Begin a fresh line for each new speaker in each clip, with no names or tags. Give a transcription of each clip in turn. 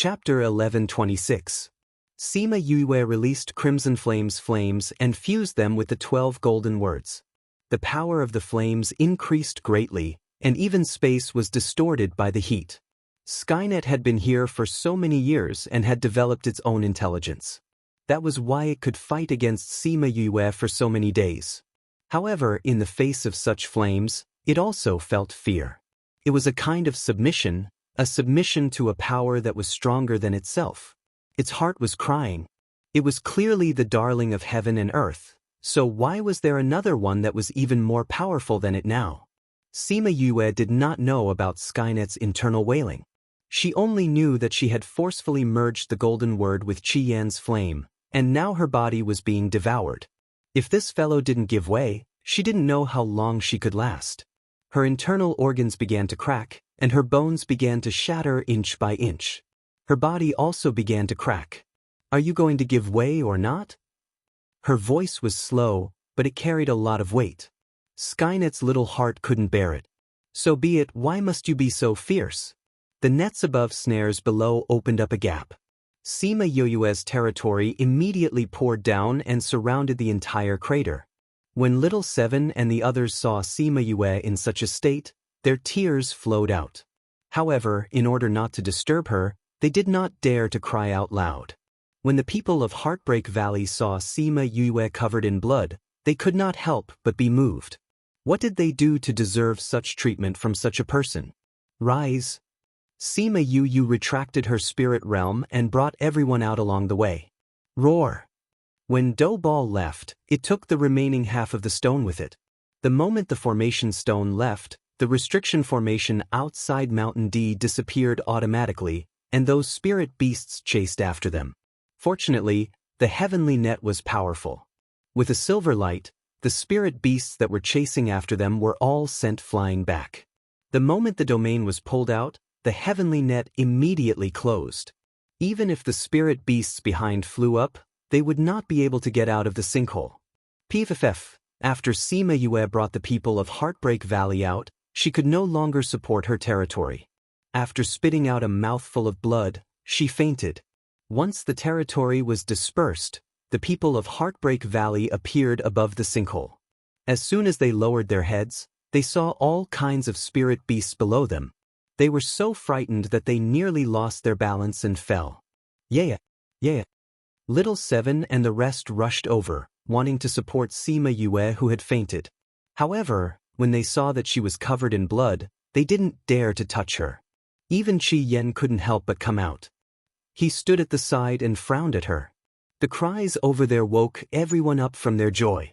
Chapter 11:26. Sima Yue released crimson flames and fused them with the 12 golden words. The power of the flames increased greatly, and even space was distorted by the heat. Skynet had been here for so many years and had developed its own intelligence. That was why it could fight against Sima Yue for so many days. However, in the face of such flames, it also felt fear. It was a kind of submission, a submission to a power that was stronger than itself. Its heart was crying. It was clearly the darling of heaven and earth, so why was there another one that was even more powerful than it now? Sima Yue did not know about Skynet's internal wailing. She only knew that she had forcefully merged the golden word with Qi Yan's flame, and now her body was being devoured. If this fellow didn't give way, she didn't know how long she could last. Her internal organs began to crack, and her bones began to shatter inch by inch. Her body also began to crack. Are you going to give way or not? Her voice was slow, but it carried a lot of weight. Skynet's little heart couldn't bear it. So be it, why must you be so fierce? The nets above, snares below opened up a gap. Sima Yue's territory immediately poured down and surrounded the entire crater. When Little Seven and the others saw Sima Yue in such a state, their tears flowed out. However, in order not to disturb her, they did not dare to cry out loud. When the people of Heartbreak Valley saw Sima Yue covered in blood, they could not help but be moved. What did they do to deserve such treatment from such a person? Rise! Sima Yue retracted her spirit realm and brought everyone out along the way. Roar! When Dough Ball left, it took the remaining half of the stone with it. The moment the formation stone left, the restriction formation outside Mountain D disappeared automatically, and those spirit beasts chased after them. Fortunately, the heavenly net was powerful. With a silver light, the spirit beasts that were chasing after them were all sent flying back. The moment the domain was pulled out, the heavenly net immediately closed. Even if the spirit beasts behind flew up, they would not be able to get out of the sinkhole. PFF, after Sima Yue brought the people of Heartbreak Valley out, she could no longer support her territory. After spitting out a mouthful of blood, she fainted. Once the territory was dispersed, the people of Heartbreak Valley appeared above the sinkhole. As soon as they lowered their heads, they saw all kinds of spirit beasts below them. They were so frightened that they nearly lost their balance and fell. Yeah. Little Seven and the rest rushed over, wanting to support Sima Yue who had fainted. However, when they saw that she was covered in blood, they didn't dare to touch her. Even Qi Yan couldn't help but come out. He stood at the side and frowned at her. The cries over there woke everyone up from their joy.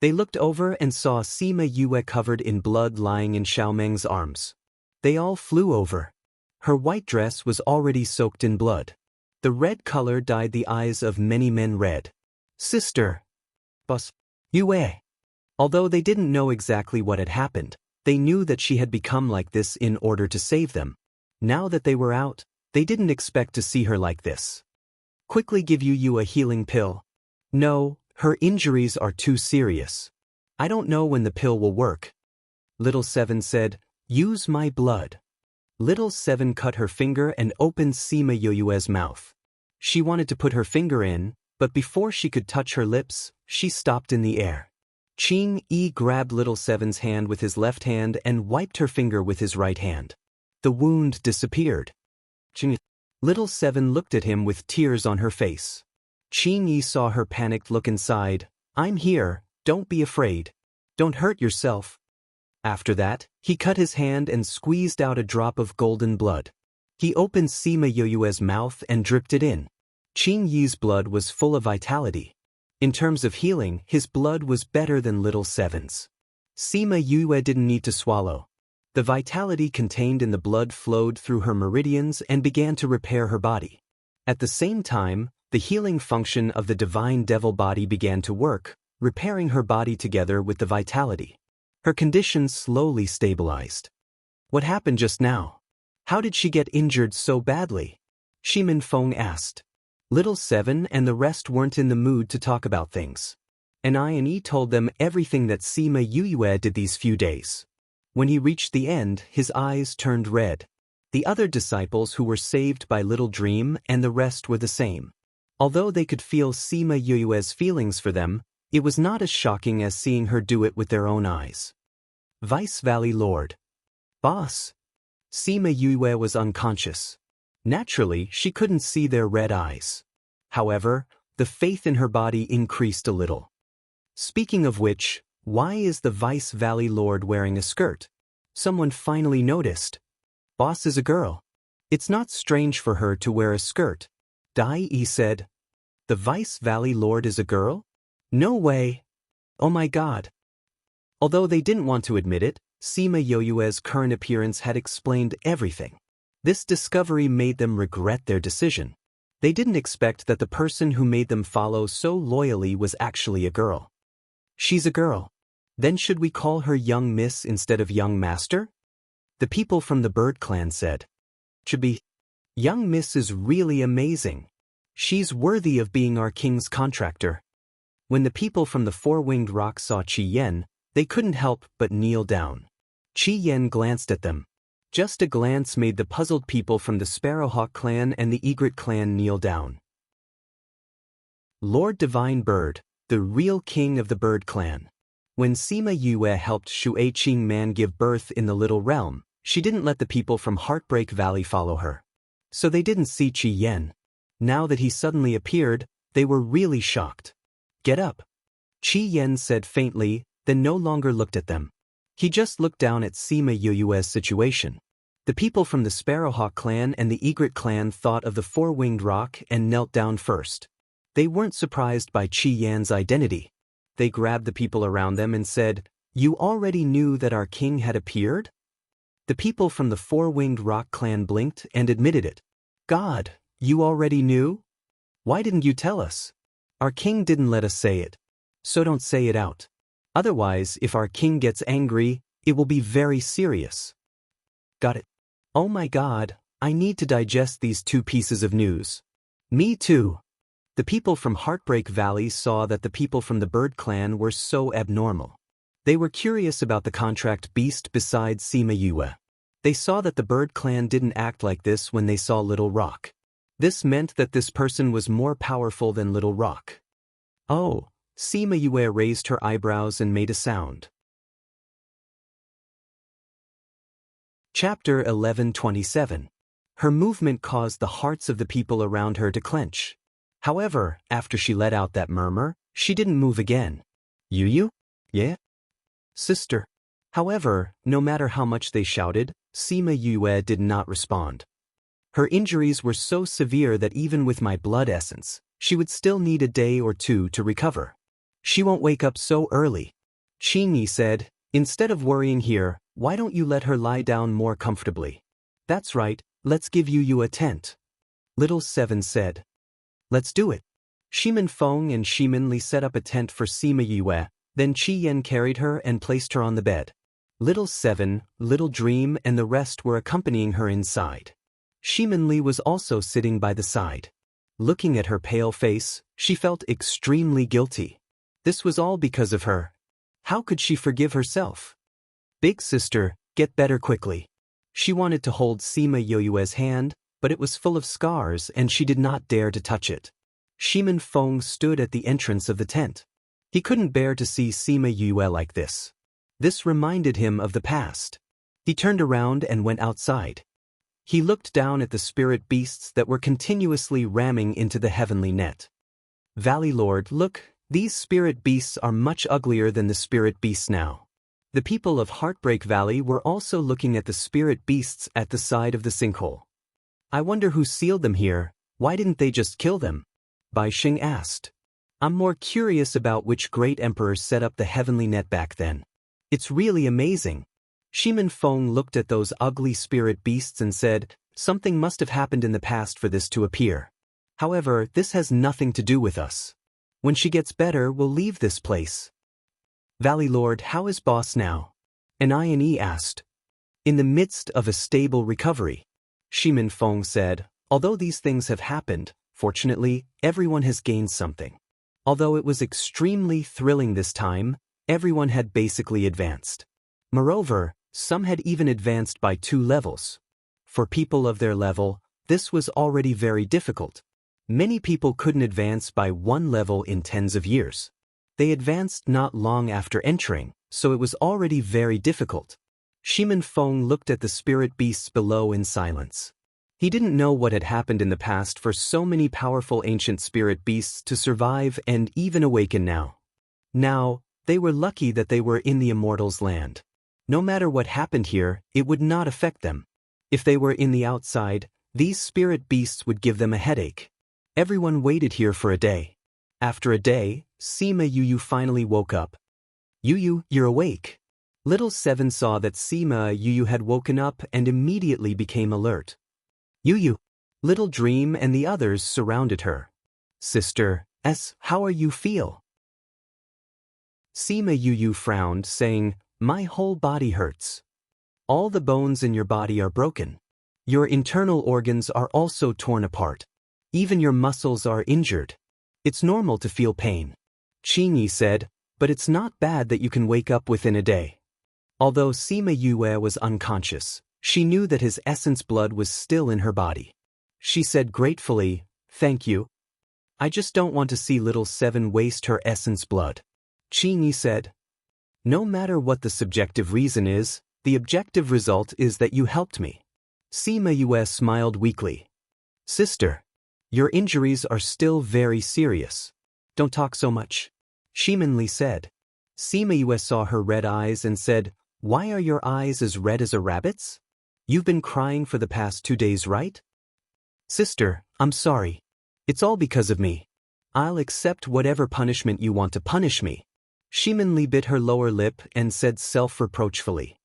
They looked over and saw Sima Yue covered in blood lying in Xiaomeng's arms. They all flew over. Her white dress was already soaked in blood. The red color dyed the eyes of many men red. Sister! Boss! Yue! Although they didn't know exactly what had happened, they knew that she had become like this in order to save them. Now that they were out, they didn't expect to see her like this. Quickly give you a healing pill. No, her injuries are too serious. I don't know when the pill will work. Little Seven said, use my blood. Little Seven cut her finger and opened Sima Yue's mouth. She wanted to put her finger in, but before she could touch her lips, she stopped in the air. Qing Yi grabbed Little Seven's hand with his left hand and wiped her finger with his right hand. The wound disappeared. Little Seven looked at him with tears on her face. Qing Yi saw her panicked look inside. I'm here, don't be afraid. Don't hurt yourself. After that, he cut his hand and squeezed out a drop of golden blood. He opened Sima Yue's mouth and dripped it in. Qing Yi's blood was full of vitality. In terms of healing, his blood was better than Little Seven's. Sima Yue didn't need to swallow. The vitality contained in the blood flowed through her meridians and began to repair her body. At the same time, the healing function of the divine devil body began to work, repairing her body together with the vitality. Her condition slowly stabilized. What happened just now? How did she get injured so badly? Shi Minfeng asked. Little Seven and the rest weren't in the mood to talk about things. And told them everything that Sima Yue did these few days. When he reached the end, his eyes turned red. The other disciples who were saved by Little Dream and the rest were the same. Although they could feel Sima Yue's feelings for them, it was not as shocking as seeing her do it with their own eyes. Vice Valley Lord. Boss. Sima Yue was unconscious. Naturally, she couldn't see their red eyes. However, the faith in her body increased a little. Speaking of which, why is the Vice Valley Lord wearing a skirt? Someone finally noticed. Boss is a girl. It's not strange for her to wear a skirt. Dai Yi said. The Vice Valley Lord is a girl? No way. Oh my god. Although they didn't want to admit it, Sima Yue's current appearance had explained everything. This discovery made them regret their decision. They didn't expect that the person who made them follow so loyally was actually a girl. She's a girl. Then should we call her Young Miss instead of Young Master? The people from the Bird Clan said. Should be. Young Miss is really amazing. She's worthy of being our king's contractor. When the people from the Four-Winged Rock saw Qi Yen, they couldn't help but kneel down. Qi Yen glanced at them. Just a glance made the puzzled people from the Sparrowhawk clan and the Egret clan kneel down. Lord Divine Bird, the real king of the Bird Clan. When Sima Yue helped Shui Qing Man give birth in the Little Realm, she didn't let the people from Heartbreak Valley follow her. So they didn't see Qi Yen. Now that he suddenly appeared, they were really shocked. Get up. Qi Yen said faintly, then no longer looked at them. He just looked down at Sima Yue's situation. The people from the Sparrowhawk clan and the Egret clan thought of the Four-Winged Rock and knelt down first. They weren't surprised by Qi Yan's identity. They grabbed the people around them and said, "You already knew that our king had appeared?" The people from the Four-Winged Rock clan blinked and admitted it. God, you already knew? Why didn't you tell us? Our king didn't let us say it. So don't say it out. Otherwise, if our king gets angry, it will be very serious. Got it. Oh my god, I need to digest these two pieces of news. Me too. The people from Heartbreak Valley saw that the people from the Bird Clan were so abnormal. They were curious about the contract beast besides Sima Yue. They saw that the Bird Clan didn't act like this when they saw Little Rock. This meant that this person was more powerful than Little Rock. Oh, Sima Yue raised her eyebrows and made a sound. Chapter 11:27. Her movement caused the hearts of the people around her to clench. However, after she let out that murmur, she didn't move again. You? Yeah? Sister. However, no matter how much they shouted, Sima Yue did not respond. Her injuries were so severe that even with my blood essence, she would still need a day or two to recover. She won't wake up so early. Qingyi said, instead of worrying here, why don't you let her lie down more comfortably? That's right, let's give you a tent. Little Seven said. Let's do it. Shimin Feng and Shimin Li set up a tent for Sima Yue, then Qi Yen carried her and placed her on the bed. Little Seven, Little Dream and the rest were accompanying her inside. Shimin Li was also sitting by the side. Looking at her pale face, she felt extremely guilty. This was all because of her. How could she forgive herself? Big sister, get better quickly. She wanted to hold Sima Yue's hand, but it was full of scars and she did not dare to touch it. Shimin Feng stood at the entrance of the tent. He couldn't bear to see Sima Yue like this. This reminded him of the past. He turned around and went outside. He looked down at the spirit beasts that were continuously ramming into the heavenly net. Valley Lord, look, these spirit beasts are much uglier than the spirit beasts now. The people of Heartbreak Valley were also looking at the spirit beasts at the side of the sinkhole. I wonder who sealed them here. Why didn't they just kill them? Bai Xing asked. I'm more curious about which great emperor set up the heavenly net back then. It's really amazing. Shimin Feng looked at those ugly spirit beasts and said, something must have happened in the past for this to appear. However, this has nothing to do with us. When she gets better, we'll leave this place. Valley Lord, how is boss now? An INE asked. In the midst of a stable recovery. Shimin Feng said, although these things have happened, fortunately, everyone has gained something. Although it was extremely thrilling this time, everyone had basically advanced. Moreover, some had even advanced by 2 levels. For people of their level, this was already very difficult. Many people couldn't advance by one level in tens of years. They advanced not long after entering, so it was already very difficult. Shimin Feng looked at the spirit beasts below in silence. He didn't know what had happened in the past for so many powerful ancient spirit beasts to survive and even awaken now. Now, they were lucky that they were in the immortals' land. No matter what happened here, it would not affect them. If they were in the outside, these spirit beasts would give them a headache. Everyone waited here for a day. After a day, Sima Yuyu finally woke up. Yuyu, you're awake. Little Seven saw that Sima Yuyu had woken up and immediately became alert. Yuyu. Little Dream and the others surrounded her. Sister, how are you feel? Sima Yuyu frowned, saying, my whole body hurts. All the bones in your body are broken. Your internal organs are also torn apart. Even your muscles are injured. It's normal to feel pain. Qingyi said, but it's not bad that you can wake up within a day. Although Sima Yue was unconscious, she knew that his essence blood was still in her body. She said gratefully, thank you. I just don't want to see little Seven waste her essence blood. Qingyi said, no matter what the subjective reason is, the objective result is that you helped me. Sima Yue smiled weakly. Sister, your injuries are still very serious. Don't talk so much. Shimin Li said. Sima Yue saw her red eyes and said, why are your eyes as red as a rabbit's? You've been crying for the past 2 days, right? Sister, I'm sorry. It's all because of me. I'll accept whatever punishment you want to punish me. Shimin Li bit her lower lip and said self-reproachfully.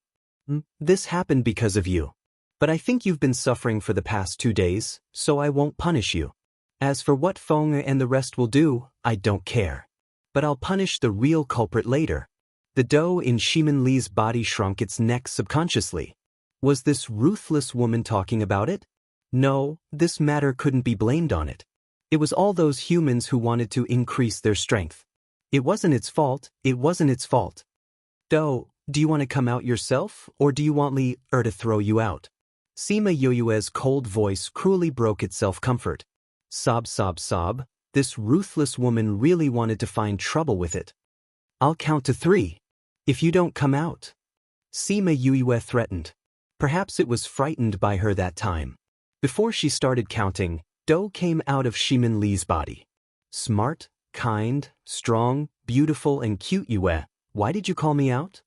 This happened because of you. But I think you've been suffering for the past 2 days, so I won't punish you. As for what Feng and the rest will do, I don't care. But I'll punish the real culprit later. The dough in Shimin Li's body shrunk its neck subconsciously. Was this ruthless woman talking about it? No, this matter couldn't be blamed on it. It was all those humans who wanted to increase their strength. It wasn't its fault, it wasn't its fault. Dough, do you want to come out yourself, or do you want Li to throw you out? Sima Yoyue's cold voice cruelly broke its self-comfort. Sob, sob, sob, this ruthless woman really wanted to find trouble with it. I'll count to 3. If you don't come out. Sima Yue threatened. Perhaps it was frightened by her that time. Before she started counting, Dough came out of Shimin Li's body. Smart, kind, strong, beautiful and cute Yue, why did you call me out?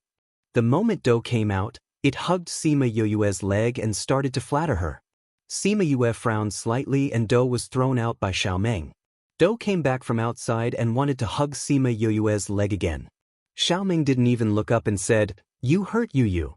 The moment Dough came out, it hugged Sima Yue's leg and started to flatter her. Sima Yue frowned slightly and Dough was thrown out by Xiaomeng. Dough came back from outside and wanted to hug Sima Yue's leg again. Xiaomeng didn't even look up and said, you hurt Yuyu.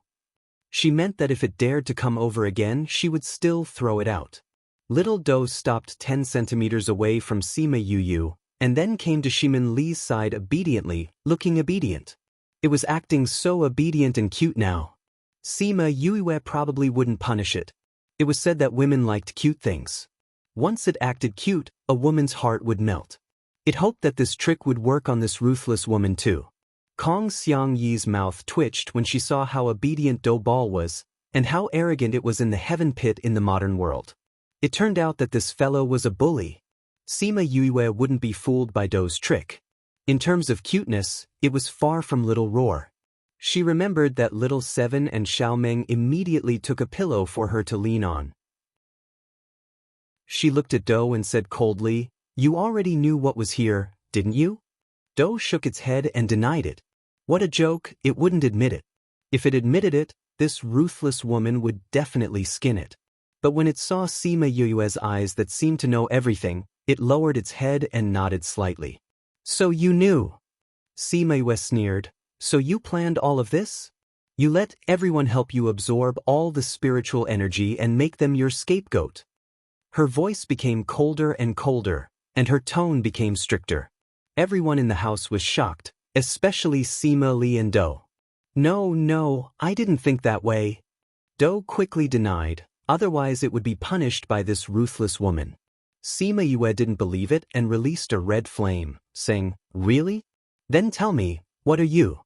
She meant that if it dared to come over again, she would still throw it out. Little Dough stopped 10 centimeters away from Sima Yuyu, and then came to Shimin Li's side obediently, looking obedient. It was acting so obedient and cute now. Sima Yue probably wouldn't punish it. It was said that women liked cute things. Once it acted cute, a woman's heart would melt. It hoped that this trick would work on this ruthless woman too. Kong Xiang Yi's mouth twitched when she saw how obedient Dough Ball was, and how arrogant it was in the heaven pit in the modern world. It turned out that this fellow was a bully. Sima Yue wouldn't be fooled by Dough's trick. In terms of cuteness, it was far from Little Roar. She remembered that Little Seven and Xiaomeng immediately took a pillow for her to lean on. She looked at Dough and said coldly, you already knew what was here, didn't you? Dough shook its head and denied it. What a joke, it wouldn't admit it. If it admitted it, this ruthless woman would definitely skin it. But when it saw Sima Yue's eyes that seemed to know everything, it lowered its head and nodded slightly. So you knew. Sima Yue sneered. So you planned all of this? You let everyone help you absorb all the spiritual energy and make them your scapegoat. Her voice became colder and colder, and her tone became stricter. Everyone in the house was shocked, especially Sima Li and Dough. No, I didn't think that way. Dough quickly denied, otherwise it would be punished by this ruthless woman. Sima Yue didn't believe it and released a red flame, saying, really? Then tell me, what are you?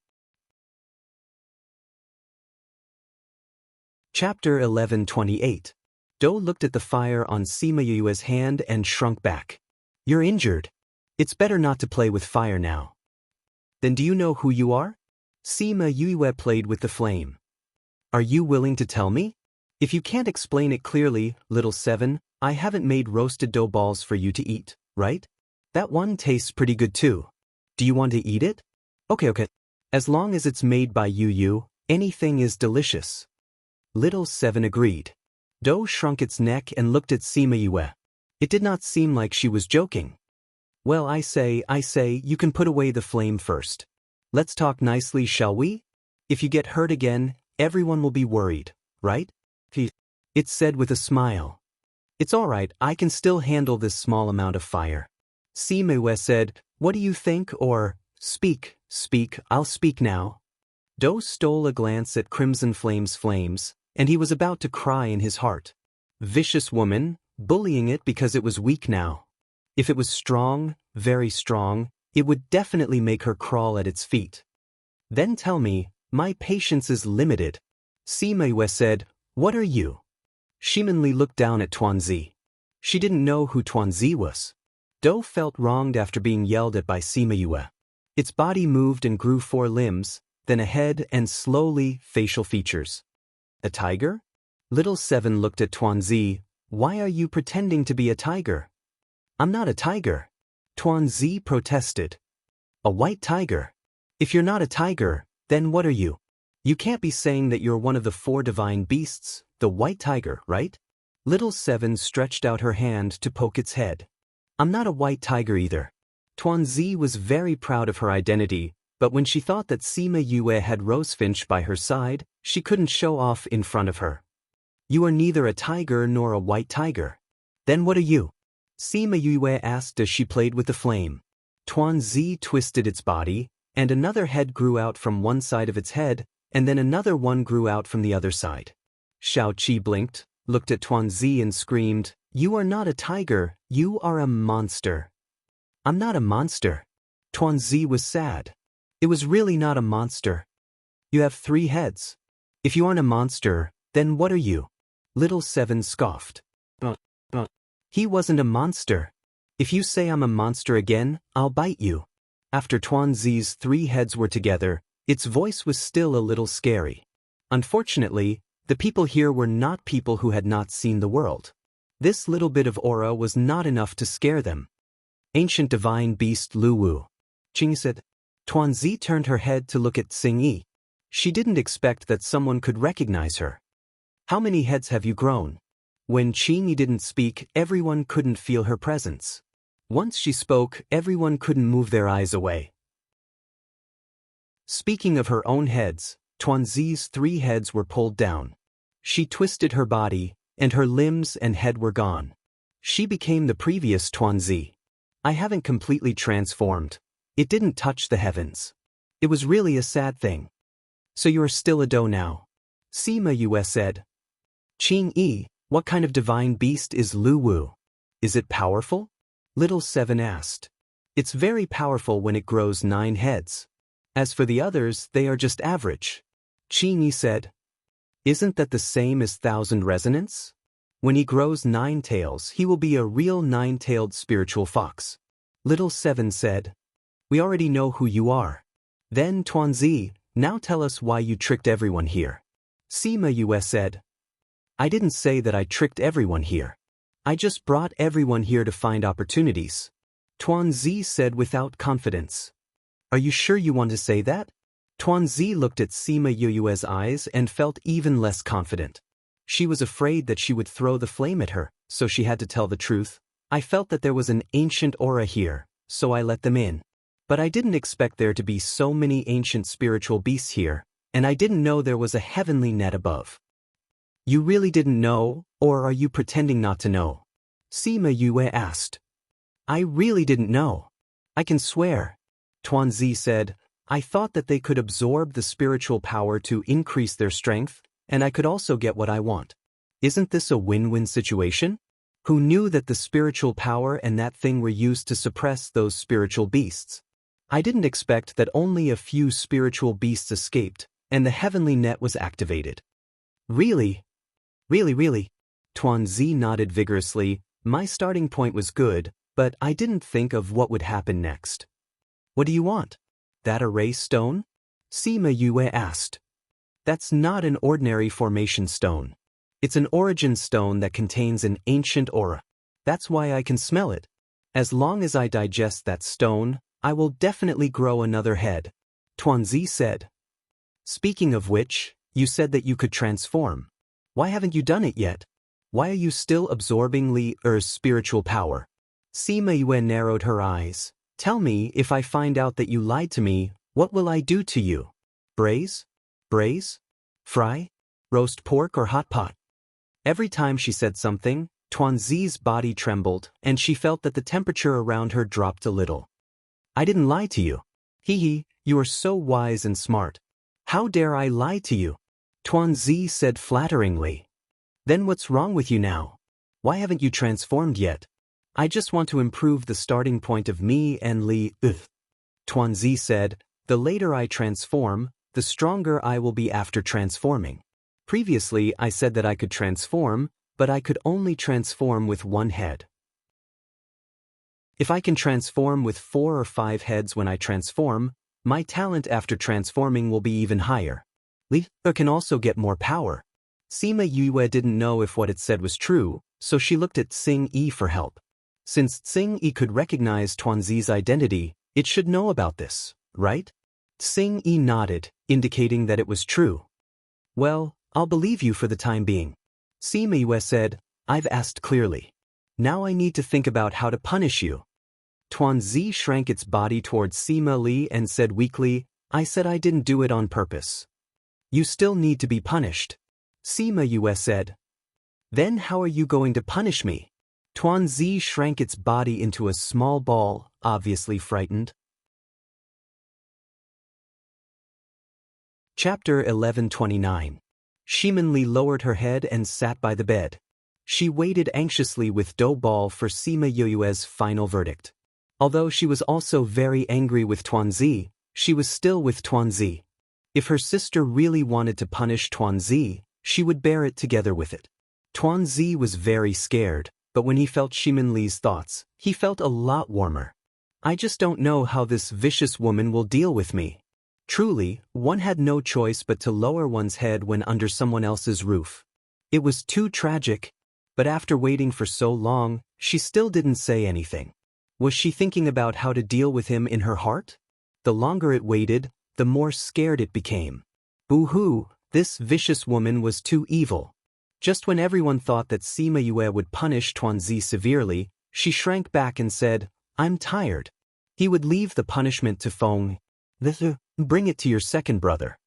Chapter 11:28. Do looked at the fire on Sima Yue's hand and shrunk back. You're injured. It's better not to play with fire now. Then do you know who you are? Sima Yue played with the flame. Are you willing to tell me? If you can't explain it clearly, little seven, I haven't made roasted dough balls for you to eat, right? That one tastes pretty good too. Do you want to eat it? Okay. As long as it's made by Yu, anything is delicious. Little seven agreed. Do shrunk its neck and looked at Sima Yue. It did not seem like she was joking. Well, I say, you can put away the flame first. Let's talk nicely, shall we? If you get hurt again, everyone will be worried, right? It said with a smile. It's all right, I can still handle this small amount of fire. Sima Yue said, what do you think, or, speak, I'll speak now. Do stole a glance at Crimson Flame's flames, and he was about to cry in his heart. Vicious woman, bullying it because it was weak now. If it was strong, very strong, it would definitely make her crawl at its feet. Then tell me, my patience is limited. Sima Yue said, what are you? Shimonli looked down at Tuanzi. She didn't know who Tuanzi was. Do felt wronged after being yelled at by Sima Yue. Its body moved and grew 4 limbs, then a head and slowly facial features. A tiger? Little seven looked at Tuanzi. Why are you pretending to be a tiger? I'm not a tiger. Tuanzi protested. A white tiger? If you're not a tiger, then what are you? You can't be saying that you're one of the 4 divine beasts, the white tiger, right? Little seven stretched out her hand to poke its head. I'm not a white tiger either. Tuanzi was very proud of her identity, but when she thought that Sima Yue had Rosefinch by her side, she couldn't show off in front of her. You are neither a tiger nor a white tiger. Then what are you? Sima Yue asked as she played with the flame. Tuanzi twisted its body, and another head grew out from one side of its head, and then another one grew out from the other side. Xiao Qi blinked, looked at Tuanzi and screamed, you are not a tiger, you are a monster. I'm not a monster. Tuanzi was sad. It was really not a monster. You have 3 heads. If you aren't a monster, then what are you? Little seven scoffed. He wasn't a monster. If you say I'm a monster again, I'll bite you. After Tuanzi's 3 heads were together, its voice was still a little scary. Unfortunately, the people here were not people who had not seen the world. This little bit of aura was not enough to scare them. Ancient divine beast Lu Wu. Qing said. Tuanzi turned her head to look at Xingyi. She didn't expect that someone could recognize her. How many heads have you grown? When Qingyi didn't speak, everyone couldn't feel her presence. Once she spoke, everyone couldn't move their eyes away. Speaking of her own heads, Tuanzi's 3 heads were pulled down. She twisted her body, and her limbs and head were gone. She became the previous Tuanzi. I haven't completely transformed. It didn't touch the heavens. It was really a sad thing. So you are still a doe now. Sima Yue said. Qingyi, what kind of divine beast is Lu Wu? Is it powerful? Little seven asked. It's very powerful when it grows 9 heads. As for the others, they are just average. Qingyi said. Isn't that the same as Thousand Resonance? When he grows 9 tails, he will be a real 9-tailed spiritual fox. Little seven said. We already know who you are. Then Tuanzi, now tell us why you tricked everyone here. Sima Yue said. I didn't say that I tricked everyone here. I just brought everyone here to find opportunities. Tuanzi said without confidence. Are you sure you want to say that? Tuanzi looked at Sima Yue's eyes and felt even less confident. She was afraid that she would throw the flame at her, so she had to tell the truth. I felt that there was an ancient aura here, so I let them in. But I didn't expect there to be so many ancient spiritual beasts here, and I didn't know there was a heavenly net above. You really didn't know, or are you pretending not to know? Sima Yue asked. I really didn't know. I can swear. Tuanzi said, I thought that they could absorb the spiritual power to increase their strength, and I could also get what I want. Isn't this a win-win situation? Who knew that the spiritual power and that thing were used to suppress those spiritual beasts? I didn't expect that only a few spiritual beasts escaped, and the heavenly net was activated. Really? Really? Tuanzi nodded vigorously. My starting point was good, but I didn't think of what would happen next. What do you want? That array stone? Sima Yue asked. That's not an ordinary formation stone. It's an origin stone that contains an ancient aura. That's why I can smell it. As long as I digest that stone, I will definitely grow another head, Tuanzi said. Speaking of which, you said that you could transform. Why haven't you done it yet? Why are you still absorbing Li Er's spiritual power? Sima Yue narrowed her eyes. Tell me, if I find out that you lied to me, what will I do to you? Braise? Braise? Fry? Roast pork or hot pot? Every time she said something, Tuanzi's body trembled, and she felt that the temperature around her dropped a little. I didn't lie to you. Hee, you are so wise and smart. How dare I lie to you? Tuanzi said flatteringly. Then what's wrong with you now? Why haven't you transformed yet? I just want to improve the starting point of me and Li. Tuanzi said, the later I transform, the stronger I will be after transforming. Previously I said that I could transform, but I could only transform with one head. If I can transform with 4 or 5 heads when I transform, my talent after transforming will be even higher. Li can also get more power. Sima Yue didn't know if what it said was true, so she looked at Xing Yi for help. Since Xing Yi could recognize Tuanzi's identity, it should know about this, right? Xing Yi nodded, indicating that it was true. Well, I'll believe you for the time being. Sima Yue said, I've asked clearly. Now I need to think about how to punish you. Tuanzi shrank its body towards Sima Li and said weakly, I said I didn't do it on purpose. You still need to be punished. Sima Yue said. Then how are you going to punish me? Tuanzi shrank its body into a small ball, obviously frightened. Chapter 1129. Shimin Li lowered her head and sat by the bed. She waited anxiously with dough ball for Sima Yue's final verdict. Although she was also very angry with Tuanzi, she was still with Tuanzi. If her sister really wanted to punish Tuanzi, she would bear it together with it. Tuanzi was very scared, but when he felt Shimin Li's thoughts, he felt a lot warmer. I just don't know how this vicious woman will deal with me. Truly, one had no choice but to lower one's head when under someone else's roof. It was too tragic, but after waiting for so long, she still didn't say anything. Was she thinking about how to deal with him in her heart? The longer it waited, the more scared it became. Boo-hoo, this vicious woman was too evil. Just when everyone thought that Sima Yue would punish Tuanzi severely, she shrank back and said, I'm tired. He would leave the punishment to Feng. Bring it to your second brother.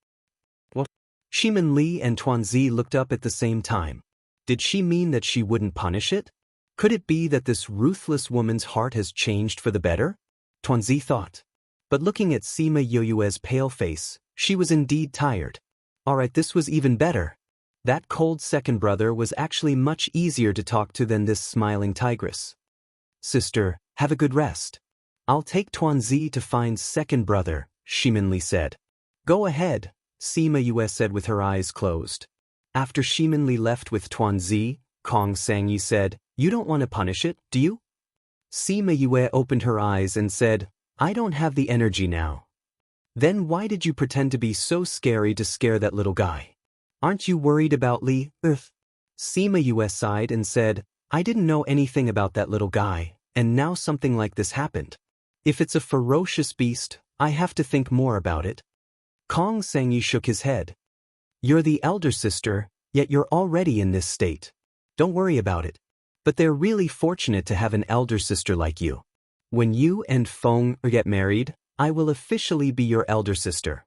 What? Shimin Li and Tuanzi looked up at the same time. Did she mean that she wouldn't punish it? Could it be that this ruthless woman's heart has changed for the better? Tuanzi thought. But looking at Sima Yue's pale face, she was indeed tired. Alright, this was even better. That cold second brother was actually much easier to talk to than this smiling tigress. Sister, have a good rest. I'll take Tuanzi to find second brother, Shimin Li said. Go ahead, Sima Yue said with her eyes closed. After Shimin Li left with Tuanzi, Kong Sangyi said, You don't want to punish it, do you? Sima Yue opened her eyes and said, I don't have the energy now. Then why did you pretend to be so scary to scare that little guy? Aren't you worried about Li? Sima Yue sighed and said, I didn't know anything about that little guy, and now something like this happened. If it's a ferocious beast, I have to think more about it. Kong Sangyi shook his head. You're the elder sister, yet you're already in this state. Don't worry about it. But they're really fortunate to have an elder sister like you. When you and Feng get married, I will officially be your elder sister.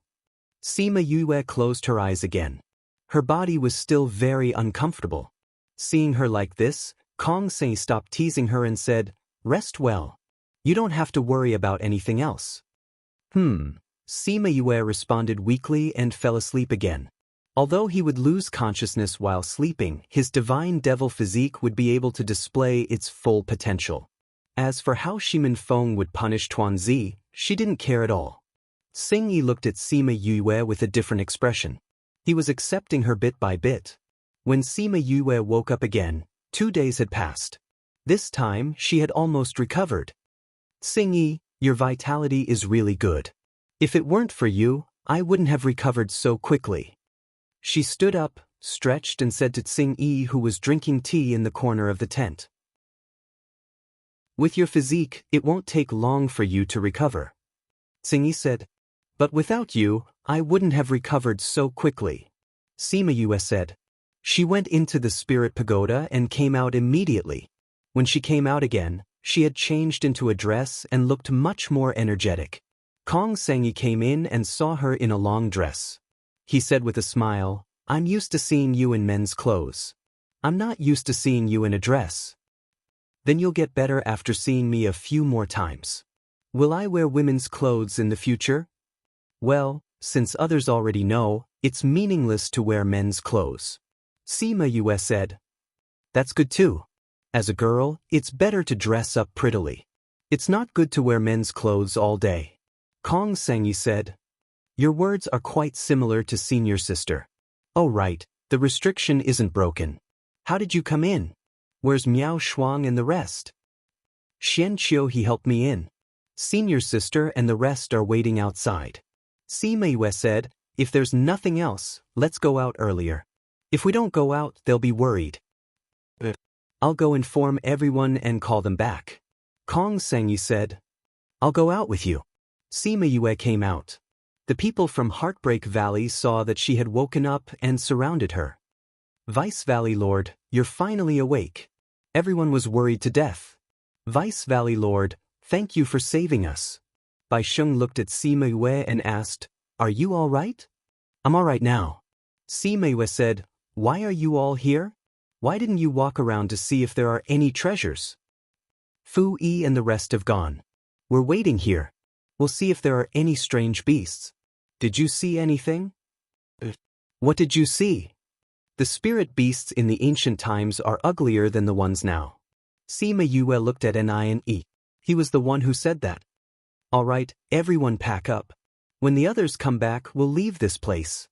Sima Yue closed her eyes again. Her body was still very uncomfortable. Seeing her like this, Kong Sangyi stopped teasing her and said, Rest well. You don't have to worry about anything else. Sima Yue responded weakly and fell asleep again. Although he would lose consciousness while sleeping, his divine devil physique would be able to display its full potential. As for how Shimin Feng would punish Tuanzi, she didn't care at all. Xing Yi looked at Sima Yue with a different expression. He was accepting her bit by bit. When Sima Yue woke up again, 2 days had passed. This time, she had almost recovered. Xingyi, your vitality is really good. If it weren't for you, I wouldn't have recovered so quickly. She stood up, stretched and said to Xingyi, who was drinking tea in the corner of the tent. With your physique, it won't take long for you to recover. Xingyi said. But without you, I wouldn't have recovered so quickly. Sima Yue said. She went into the spirit pagoda and came out immediately. When she came out again, she had changed into a dress and looked much more energetic. Kong Sangyi came in and saw her in a long dress. He said with a smile, I'm used to seeing you in men's clothes. I'm not used to seeing you in a dress. Then you'll get better after seeing me a few more times. Will I wear women's clothes in the future? Well, since others already know, it's meaningless to wear men's clothes. Sima Yue said. That's good too. As a girl, it's better to dress up prettily. It's not good to wear men's clothes all day. Kong Sangyi said. Your words are quite similar to senior sister. Oh right, the restriction isn't broken. How did you come in? Where's Miao Shuang and the rest? Xian Qiu he helped me in. Senior sister and the rest are waiting outside. Sima Yue said, if there's nothing else, let's go out earlier. If we don't go out, they'll be worried. I'll go inform everyone and call them back. Kong Sangyi said. I'll go out with you. Sima Yue came out. The people from Heartbreak Valley saw that she had woken up and surrounded her. Vice Valley Lord, you're finally awake. Everyone was worried to death. Vice Valley Lord, thank you for saving us. Bai Sheng looked at Sima Yue and asked, Are you all right? I'm all right now. Sima Yue said, Why are you all here? Why didn't you walk around to see if there are any treasures? Fu Yi and the rest have gone. We're waiting here. We'll see if there are any strange beasts. Did you see anything? What did you see? The spirit beasts in the ancient times are uglier than the ones now. Sima Yue looked at Ni. He was the one who said that. All right, everyone pack up. When the others come back, we'll leave this place.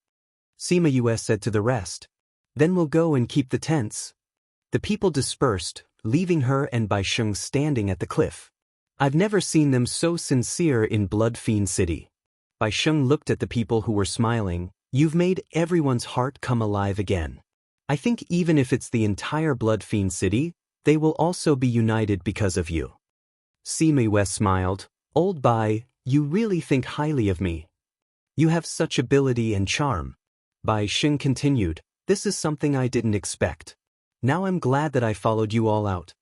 Sima Yue said to the rest. Then we'll go and keep the tents. The people dispersed, leaving her and Bai Sheng standing at the cliff. I've never seen them so sincere in Blood Fiend City. Bai Sheng looked at the people who were smiling. You've made everyone's heart come alive again. I think even if it's the entire Blood Fiend City, they will also be united because of you. Sima Yue smiled. Old Bai, you really think highly of me. You have such ability and charm. Bai Sheng continued. This is something I didn't expect. Now I'm glad that I followed you all out.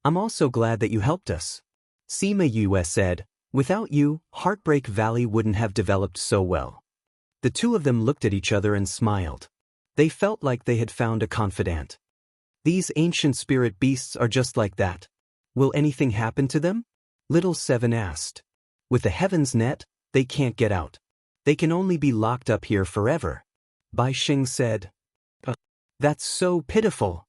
I'm also glad that you helped us. Sima Yue said, without you, Heartbreak Valley wouldn't have developed so well. The two of them looked at each other and smiled. They felt like they had found a confidant. These ancient spirit beasts are just like that. Will anything happen to them? Little Seven asked. With the heaven's net, they can't get out. They can only be locked up here forever. Bai Sheng said. That's so pitiful.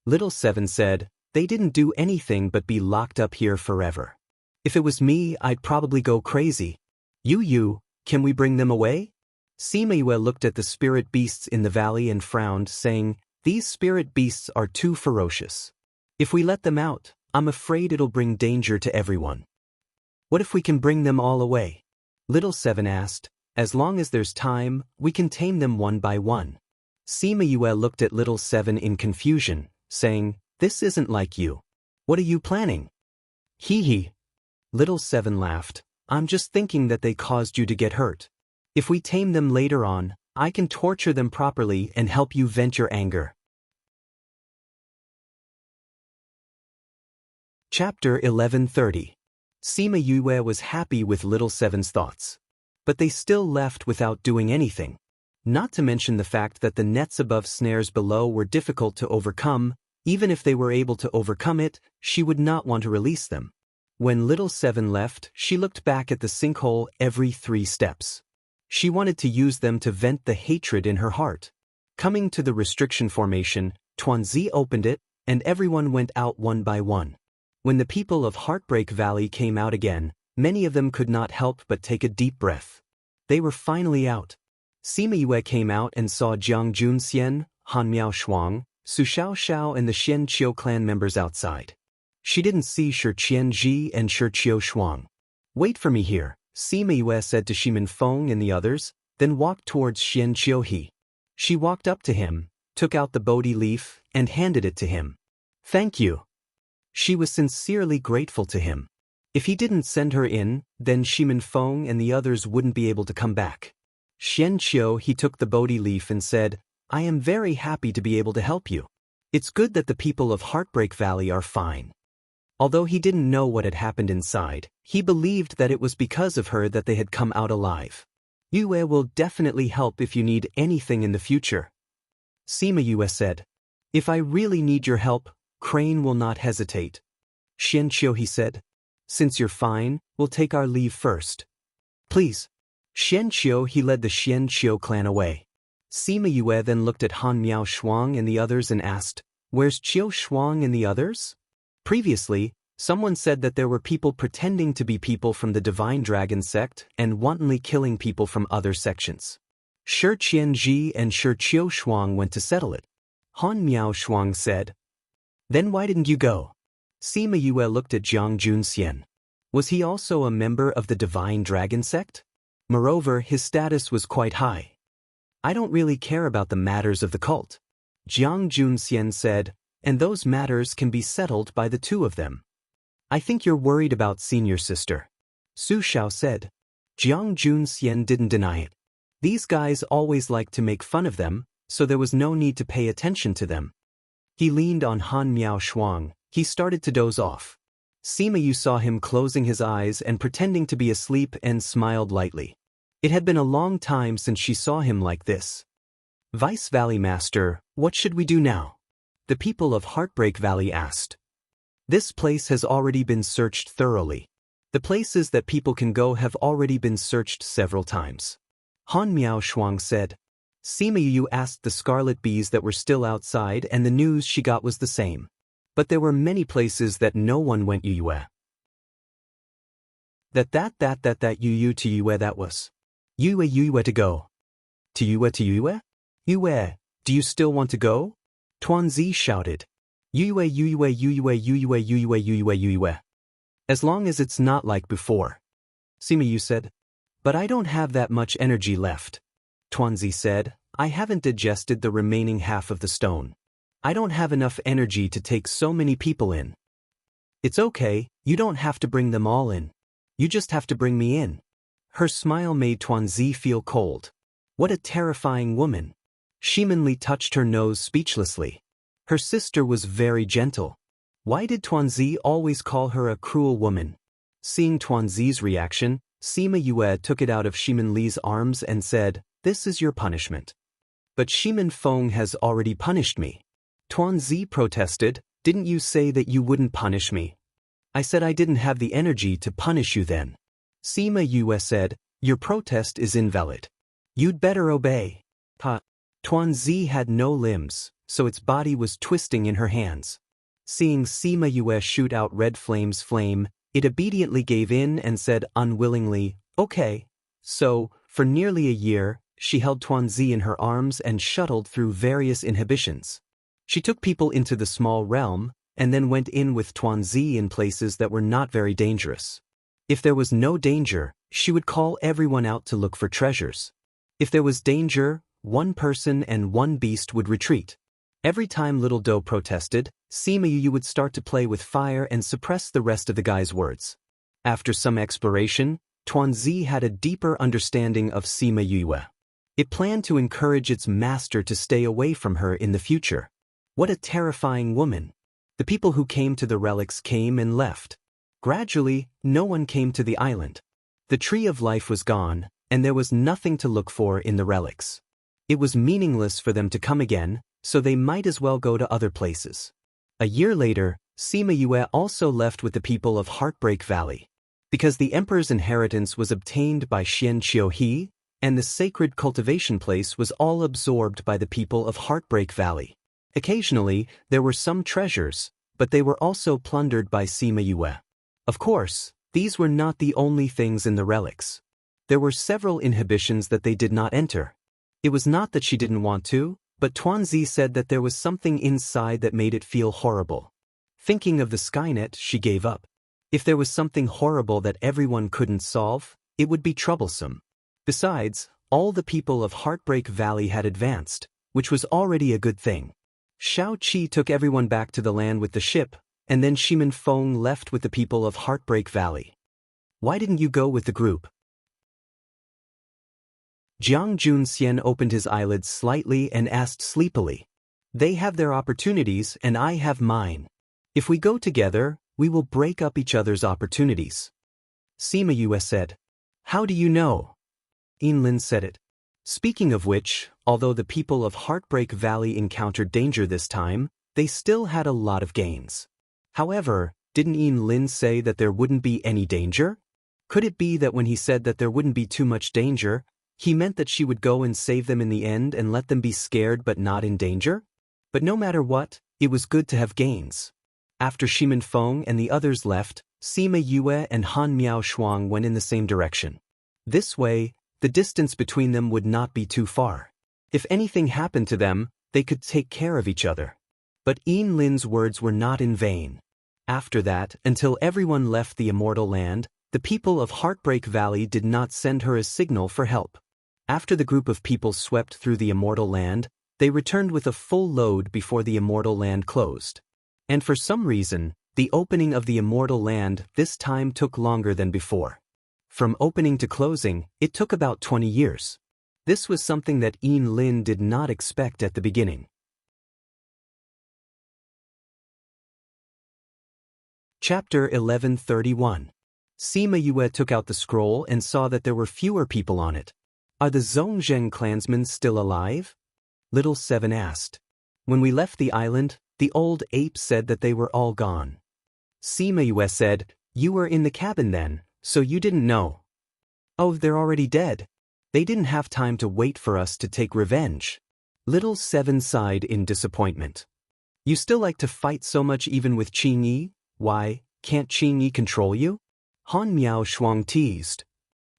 Little Seven said, they didn't do anything but be locked up here forever. If it was me, I'd probably go crazy. You, can we bring them away? Sima Yue looked at the spirit beasts in the valley and frowned, saying, these spirit beasts are too ferocious. If we let them out, I'm afraid it'll bring danger to everyone. What if we can bring them all away? Little Seven asked. As long as there's time, we can tame them one by one. Sima Yue looked at Little Seven in confusion, saying, this isn't like you. What are you planning? Hee. Little Seven laughed. I'm just thinking that they caused you to get hurt. If we tame them later on, I can torture them properly and help you vent your anger. Chapter 1130. Sima Yue was happy with Little Seven's thoughts. But they still left without doing anything. Not to mention the fact that the nets above snares below were difficult to overcome. Even if they were able to overcome it, she would not want to release them. When Little Seven left, she looked back at the sinkhole every 3 steps. She wanted to use them to vent the hatred in her heart. Coming to the restriction formation, Tuanzi opened it, and everyone went out one by one. When the people of Heartbreak Valley came out again, many of them could not help but take a deep breath. They were finally out. Sima Yue came out and saw Jiang Junxian, Han Miao Shuang, Su Xiao and the Xian Qiu clan members outside. She didn't see Shi Qianji and Shi Qiu Shuang. Wait for me here, Sima Yue said to Shimin Feng and the others, then walked towards Xian Qiuhe. She walked up to him, took out the Bodhi leaf, and handed it to him. Thank you. She was sincerely grateful to him. If he didn't send her in, then Shimin Feng and the others wouldn't be able to come back. Xian Qiu he took the Bodhi leaf and said, I am very happy to be able to help you. It's good that the people of Heartbreak Valley are fine. Although he didn't know what had happened inside, he believed that it was because of her that they had come out alive. Yue will definitely help if you need anything in the future. Sima Yue said. If I really need your help, Crane will not hesitate. Xian Qiu he said. Since you're fine, we'll take our leave first. Please. Xian Qiu he led the Xian Qiu clan away. Sima Yue then looked at Han Miao Shuang and the others and asked, Where's Qiu Shuang and the others? Previously, someone said that there were people pretending to be people from the Divine Dragon sect and wantonly killing people from other sections. Shi Qianji and Shi Qiu Shuang went to settle it. Han Miao Shuang said. Then why didn't you go? Sima Yue looked at Jiang Junxian. Was he also a member of the Divine Dragon sect? Moreover, his status was quite high. I don't really care about the matters of the cult. Jiang Junxian said, and those matters can be settled by the two of them. I think you're worried about senior sister. Su Xiao said. Jiang Junxian didn't deny it. These guys always like to make fun of them, so there was no need to pay attention to them. He leaned on Han Miao Shuang. He started to doze off. Sima Yu saw him closing his eyes and pretending to be asleep and smiled lightly. It had been a long time since she saw him like this. Vice Valley Master, what should we do now? The people of Heartbreak Valley asked. This place has already been searched thoroughly. The places that people can go have already been searched several times. Han Miao Shuang said. Sima Yu asked the scarlet bees that were still outside and the news she got was the same. But there were many places that no one went Yue. That Yue to Yue that was. Yue to go. To Yue? Yue, do you still want to go? Tuanzi shouted. Yue. As long as it's not like before. Sima Yu said. But I don't have that much energy left. Tuanzi said, I haven't digested the remaining half of the stone. I don't have enough energy to take so many people in. It's okay, you don't have to bring them all in. You just have to bring me in. Her smile made Tuanzi feel cold. What a terrifying woman. Shiminli touched her nose speechlessly. Her sister was very gentle. Why did Tuanzi always call her a cruel woman? Seeing Tuanzi's reaction, Sima Yue took it out of Shiminli's arms and said, This is your punishment. But Shimin Feng has already punished me. Tuanzi protested, Didn't you say that you wouldn't punish me? I said I didn't have the energy to punish you then. Sima Yue said, Your protest is invalid. You'd better obey. Tuanzi had no limbs, so its body was twisting in her hands. Seeing Sima Yue shoot out red flames flame, it obediently gave in and said unwillingly, Okay. So, for nearly a year, she held Tuanzi in her arms and shuttled through various inhibitions. She took people into the small realm, and then went in with Tuanzi in places that were not very dangerous. If there was no danger, she would call everyone out to look for treasures. If there was danger, one person and one beast would retreat. Every time Little Doe protested, Sima Yu would start to play with fire and suppress the rest of the guy's words. After some exploration, Tuanzi had a deeper understanding of Sima Yue. It planned to encourage its master to stay away from her in the future. What a terrifying woman. The people who came to the relics came and left. Gradually, no one came to the island. The tree of life was gone, and there was nothing to look for in the relics. It was meaningless for them to come again, so they might as well go to other places. A year later, Sima Yue also left with the people of Heartbreak Valley. Because the emperor's inheritance was obtained by Xian Qiuhe, and the sacred cultivation place was all absorbed by the people of Heartbreak Valley. Occasionally, there were some treasures, but they were also plundered by Sima Yue. Of course, these were not the only things in the relics. There were several inhibitions that they did not enter. It was not that she didn't want to, But Tuanzi said that there was something inside that made it feel horrible. Thinking of the Skynet, she gave up. If there was something horrible that everyone couldn't solve, it would be troublesome. Besides, all the people of Heartbreak Valley had advanced, which was already a good thing. Shao Qi took everyone back to the land with the ship, and then Shimin Feng left with the people of Heartbreak Valley. Why didn't you go with the group? Jiang Junxian opened his eyelids slightly and asked sleepily. They have their opportunities and I have mine. If we go together, we will break up each other's opportunities. Sima Yue said. How do you know? Yinlin said it. Speaking of which, although the people of Heartbreak Valley encountered danger this time, they still had a lot of gains. However, didn't Yinlin say that there wouldn't be any danger? Could it be that when he said that there wouldn't be too much danger, he meant that she would go and save them in the end and let them be scared but not in danger? But no matter what, it was good to have gains. After Shimin Feng and the others left, Sima Yue and Han Miao Shuang went in the same direction. This way, the distance between them would not be too far. If anything happened to them, they could take care of each other. But Yinlin's words were not in vain. After that, until everyone left the immortal land, the people of Heartbreak Valley did not send her a signal for help. After the group of people swept through the immortal land, they returned with a full load before the immortal land closed. And for some reason, the opening of the immortal land this time took longer than before. From opening to closing, it took about 20 years. This was something that Yinlin did not expect at the beginning. Chapter 1131. Sima Yue took out the scroll and saw that there were fewer people on it. Are the Zhongzheng clansmen still alive? Little Seven asked. When we left the island, the old ape said that they were all gone. Sima Yue said, you were in the cabin then, so you didn't know. Oh, they're already dead. They didn't have time to wait for us to take revenge. Little Seven sighed in disappointment. You still like to fight so much even with Qingyi? Why, can't Qingyi control you? Han Miao Shuang teased.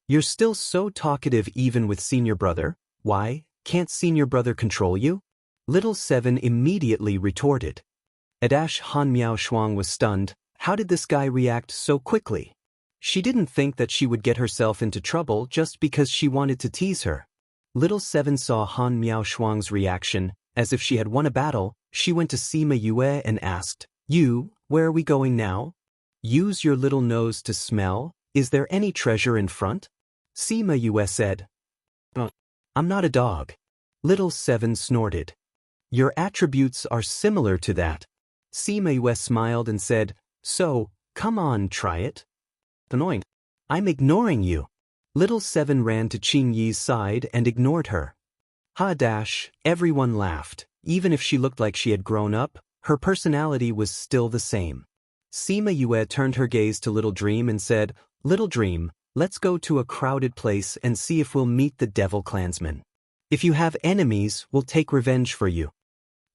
You're still so talkative even with senior brother. Why, can't senior brother control you? Little Seven immediately retorted. Adash Han Miao Shuang was stunned. How did this guy react so quickly? She didn't think that she would get herself into trouble just because she wanted to tease her. Little Seven saw Han Miao Shuang's reaction. As if she had won a battle, she went to Sima Yue and asked, You, where are we going now? Use your little nose to smell. Is there any treasure in front? Sima Yue said. I'm not a dog. Little Seven snorted. Your attributes are similar to that. Sima Yue smiled and said, So, come on, try it. Annoying. I'm ignoring you. Little Seven ran to Qingyi's side and ignored her. Ha dash, everyone laughed. Even if she looked like she had grown up, her personality was still the same. Sima Yue turned her gaze to Little Dream and said, Little Dream, let's go to a crowded place and see if we'll meet the devil clansmen. If you have enemies, we'll take revenge for you.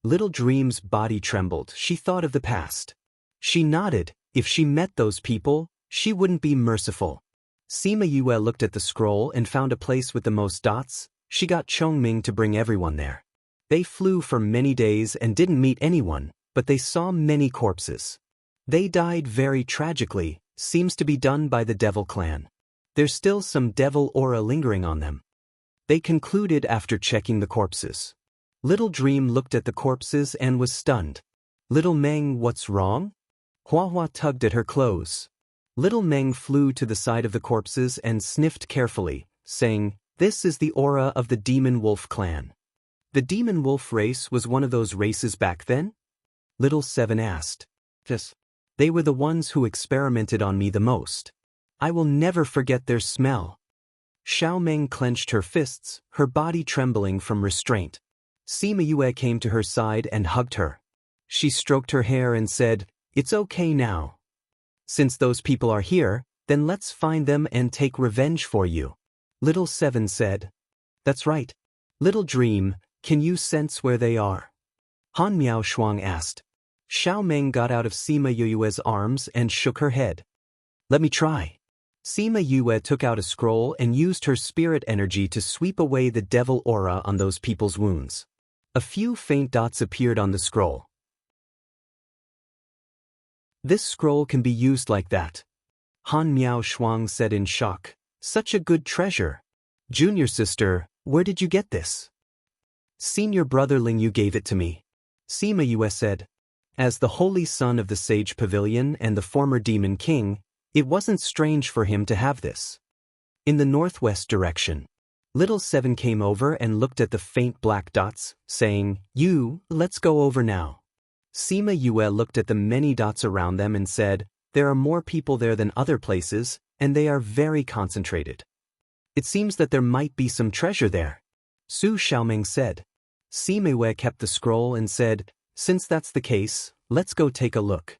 Little Dream's body trembled. She thought of the past. She nodded. If she met those people, she wouldn't be merciful. Sima Yue looked at the scroll and found a place with the most dots. She got Chongming to bring everyone there. They flew for many days and didn't meet anyone, but they saw many corpses. They died very tragically, seems to be done by the devil clan. There's still some devil aura lingering on them. They concluded after checking the corpses. Little Dream looked at the corpses and was stunned. Little Meng, what's wrong? Hua Hua tugged at her clothes. Little Meng flew to the side of the corpses and sniffed carefully, saying, This is the aura of the Demon Wolf clan. The Demon Wolf race was one of those races back then? Little Seven asked. Yes. They were the ones who experimented on me the most. I will never forget their smell. Xiao Meng clenched her fists, her body trembling from restraint. Sima Yue came to her side and hugged her. She stroked her hair and said, It's okay now. Since those people are here, then let's find them and take revenge for you. Little Seven said. That's right. Little Dream, can you sense where they are? Han Miao Shuang asked. Xiao Meng got out of Sima Yue's arms and shook her head. Let me try. Sima Yue took out a scroll and used her spirit energy to sweep away the devil aura on those people's wounds. A few faint dots appeared on the scroll. This scroll can be used like that. Han Miao Shuang said in shock. Such a good treasure. Junior sister, where did you get this? Senior brother Ling Yu gave it to me. Sima Yue said. As the holy son of the Sage Pavilion and the former Demon King, it wasn't strange for him to have this. In the northwest direction, Little Seven came over and looked at the faint black dots, saying, let's go over now. Sima Yue looked at the many dots around them and said, there are more people there than other places, and they are very concentrated. It seems that there might be some treasure there. Su Xiaoming said. Sima Yue kept the scroll and said, since that's the case, let's go take a look.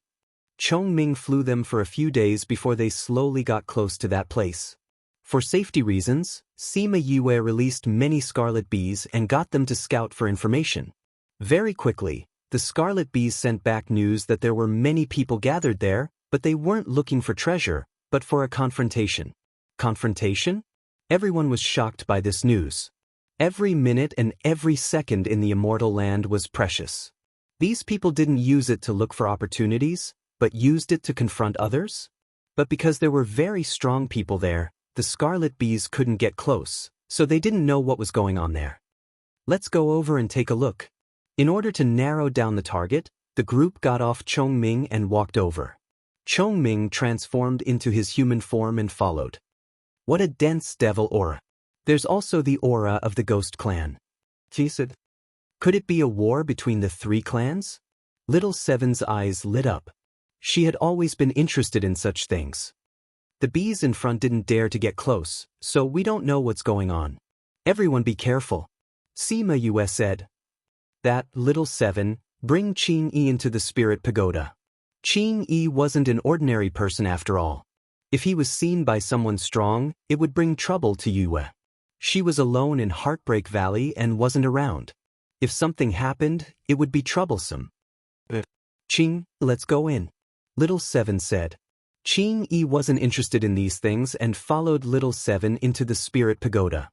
Chongming flew them for a few days before they slowly got close to that place. For safety reasons, Sima Yue released many scarlet bees and got them to scout for information. Very quickly, the scarlet bees sent back news that there were many people gathered there, but they weren't looking for treasure, but for a confrontation. Confrontation? Everyone was shocked by this news. Every minute and every second in the immortal land was precious. These people didn't use it to look for opportunities, but used it to confront others? But because there were very strong people there, the scarlet bees couldn't get close, so they didn't know what was going on there. Let's go over and take a look. In order to narrow down the target, the group got off Chongming and walked over. Chongming transformed into his human form and followed. What a dense devil aura. There's also the aura of the ghost clan. She said. Could it be a war between the three clans? Little Seven's eyes lit up. She had always been interested in such things. The bees in front didn't dare to get close, so we don't know what's going on. Everyone be careful. Sima Yue said. That, Little Seven, bring Qing Yi into the spirit pagoda. Qing Yi wasn't an ordinary person after all. If he was seen by someone strong, it would bring trouble to Yue. She was alone in Heartbreak Valley and wasn't around. If something happened, it would be troublesome. Qing, let's go in. Little Seven said. Qing Yi wasn't interested in these things and followed Little Seven into the spirit pagoda.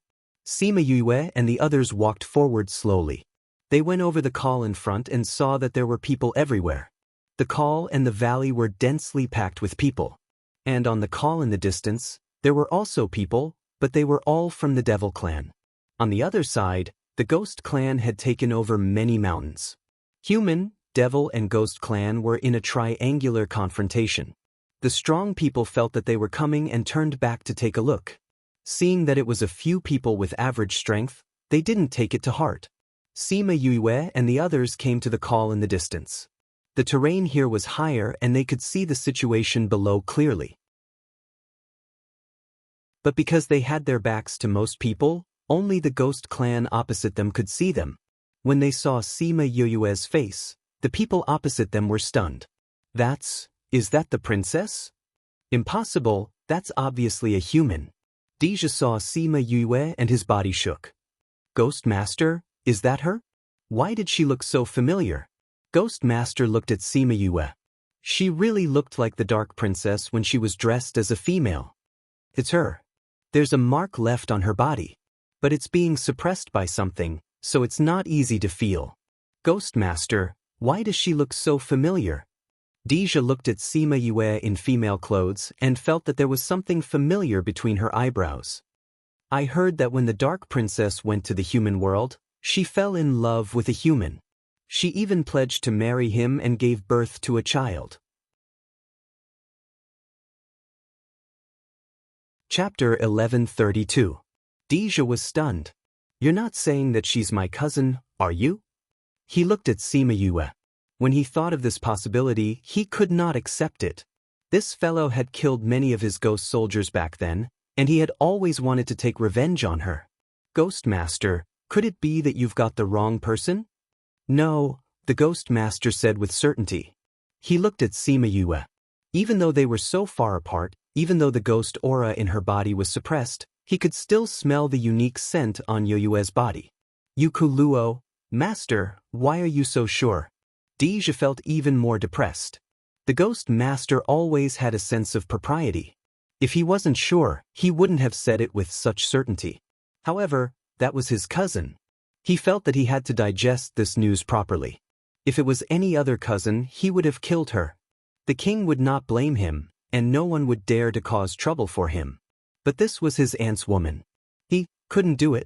Sima Yue and the others walked forward slowly. They went over the call in front and saw that there were people everywhere. The call and the valley were densely packed with people. And on the call in the distance, there were also people, but they were all from the Devil Clan. On the other side, the Ghost Clan had taken over many mountains. Human, Devil and Ghost Clan were in a triangular confrontation. The strong people felt that they were coming and turned back to take a look. Seeing that it was a few people with average strength, they didn't take it to heart. Sima Yue and the others came to the call in the distance. The terrain here was higher and they could see the situation below clearly. But because they had their backs to most people, only the Ghost Clan opposite them could see them. When they saw Sima Yue's face, the people opposite them were stunned. Is that the princess? Impossible, that's obviously a human. Deja saw Sima Yue and his body shook. Ghost Master, is that her? Why did she look so familiar? Ghost Master looked at Sima Yue. She really looked like the Dark Princess when she was dressed as a female. It's her. There's a mark left on her body. But it's being suppressed by something, so it's not easy to feel. Ghost Master, why does she look so familiar? Deja looked at Sima Yue in female clothes and felt that there was something familiar between her eyebrows. I heard that when the Dark Princess went to the human world, she fell in love with a human. She even pledged to marry him and gave birth to a child. Chapter 1132. Deja was stunned. You're not saying that she's my cousin, are you? He looked at Sima Yue. When he thought of this possibility, he could not accept it. This fellow had killed many of his ghost soldiers back then, and he had always wanted to take revenge on her. Ghost Master, could it be that you've got the wrong person? No, the Ghost Master said with certainty. He looked at Sima Yue. Even though they were so far apart, even though the ghost aura in her body was suppressed, he could still smell the unique scent on Yue's body. Yukuluo, Master, why are you so sure? Deja felt even more depressed. The Ghost Master always had a sense of propriety. If he wasn't sure, he wouldn't have said it with such certainty. However, that was his cousin. He felt that he had to digest this news properly. If it was any other cousin, he would have killed her. The king would not blame him, and no one would dare to cause trouble for him. But this was his aunt's woman. He couldn't do it.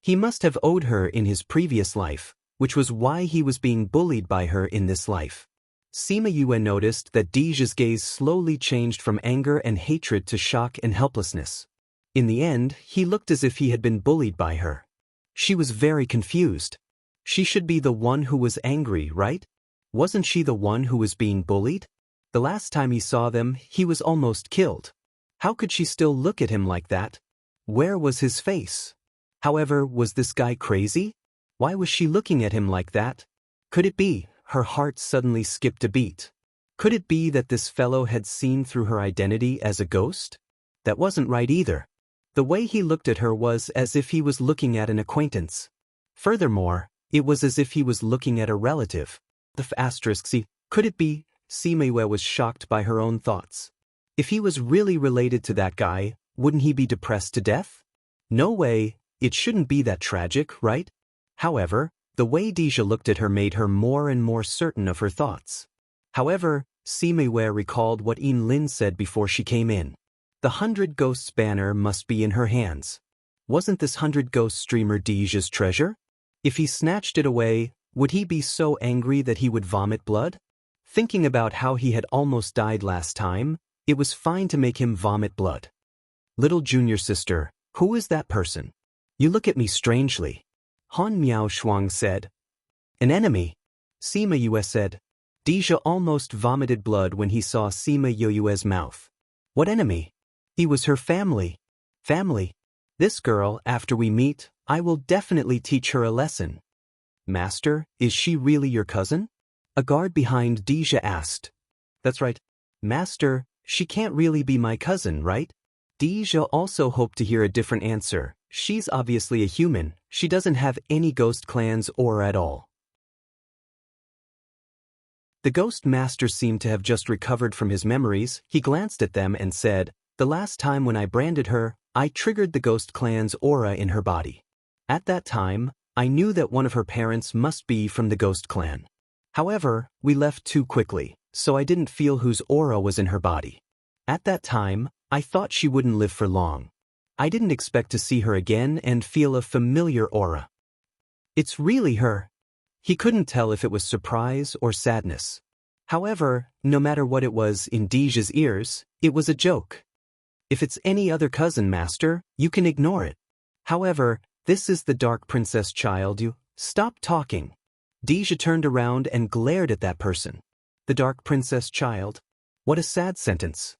He must have owed her in his previous life, which was why he was being bullied by her in this life. Sima Yue noticed that Deja's gaze slowly changed from anger and hatred to shock and helplessness. In the end, he looked as if he had been bullied by her. She was very confused. She should be the one who was angry, right? Wasn't she the one who was being bullied? The last time he saw them, he was almost killed. How could she still look at him like that? Where was his face? However, was this guy crazy? Why was she looking at him like that? Could it be? Her heart suddenly skipped a beat. Could it be that this fellow had seen through her identity as a ghost? That wasn't right either. The way he looked at her was as if he was looking at an acquaintance. Furthermore, it was as if he was looking at a relative. Could it be? Sima Yue was shocked by her own thoughts. If he was really related to that guy, wouldn't he be depressed to death? No way, it shouldn't be that tragic, right? However, the way Deja looked at her made her more and more certain of her thoughts. However, Sima Yue recalled what Yin Lin said before she came in. The 100 Ghosts banner must be in her hands. Wasn't this 100 Ghost streamer Deja's treasure? If he snatched it away, would he be so angry that he would vomit blood? Thinking about how he had almost died last time, it was fine to make him vomit blood. Little junior sister, who is that person? You look at me strangely. Han Miao Shuang said. An enemy. Sima Yue said. Deja almost vomited blood when he saw Sima Yue's mouth. What enemy? He was her family. Family. This girl, after we meet, I will definitely teach her a lesson. Master, is she really your cousin? A guard behind Deja asked. That's right. Master, she can't really be my cousin, right? Deja also hoped to hear a different answer. She's obviously a human. She doesn't have any ghost clans or at all. The ghost master seemed to have just recovered from his memories. He glanced at them and said, the last time when I branded her, I triggered the ghost clan's aura in her body. At that time, I knew that one of her parents must be from the ghost clan. However, we left too quickly, so I didn't feel whose aura was in her body. At that time, I thought she wouldn't live for long. I didn't expect to see her again and feel a familiar aura. It's really her. He couldn't tell if it was surprise or sadness. However, no matter what it was in Deja's ears, it was a joke. If it's any other cousin, Master, you can ignore it. However, this is the Dark Princess child. You stop talking. Deja turned around and glared at that person. The Dark Princess child? What a sad sentence.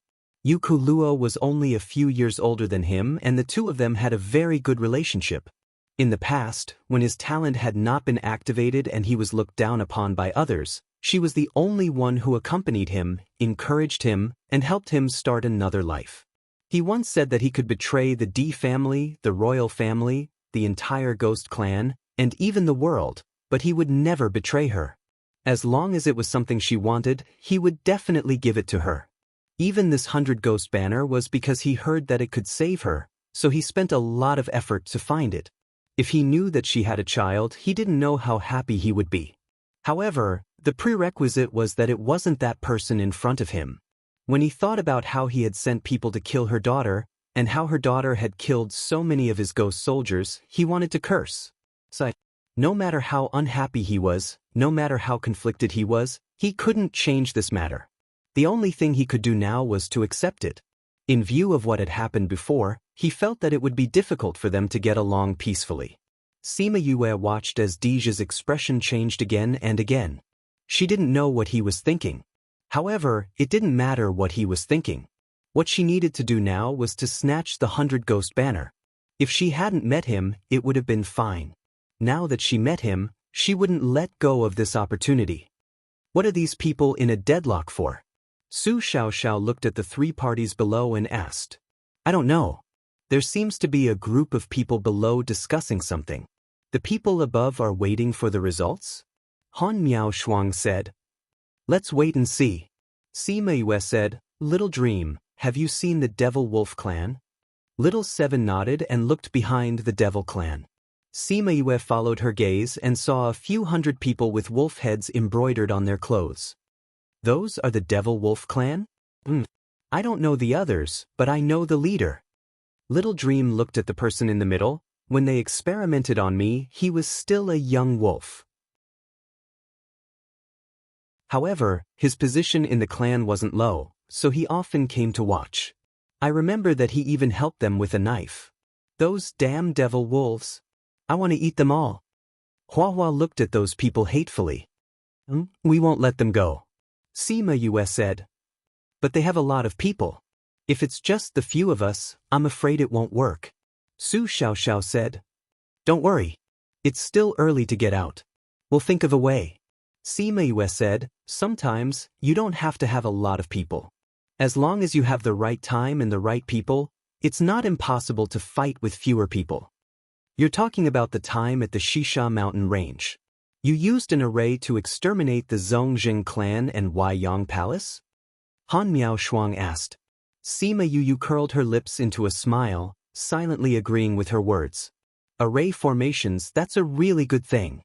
Yuku Luo was only a few years older than him, and the two of them had a very good relationship. In the past, when his talent had not been activated and he was looked down upon by others, she was the only one who accompanied him, encouraged him, and helped him start another life. He once said that he could betray the D family, the royal family, the entire ghost clan, and even the world, but he would never betray her. As long as it was something she wanted, he would definitely give it to her. Even this 100 Ghost banner was because he heard that it could save her, so he spent a lot of effort to find it. If he knew that she had a child, he didn't know how happy he would be. However, the prerequisite was that it wasn't that person in front of him. When he thought about how he had sent people to kill her daughter, and how her daughter had killed so many of his ghost soldiers, he wanted to curse. So, no matter how unhappy he was, no matter how conflicted he was, he couldn't change this matter. The only thing he could do now was to accept it. In view of what had happened before, he felt that it would be difficult for them to get along peacefully. Sima Yue watched as Deja's expression changed again and again. She didn't know what he was thinking. However, it didn't matter what he was thinking. What she needed to do now was to snatch the 100 Ghost banner. If she hadn't met him, it would have been fine. Now that she met him, she wouldn't let go of this opportunity. What are these people in a deadlock for? Su Xiaoxiao looked at the three parties below and asked. I don't know. There seems to be a group of people below discussing something. The people above are waiting for the results? Han Miao Shuang said. Let's wait and see. Sima Yue said, Little Dream, have you seen the Devil Wolf clan? Little Seven nodded and looked behind the Devil clan. Sima Yue followed her gaze and saw a few hundred people with wolf heads embroidered on their clothes. Those are the Devil Wolf clan? I don't know the others, but I know the leader. Little Dream looked at the person in the middle. When they experimented on me, he was still a young wolf. However, his position in the clan wasn't low, so he often came to watch. I remember that he even helped them with a knife. Those damn devil wolves. I want to eat them all. Hua Hua looked at those people hatefully. We won't let them go. Sima Yue said. But they have a lot of people. If it's just the few of us, I'm afraid it won't work. Su Xiaoxiao said. Don't worry. It's still early to get out. We'll think of a way. Sima Yue said, sometimes, you don't have to have a lot of people. As long as you have the right time and the right people, it's not impossible to fight with fewer people. You're talking about the time at the Shisha mountain range. You used an array to exterminate the Zongjing clan and Weiyang palace? Han Miao Shuang asked. Sima Yu curled her lips into a smile, silently agreeing with her words. Array formations, that's a really good thing.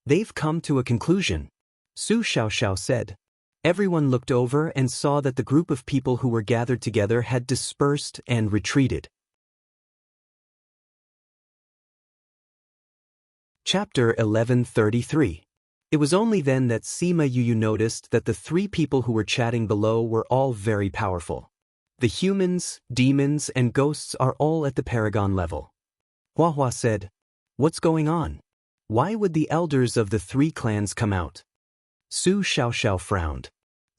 They've come to a conclusion. Su Xiaoxiao said. Everyone looked over and saw that the group of people who were gathered together had dispersed and retreated. Chapter 1133. It was only then that Sima Yu noticed that the three people who were chatting below were all very powerful. The humans, demons, and ghosts are all at the paragon level. Hua Hua said, What's going on? Why would the elders of the three clans come out? Su Xiaoxiao frowned.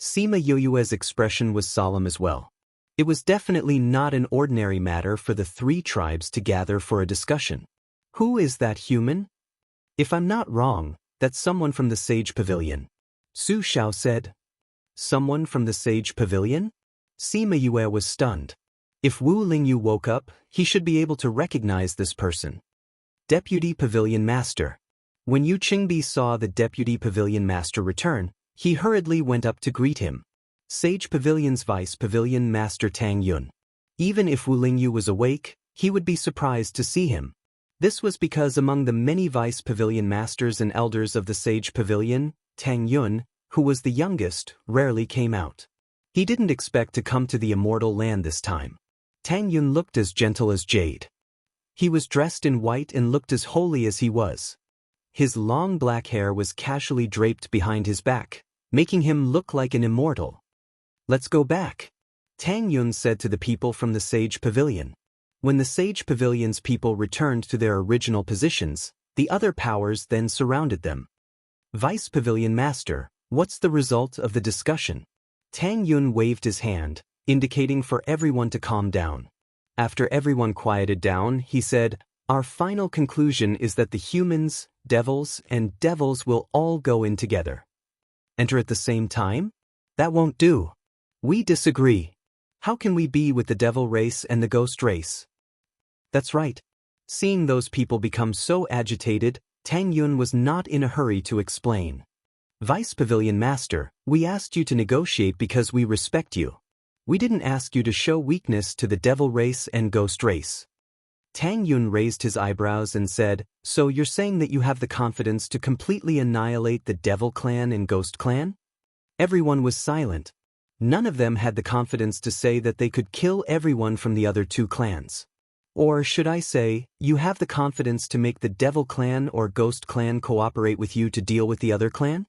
Sima Yue's expression was solemn as well. It was definitely not an ordinary matter for the three tribes to gather for a discussion. Who is that human? If I'm not wrong, that's someone from the Sage Pavilion. Su Xiao said. Someone from the Sage Pavilion? Sima Yue was stunned. If Wu Lingyu woke up, he should be able to recognize this person. Deputy Pavilion Master. When Yu Qingbi saw the Deputy Pavilion Master return, he hurriedly went up to greet him. Sage Pavilion's Vice Pavilion Master Tang Yun. Even if Wu Lingyu was awake, he would be surprised to see him. This was because among the many Vice Pavilion Masters and Elders of the Sage Pavilion, Tang Yun, who was the youngest, rarely came out. He didn't expect to come to the immortal land this time. Tang Yun looked as gentle as jade. He was dressed in white and looked as holy as he was. His long black hair was casually draped behind his back, making him look like an immortal. Let's go back, Tang Yun said to the people from the Sage Pavilion. When the Sage Pavilion's people returned to their original positions, the other powers then surrounded them. Vice Pavilion Master, what's the result of the discussion? Tang Yun waved his hand, indicating for everyone to calm down. After everyone quieted down, he said, Our final conclusion is that the humans, devils, and devils will all go in together. Enter at the same time? That won't do. We disagree. How can we be with the devil race and the ghost race? That's right. Seeing those people become so agitated, Tang Yun was not in a hurry to explain. Vice Pavilion Master, we asked you to negotiate because we respect you. We didn't ask you to show weakness to the devil race and ghost race. Tang Yun raised his eyebrows and said, So you're saying that you have the confidence to completely annihilate the devil clan and ghost clan? Everyone was silent. None of them had the confidence to say that they could kill everyone from the other two clans. Or should I say, you have the confidence to make the devil clan or ghost clan cooperate with you to deal with the other clan?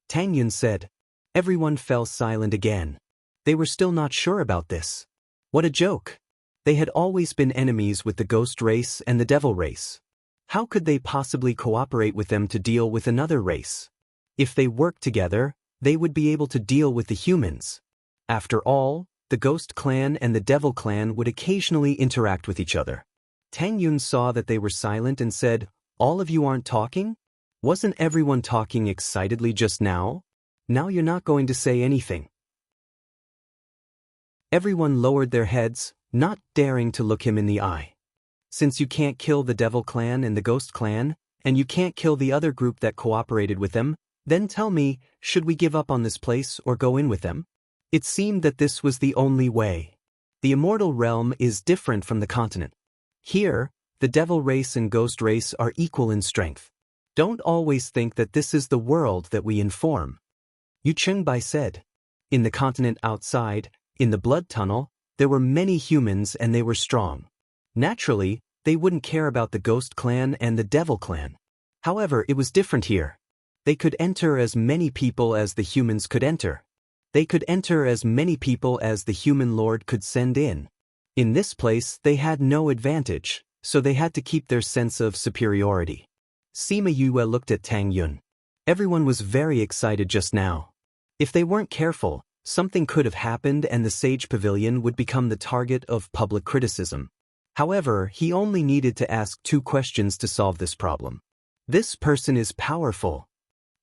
Tang Yun said. Everyone fell silent again. They were still not sure about this. What a joke. They had always been enemies with the ghost race and the devil race. How could they possibly cooperate with them to deal with another race? If they worked together, they would be able to deal with the humans. After all, the ghost clan and the devil clan would occasionally interact with each other. Tang Yun saw that they were silent and said, All of you aren't talking? Wasn't everyone talking excitedly just now? Now you're not going to say anything. Everyone lowered their heads, not daring to look him in the eye. Since you can't kill the devil clan and the ghost clan, and you can't kill the other group that cooperated with them, then tell me, should we give up on this place or go in with them? It seemed that this was the only way. The immortal realm is different from the continent. Here, The devil race and ghost race are equal in strength. Don't always think that this is the world that we inform. Yu Chengbai said. In the continent outside, in the blood tunnel, there were many humans and they were strong. Naturally, they wouldn't care about the ghost clan and the devil clan. However, it was different here. They could enter as many people as the humans could enter. They could enter as many people as the human lord could send in. In this place, they had no advantage, so they had to keep their sense of superiority. Sima Yue looked at Tang Yun. Everyone was very excited just now. If they weren't careful, something could have happened and the Sage Pavilion would become the target of public criticism. However, he only needed to ask 2 questions to solve this problem. This person is powerful.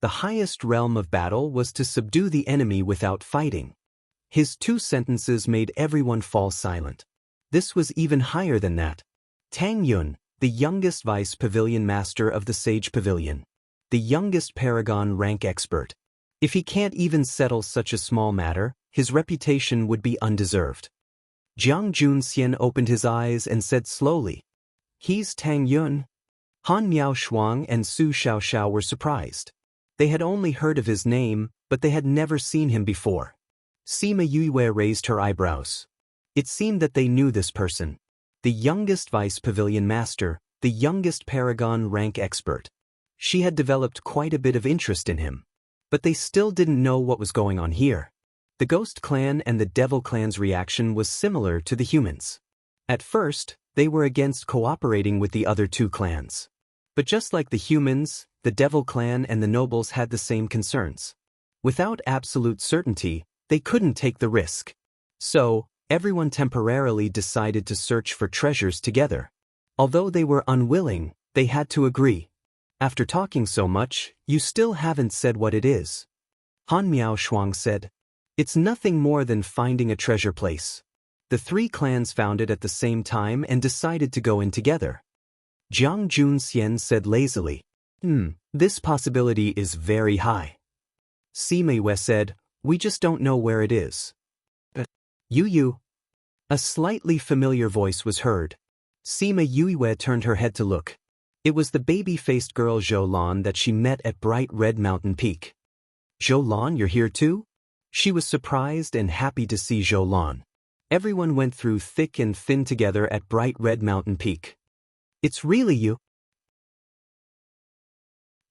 The highest realm of battle was to subdue the enemy without fighting. His 2 sentences made everyone fall silent. This was even higher than that. Tang Yun, the youngest vice pavilion master of the Sage Pavilion. The youngest paragon rank expert. If he can't even settle such a small matter, his reputation would be undeserved. Jiang Junxian opened his eyes and said slowly, "He's Tang Yun." Han Miao Shuang and Su Xiaoxiao were surprised. They had only heard of his name, but they had never seen him before. Sima Yue raised her eyebrows. It seemed that they knew this person. The youngest vice pavilion master, the youngest paragon rank expert. She had developed quite a bit of interest in him. But they still didn't know what was going on here. The Ghost Clan and the Devil Clan's reaction was similar to the humans. At first, they were against cooperating with the other 2 clans. But just like the humans, the Devil Clan and the nobles had the same concerns. Without absolute certainty, they couldn't take the risk. So, everyone temporarily decided to search for treasures together. Although they were unwilling, they had to agree. After talking so much, you still haven't said what it is. Han Miao Shuang said. It's nothing more than finding a treasure place. The 3 clans found it at the same time and decided to go in together. Jiang Junxian said lazily. This possibility is very high. Sima Yue said, we just don't know where it is. But Yu. A slightly familiar voice was heard. Sima Yue turned her head to look. It was the baby-faced girl Zhou Lan that she met at Bright Red Mountain Peak. Zhou Lan, you're here too? She was surprised and happy to see Zhou Lan. Everyone went through thick and thin together at Bright Red Mountain Peak. It's really you?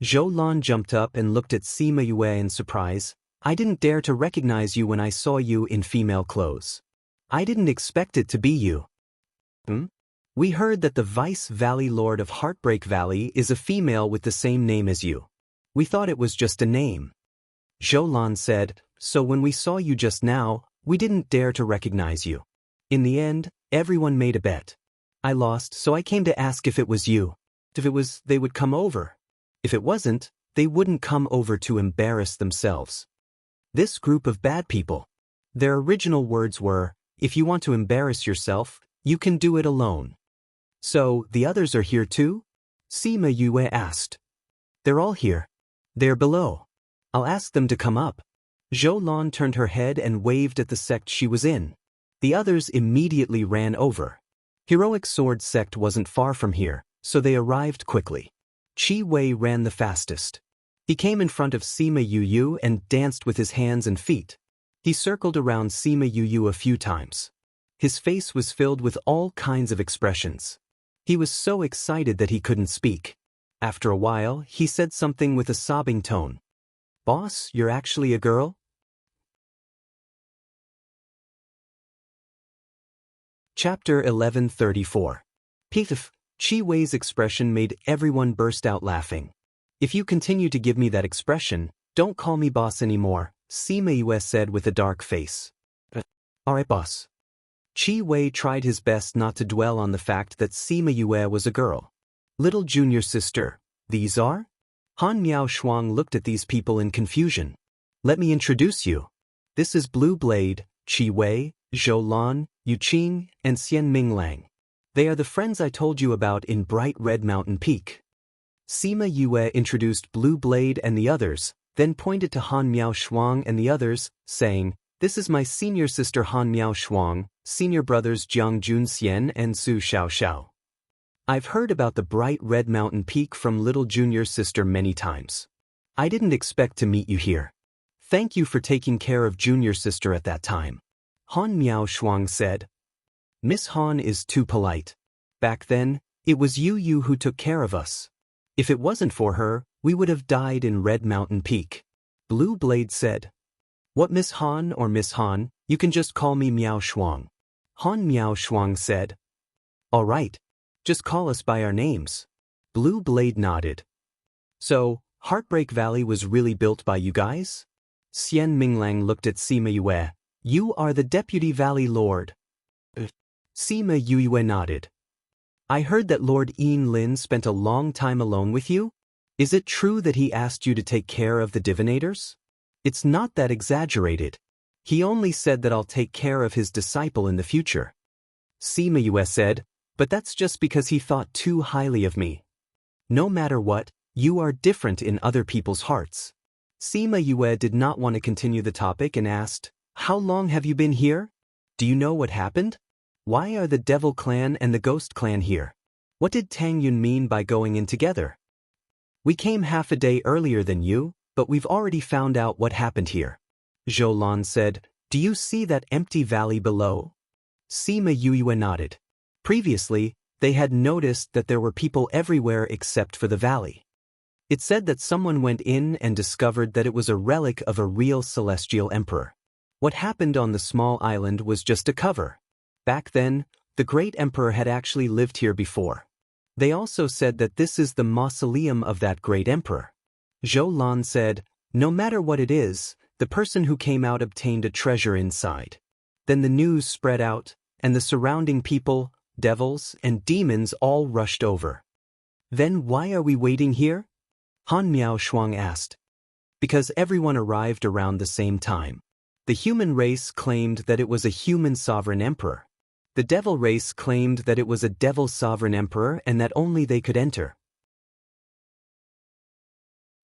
Zhou Lan jumped up and looked at Sima Yue in surprise. I didn't dare to recognize you when I saw you in female clothes. I didn't expect it to be you. We heard that the Vice Valley Lord of Heartbreak Valley is a female with the same name as you. We thought it was just a name. Zhou Lan said, so when we saw you just now, we didn't dare to recognize you. In the end, everyone made a bet. I lost, so I came to ask if it was you. If it was, they would come over. If it wasn't, they wouldn't come over to embarrass themselves. This group of bad people. Their original words were, if you want to embarrass yourself, you can do it alone. So, the others are here too? Sima Yue asked. They're all here. They're below. I'll ask them to come up. Zhou Lan turned her head and waved at the sect she was in. The others immediately ran over. Heroic Sword Sect wasn't far from here, so they arrived quickly. Qi Wei ran the fastest. He came in front of Sima Yu and danced with his hands and feet. He circled around Sima Yu a few times. His face was filled with all kinds of expressions. He was so excited that he couldn't speak. After a while, he said something with a sobbing tone. Boss, you're actually a girl? Chapter 1134. Pif. Qi Wei's expression made everyone burst out laughing. If you continue to give me that expression, don't call me boss anymore, Sima Yue said with a dark face. Alright, boss. Qi Wei tried his best not to dwell on the fact that Sima Yue was a girl. Little junior sister, these are? Han Miao Shuang looked at these people in confusion. Let me introduce you. This is Blue Blade, Qi Wei, Zhou Lan, Yu Qing, and Xian Minglang. They are the friends I told you about in Bright Red Mountain Peak. Sima Yue introduced Blue Blade and the others, then pointed to Han Miao Shuang and the others, saying, This is my senior sister Han Miao Shuang, senior brothers Jiang Junxian and Su Xiaoxiao. I've heard about the bright red mountain peak from little junior sister many times. I didn't expect to meet you here. Thank you for taking care of junior sister at that time. Han Miao Shuang said. Miss Han is too polite. Back then, it was you who took care of us. If it wasn't for her, we would have died in Red Mountain Peak. Blue Blade said. What, Miss Han or Miss Han, you can just call me Miao Shuang. Han Miao Shuang said. All right. Just call us by our names. Blue Blade nodded. So, Heartbreak Valley was really built by you guys? Xian Minglang looked at Sima Yue. You are the Deputy Valley Lord. Sima Yue nodded. I heard that Lord Yin Lin spent a long time alone with you? Is it true that he asked you to take care of the divinators? It's not that exaggerated. He only said that I'll take care of his disciple in the future. Sima Yue said, but that's just because he thought too highly of me. No matter what, you are different in other people's hearts. Sima Yue did not want to continue the topic and asked, How long have you been here? Do you know what happened? Why are the Devil Clan and the Ghost Clan here? What did Tang Yun mean by going in together? We came half a day earlier than you, but we've already found out what happened here. Zhou Lan said, Do you see that empty valley below? Sima Yue nodded. Previously, they had noticed that there were people everywhere except for the valley. It said that someone went in and discovered that it was a relic of a real celestial emperor. What happened on the small island was just a cover. Back then, the great emperor had actually lived here before. They also said that this is the mausoleum of that great emperor. Zhou Lan said, No matter what it is, the person who came out obtained a treasure inside. Then the news spread out, and the surrounding people, devils, and demons all rushed over. Then why are we waiting here? Han Miao Shuang asked. Because everyone arrived around the same time. The human race claimed that it was a human sovereign emperor. The devil race claimed that it was a devil sovereign emperor and that only they could enter.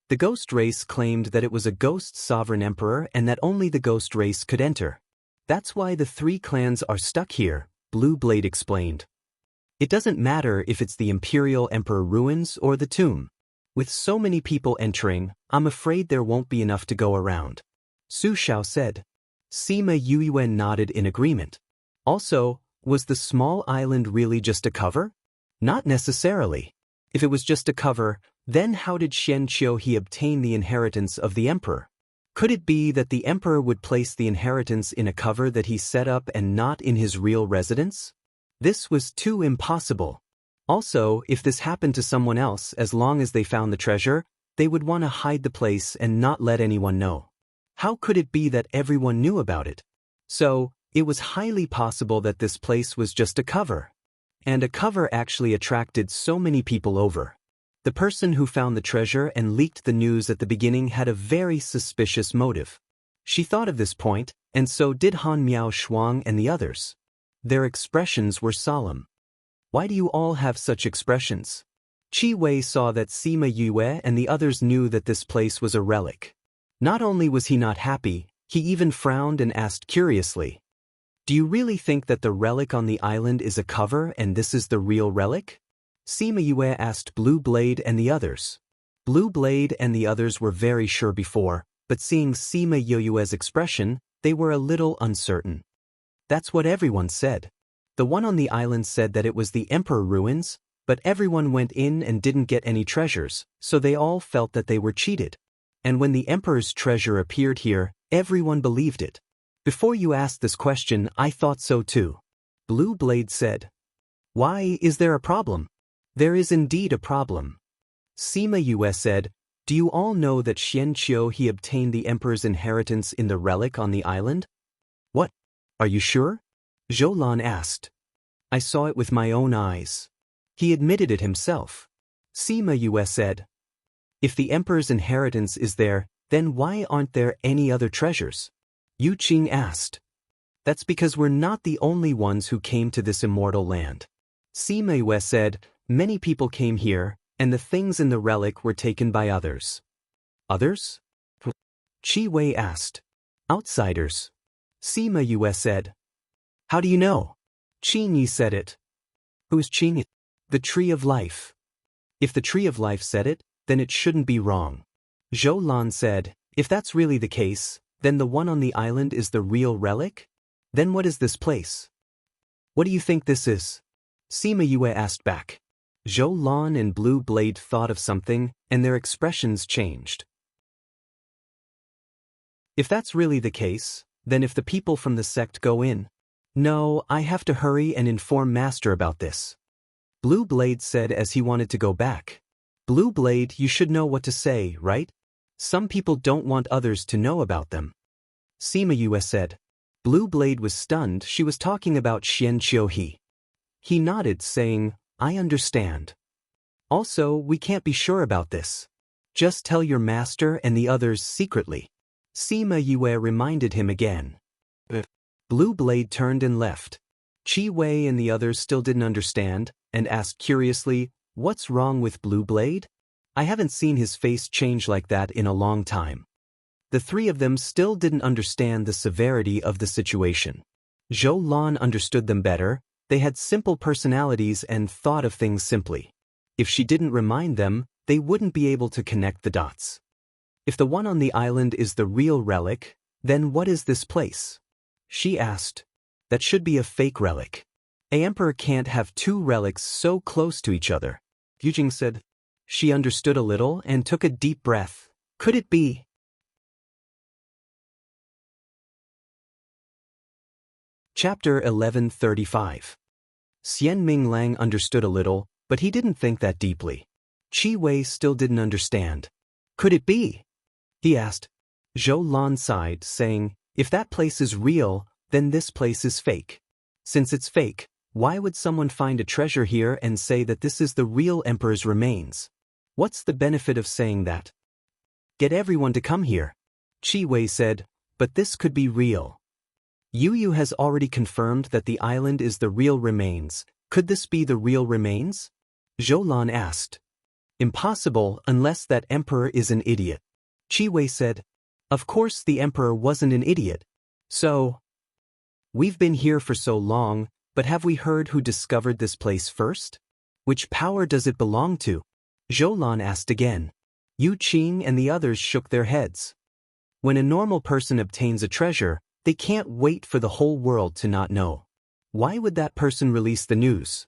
The ghost race claimed that it was a ghost sovereign emperor and that only the ghost race could enter. That's why the three clans are stuck here, Blue Blade explained. It doesn't matter if it's the Imperial Emperor ruins or the tomb. With so many people entering, I'm afraid there won't be enough to go around. Su Xiao said. Sima Yue nodded in agreement. Also, was the small island really just a cover? Not necessarily. If it was just a cover, then how did Xian Qiuhe obtain the inheritance of the emperor? Could it be that the emperor would place the inheritance in a cover that he set up and not in his real residence? This was too impossible. Also, if this happened to someone else, as long as they found the treasure, they would want to hide the place and not let anyone know. How could it be that everyone knew about it? So, it was highly possible that this place was just a cover. And a cover actually attracted so many people over. The person who found the treasure and leaked the news at the beginning had a very suspicious motive. She thought of this point, and so did Han Miao Shuang and the others. Their expressions were solemn. Why do you all have such expressions? Qi Wei saw that Sima Yue and the others knew that this place was a relic. Not only was he not happy, he even frowned and asked curiously, Do you really think that the relic on the island is a cover and this is the real relic? Sima Yue asked Blue Blade and the others. Blue Blade and the others were very sure before, but seeing Sima Yue's expression, they were a little uncertain. That's what everyone said. The one on the island said that it was the Emperor ruins, but everyone went in and didn't get any treasures, so they all felt that they were cheated. And when the Emperor's treasure appeared here, everyone believed it. Before you asked this question, I thought so too. Blue Blade said. Why, is there a problem? There is indeed a problem. Sima Yue said, Do you all know that Xian Qiuhe obtained the Emperor's inheritance in the relic on the island? What? Are you sure? Zhou Lan asked. I saw it with my own eyes. He admitted it himself. Sima Yue said. If the Emperor's inheritance is there, then why aren't there any other treasures? Yu Qing asked. That's because we're not the only ones who came to this immortal land. Sima Yue said, Many people came here, and the things in the relic were taken by others. Others? Qi Wei asked. Outsiders. Sima Yue said. How do you know? Qin Yi said it. Who's Qin Yi? The Tree of Life. If the Tree of Life said it, then it shouldn't be wrong. Zhou Lan said, if that's really the case, then the one on the island is the real relic? Then what is this place? What do you think this is? Sima Yue asked back. Zhou Lan and Blue Blade thought of something, and their expressions changed. If that's really the case, then if the people from the sect go in. No, I have to hurry and inform Master about this. Blue Blade said as he wanted to go back. Blue Blade, you should know what to say, right? Some people don't want others to know about them. Sima Yue said. Blue Blade was stunned. She was talking about Xian Qiuhe. He nodded, saying, I understand. Also, we can't be sure about this. Just tell your master and the others secretly. Sima Yue reminded him again. Blue Blade turned and left. Qi Wei and the others still didn't understand, and asked curiously, what's wrong with Blue Blade? I haven't seen his face change like that in a long time. The three of them still didn't understand the severity of the situation. Zhou Lan understood them better. They had simple personalities and thought of things simply. If she didn't remind them, they wouldn't be able to connect the dots. If the one on the island is the real relic, then what is this place? She asked. That should be a fake relic. An emperor can't have two relics so close to each other. Yujing said. She understood a little and took a deep breath. Could it be? Chapter 1135. Xian Ming Lang understood a little, but he didn't think that deeply. Qi Wei still didn't understand. Could it be? He asked. Zhou Lan sighed, saying, if that place is real, then this place is fake. Since it's fake, why would someone find a treasure here and say that this is the real emperor's remains? What's the benefit of saying that? Get everyone to come here. Qi Wei said, but this could be real. Yu Yu has already confirmed that the island is the real remains. Could this be the real remains? Zhou Lan asked. Impossible unless that emperor is an idiot. Qi Wei said, of course the emperor wasn't an idiot. So, we've been here for so long, but have we heard who discovered this place first? Which power does it belong to? Zhou Lan asked again. Yu Qing and the others shook their heads. When a normal person obtains a treasure, they can't wait for the whole world to not know. Why would that person release the news?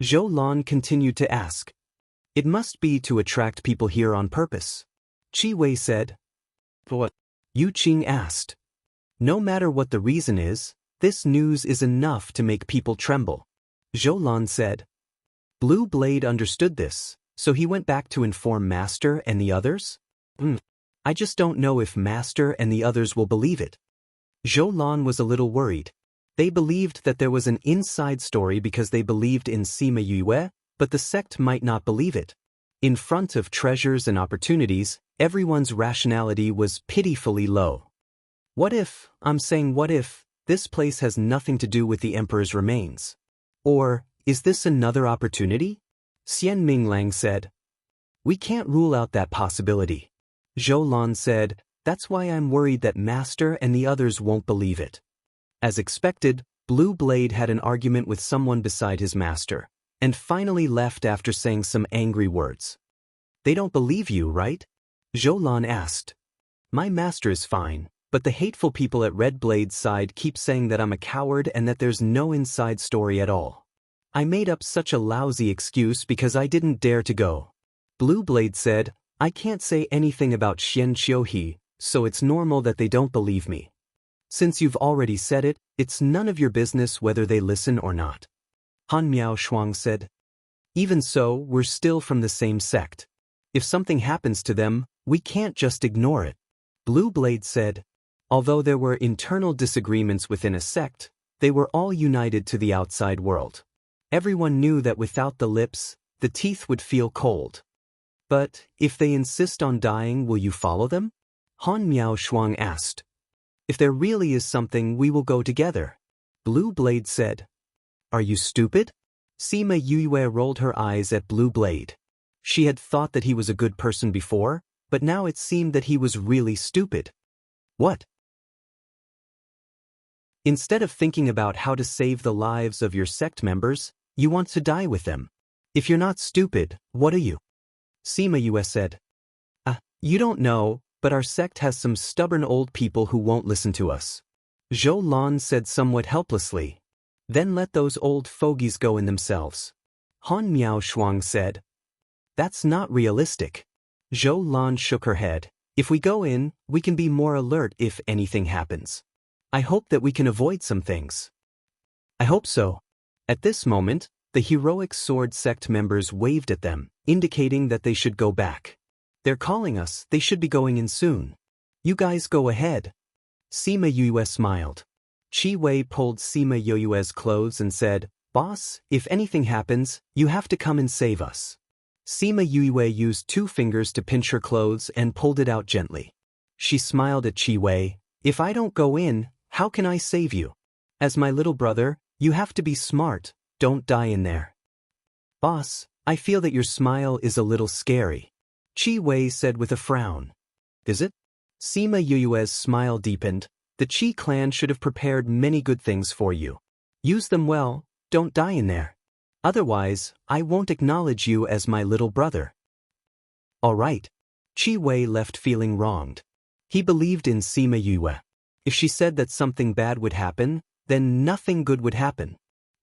Zhou Lan continued to ask. It must be to attract people here on purpose. Qi Wei said. What? Yu Qing asked. No matter what the reason is, this news is enough to make people tremble. Zhou Lan said. Blue Blade understood this, so he went back to inform Master and the others? I just don't know if Master and the others will believe it. Zhou Lan was a little worried. They believed that there was an inside story because they believed in Sima Yue, but the sect might not believe it. In front of treasures and opportunities, everyone's rationality was pitifully low. What if, this place has nothing to do with the emperor's remains? Or, is this another opportunity? Xian Ming Lang said. We can't rule out that possibility. Zhou Lan said, that's why I'm worried that Master and the others won't believe it. As expected, Blue Blade had an argument with someone beside his master, and finally left after saying some angry words. They don't believe you, right? Zhou Lan asked. My master is fine, but the hateful people at Red Blade's side keep saying that I'm a coward and that there's no inside story at all. I made up such a lousy excuse because I didn't dare to go. Blue Blade said, I can't say anything about Xian Qiuhe, so it's normal that they don't believe me. Since you've already said it, it's none of your business whether they listen or not. Han Miao Shuang said. Even so, we're still from the same sect. If something happens to them, we can't just ignore it. Blue Blade said. Although there were internal disagreements within a sect, they were all united to the outside world. Everyone knew that without the lips, the teeth would feel cold. But, if they insist on dying, will you follow them? Han Miao Shuang asked. If there really is something, we will go together. Blue Blade said. Are you stupid? Sima Yue rolled her eyes at Blue Blade. She had thought that he was a good person before, but now it seemed that he was really stupid. What? Instead of thinking about how to save the lives of your sect members, you want to die with them. If you're not stupid, what are you? Sima Yue said. You don't know, but our sect has some stubborn old people who won't listen to us. Zhou Lan said somewhat helplessly. Then let those old fogies go in themselves. Han Miao Shuang said. That's not realistic. Zhou Lan shook her head. If we go in, we can be more alert if anything happens. I hope that we can avoid some things. I hope so. At this moment, the heroic sword sect members waved at them, indicating that they should go back. They're calling us, they should be going in soon. You guys go ahead. Sima Yue smiled. Qi Wei pulled Sima Yue's clothes and said, Boss, if anything happens, you have to come and save us. Sima Yue used 2 fingers to pinch her clothes and pulled it out gently. She smiled at Qi Wei. If I don't go in, how can I save you? As my little brother, you have to be smart, don't die in there. Boss, I feel that your smile is a little scary. Qi Wei said with a frown. Is it? Sima Yue's smile deepened. The Qi clan should have prepared many good things for you. Use them well, don't die in there. Otherwise, I won't acknowledge you as my little brother. All right. Qi Wei left feeling wronged. He believed in Sima Yue. If she said that something bad would happen, then nothing good would happen.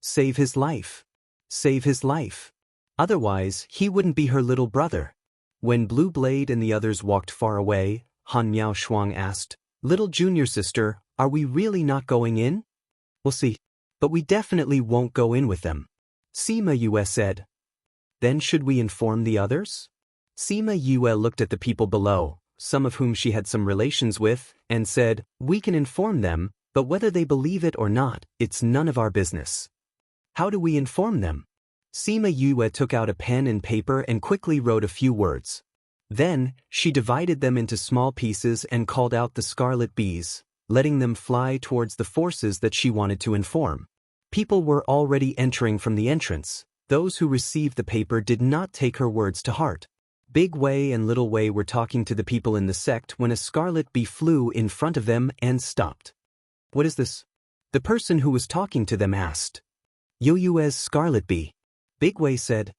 Save his life. Save his life. Otherwise, he wouldn't be her little brother. When Blue Blade and the others walked far away, Han Miao Shuang asked, Little junior sister, are we really not going in? We'll see. But we definitely won't go in with them. Sima Yue said. Then should we inform the others? Sima Yue looked at the people below, some of whom she had some relations with, and said, We can inform them, but whether they believe it or not, it's none of our business. How do we inform them? Sima Yue took out a pen and paper and quickly wrote a few words. Then, she divided them into small pieces and called out the scarlet bees, letting them fly towards the forces that she wanted to inform. People were already entering from the entrance. Those who received the paper did not take her words to heart. Big Wei and Little Wei were talking to the people in the sect when a scarlet bee flew in front of them and stopped. What is this? The person who was talking to them asked. Yue's scarlet bee. Big Wei said.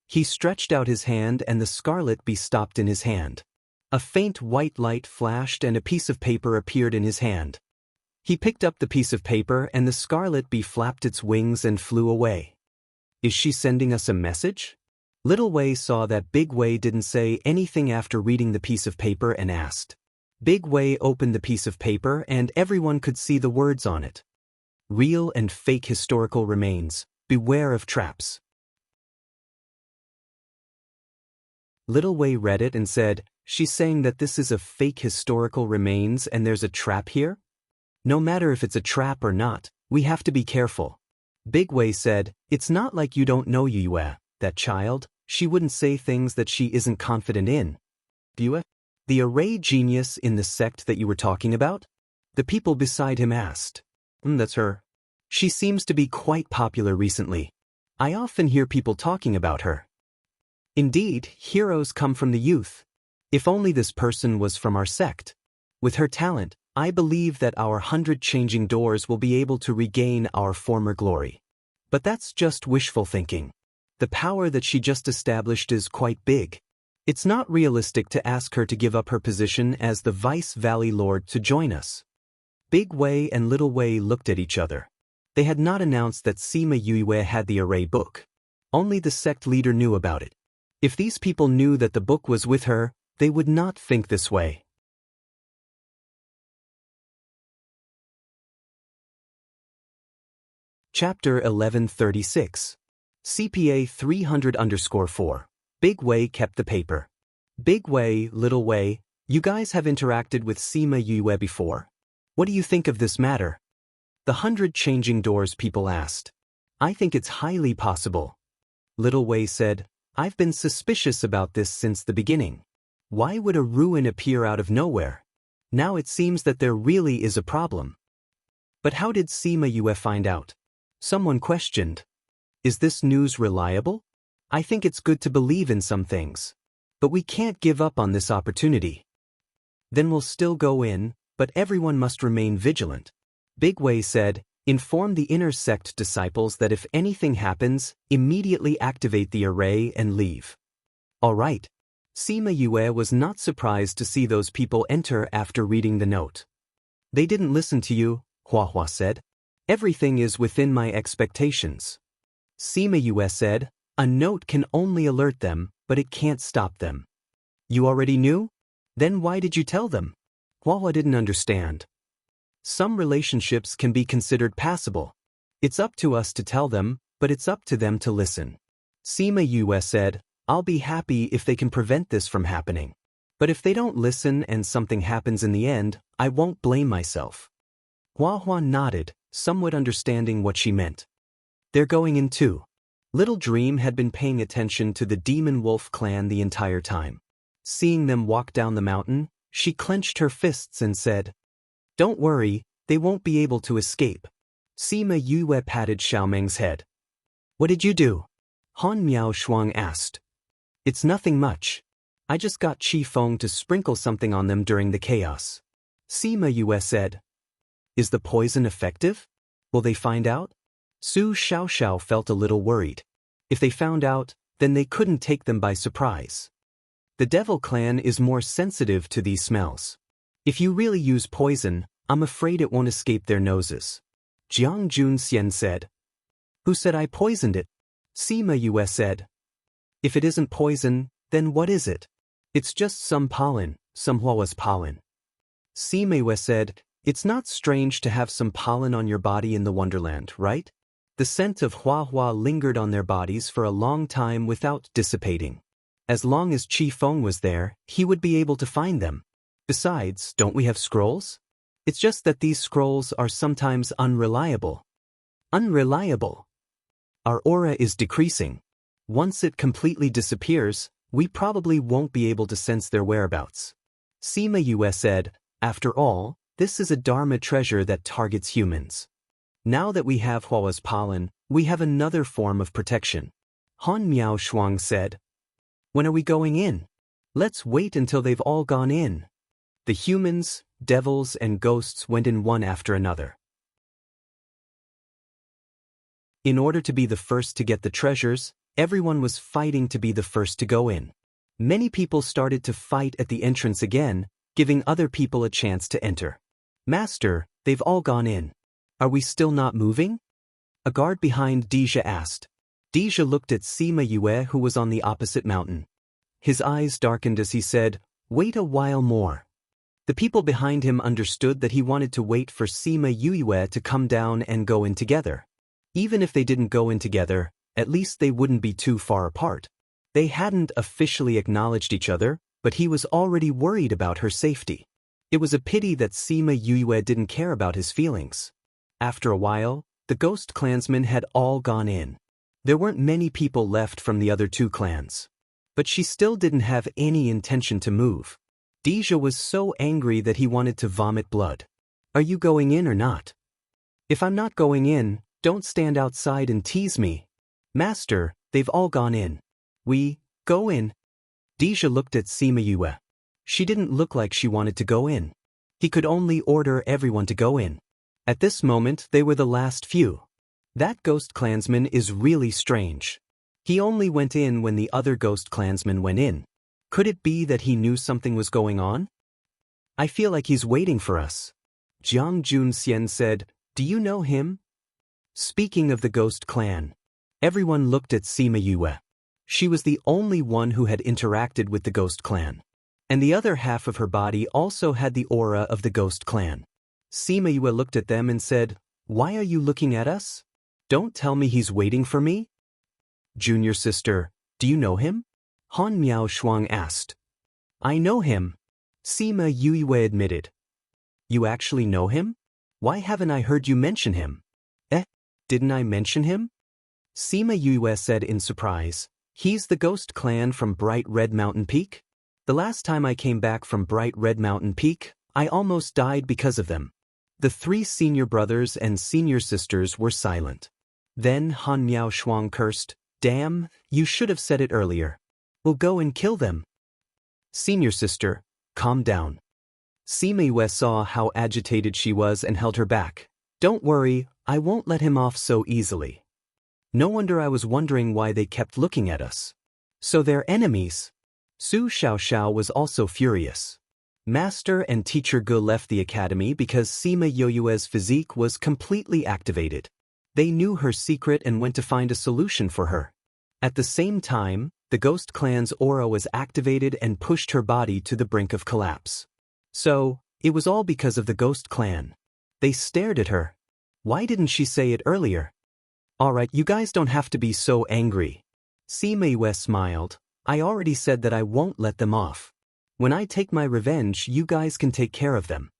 He stretched out his hand and the scarlet bee stopped in his hand. A faint white light flashed and a piece of paper appeared in his hand. He picked up the piece of paper and the scarlet bee flapped its wings and flew away. Is she sending us a message? Little Wei saw that Big Wei didn't say anything after reading the piece of paper and asked. Big Wei opened the piece of paper and everyone could see the words on it. Real and fake historical remains. Beware of traps. Little Wei read it and said, She's saying that this is a fake historical remains and there's a trap here? No matter if it's a trap or not, we have to be careful. Big Wei said, It's not like you don't know Yue, that child, she wouldn't say things that she isn't confident in. Yue? The array genius in the sect that you were talking about? The people beside him asked. That's her. She seems to be quite popular recently. I often hear people talking about her. Indeed, heroes come from the youth. If only this person was from our sect. With her talent, I believe that our 100 changing doors will be able to regain our former glory. But that's just wishful thinking. The power that she just established is quite big. It's not realistic to ask her to give up her position as the Vice Valley Lord to join us. Big Wei and Little Wei looked at each other. They had not announced that Sima Yue had the array book. Only the sect leader knew about it. If these people knew that the book was with her, they would not think this way. Chapter 1136. CPA 300_4. Big Wei kept the paper. Big Wei, Little Wei, you guys have interacted with Sima Yue before. What do you think of this matter? The 100 changing doors people asked. I think it's highly possible. Little Wei said, I've been suspicious about this since the beginning. Why would a ruin appear out of nowhere? Now it seems that there really is a problem. But how did Sima Yue find out? Someone questioned. Is this news reliable? I think it's good to believe in some things. But we can't give up on this opportunity. Then we'll still go in, but everyone must remain vigilant. Big Wei said, Inform the inner sect disciples that if anything happens, immediately activate the array and leave. All right. Sima Yue was not surprised to see those people enter after reading the note. They didn't listen to you, Hua Hua said. Everything is within my expectations. Sima Yue said, a note can only alert them, but it can't stop them. You already knew? Then why did you tell them? Hua Hua didn't understand. Some relationships can be considered passable. It's up to us to tell them, but it's up to them to listen. Sima Yue said, I'll be happy if they can prevent this from happening. But if they don't listen and something happens in the end, I won't blame myself. Hua Hua nodded, somewhat understanding what she meant. They're going in too. Little Dream had been paying attention to the Demon Wolf clan the entire time. Seeing them walk down the mountain, she clenched her fists and said, Don't worry, they won't be able to escape. Sima Yue patted Xiaomeng's head. What did you do? Han Miao Shuang asked. It's nothing much. I just got Qi Feng to sprinkle something on them during the chaos. Sima Yue said. Is the poison effective? Will they find out? Su Xiaoxiao felt a little worried. If they found out, then they couldn't take them by surprise. The Devil Clan is more sensitive to these smells. If you really use poison, I'm afraid it won't escape their noses. Jiang Junxian said. Who said I poisoned it? Sima Yue said. If it isn't poison, then what is it? It's just some pollen, some Hua's pollen. Sima Yue said, It's not strange to have some pollen on your body in the Wonderland, right? The scent of Hua lingered on their bodies for a long time without dissipating. As long as Qi Feng was there, he would be able to find them. Besides, don't we have scrolls? It's just that these scrolls are sometimes unreliable. Unreliable? Our aura is decreasing. Once it completely disappears, we probably won't be able to sense their whereabouts. Sima Yue said, After all, this is a Dharma treasure that targets humans. Now that we have Hua's pollen, we have another form of protection. Han Miao Shuang said. When are we going in? Let's wait until they've all gone in. The humans, devils, and ghosts went in one after another. In order to be the first to get the treasures, everyone was fighting to be the first to go in. Many people started to fight at the entrance again, giving other people a chance to enter. Master, they've all gone in. Are we still not moving? A guard behind Deja asked. Deja looked at Sima Yue, who was on the opposite mountain. His eyes darkened as he said, Wait a while more. The people behind him understood that he wanted to wait for Sima Yue to come down and go in together. Even if they didn't go in together, at least they wouldn't be too far apart. They hadn't officially acknowledged each other, but he was already worried about her safety. It was a pity that Sima Yue didn't care about his feelings. After a while, the ghost clansmen had all gone in. There weren't many people left from the other two clans. But she still didn't have any intention to move. Deja was so angry that he wanted to vomit blood. Are you going in or not? If I'm not going in, don't stand outside and tease me. Master, they've all gone in. We, go in. Deja looked at Sima Yue. She didn't look like she wanted to go in. He could only order everyone to go in. At this moment, they were the last few. That ghost clansman is really strange. He only went in when the other ghost clansmen went in. Could it be that he knew something was going on? I feel like he's waiting for us. Jiang Junxian said, Do you know him? Speaking of the ghost clan, everyone looked at Sima Yue. She was the only one who had interacted with the ghost clan. And the other half of her body also had the aura of the ghost clan. Sima Yue looked at them and said, Why are you looking at us? Don't tell me he's waiting for me? Junior sister, do you know him? Han Miao Shuang asked. I know him. Sima Yue admitted. You actually know him? Why haven't I heard you mention him? Didn't I mention him? Sima Yue said in surprise. He's the ghost clan from Bright Red Mountain Peak? The last time I came back from Bright Red Mountain Peak, I almost died because of them. The three senior brothers and senior sisters were silent. Then Han Miao Shuang cursed, Damn, you should have said it earlier. We'll go and kill them. Senior sister, calm down. Sima Yue saw how agitated she was and held her back. Don't worry, I won't let him off so easily. No wonder I was wondering why they kept looking at us. So they're enemies. Su Xiaoxiao was also furious. Master and Teacher Ge left the academy because Sima Yoyue's physique was completely activated. They knew her secret and went to find a solution for her. At the same time, the Ghost Clan's aura was activated and pushed her body to the brink of collapse. So, it was all because of the Ghost Clan. They stared at her. Why didn't she say it earlier? Alright, you guys don't have to be so angry. Sima Yue smiled. I already said that I won't let them off. When I take my revenge, you guys can take care of them.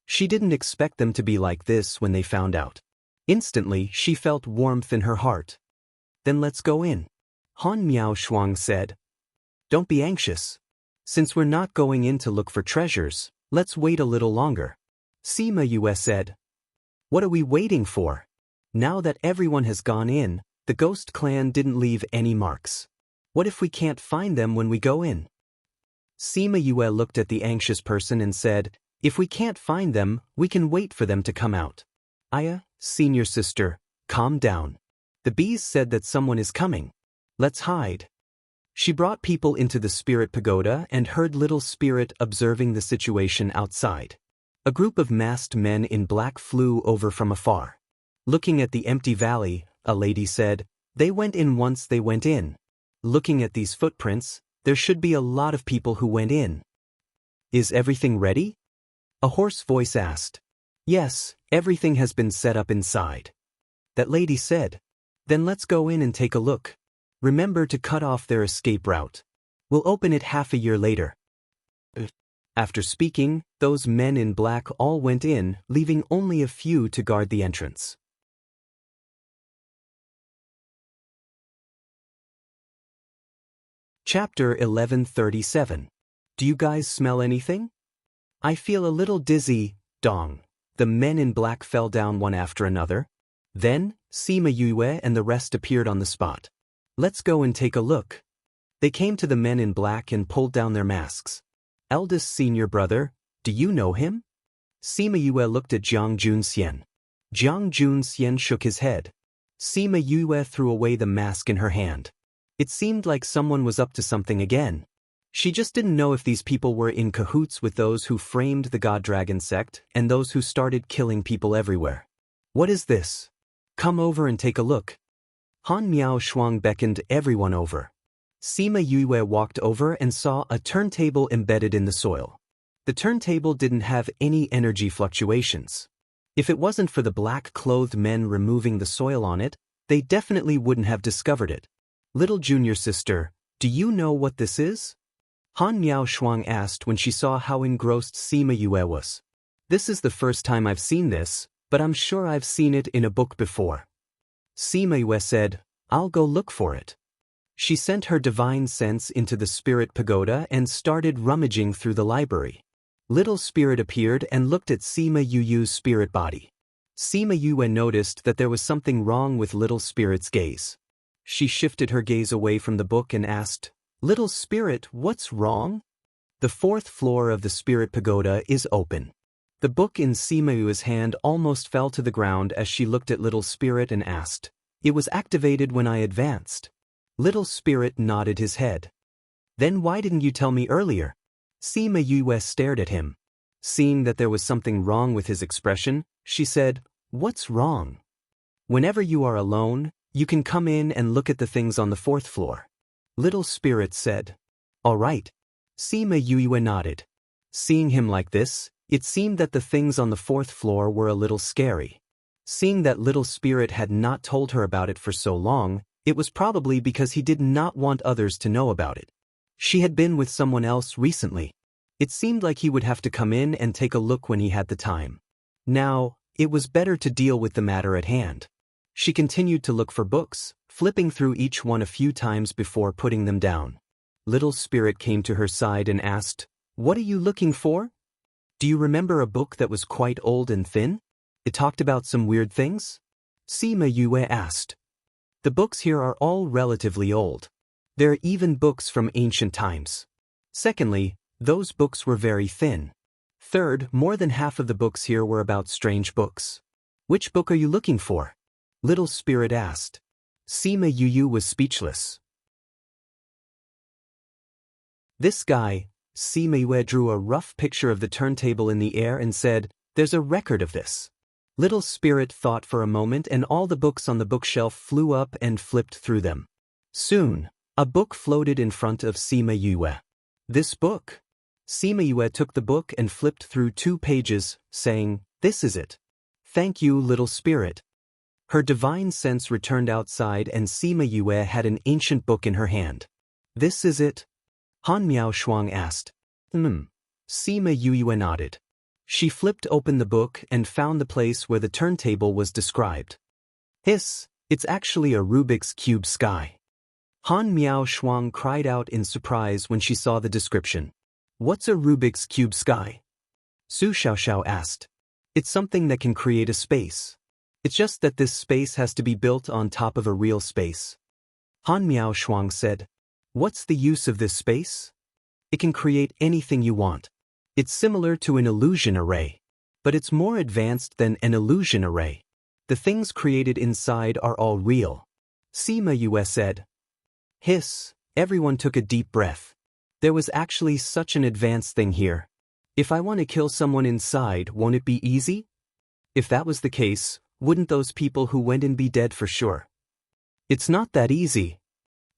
She didn't expect them to be like this when they found out. Instantly, she felt warmth in her heart. Then let's go in. Han Miao Shuang said. Don't be anxious. Since we're not going in to look for treasures, let's wait a little longer. Sima Yue said. What are we waiting for? Now that everyone has gone in, the Ghost Clan didn't leave any marks. What if we can't find them when we go in? Sima Yue looked at the anxious person and said, if we can't find them, we can wait for them to come out. Aya, senior sister, calm down. The bees said that someone is coming. Let's hide. She brought people into the spirit pagoda and heard Little Spirit observing the situation outside. A group of masked men in black flew over from afar. Looking at the empty valley, a lady said, they went in once they went in. Looking at these footprints, there should be a lot of people who went in. Is everything ready? A hoarse voice asked. Yes, everything has been set up inside. That lady said. Then let's go in and take a look. Remember to cut off their escape route. We'll open it half a year later. After speaking, those men in black all went in, leaving only a few to guard the entrance. Chapter 1137. Do you guys smell anything? I feel a little dizzy, Dong. The men in black fell down one after another. Then, Sima Yue and the rest appeared on the spot. Let's go and take a look. They came to the men in black and pulled down their masks. Eldest senior brother, do you know him? Sima Yue looked at Jiang Junxian. Jiang Junxian shook his head. Sima Yue threw away the mask in her hand. It seemed like someone was up to something again. She just didn't know if these people were in cahoots with those who framed the God Dragon sect and those who started killing people everywhere. What is this? Come over and take a look. Han Miao Shuang beckoned everyone over. Sima Yue walked over and saw a turntable embedded in the soil. The turntable didn't have any energy fluctuations. If it wasn't for the black-clothed men removing the soil on it, they definitely wouldn't have discovered it. Little junior sister, do you know what this is? Han Miao Shuang asked when she saw how engrossed Sima Yue was. This is the first time I've seen this, but I'm sure I've seen it in a book before. Sima Yue said, I'll go look for it. She sent her divine sense into the spirit pagoda and started rummaging through the library. Little Spirit appeared and looked at Sima Yu's spirit body. Sima Yue noticed that there was something wrong with Little Spirit's gaze. She shifted her gaze away from the book and asked, Little Spirit, what's wrong? The fourth floor of the spirit pagoda is open. The book in Sima Yu's hand almost fell to the ground as she looked at Little Spirit and asked, It was activated when I advanced. Little Spirit nodded his head. Then why didn't you tell me earlier? Sima Yue stared at him. Seeing that there was something wrong with his expression, she said, What's wrong? Whenever you are alone, you can come in and look at the things on the fourth floor. Little Spirit said. All right. Sima Yue nodded. Seeing him like this, it seemed that the things on the fourth floor were a little scary. Seeing that Little Spirit had not told her about it for so long, it was probably because he did not want others to know about it. She had been with someone else recently. It seemed like he would have to come in and take a look when he had the time. Now, it was better to deal with the matter at hand. She continued to look for books, flipping through each one a few times before putting them down. Little Spirit came to her side and asked, What are you looking for? Do you remember a book that was quite old and thin? It talked about some weird things? Sima Yue asked. The books here are all relatively old. There are even books from ancient times. Secondly, those books were very thin. Third, more than half of the books here were about strange books. Which book are you looking for? Little Spirit asked. Sima Yu was speechless. This guy, Sima Yue drew a rough picture of the turntable in the air and said, "There's a record of this." Little Spirit thought for a moment and all the books on the bookshelf flew up and flipped through them. Soon, a book floated in front of Sima Yue. This book? Sima Yue took the book and flipped through 2 pages, saying, "This is it. Thank you, Little Spirit." Her divine sense returned outside and Sima Yue had an ancient book in her hand. "This is it?" Han Miao Shuang asked. Sima Yue nodded. She flipped open the book and found the place where the turntable was described. Hiss, it's actually a Rubik's Cube sky. Han Miao Shuang cried out in surprise when she saw the description. What's a Rubik's Cube sky? Su Xiaoxiao asked. It's something that can create a space. It's just that this space has to be built on top of a real space. Han Miao Shuang said. What's the use of this space? It can create anything you want. It's similar to an illusion array. But it's more advanced than an illusion array. The things created inside are all real. Sima Yue said. Hiss, everyone took a deep breath. There was actually such an advanced thing here. If I want to kill someone inside, won't it be easy? If that was the case, wouldn't those people who went in be dead for sure? It's not that easy.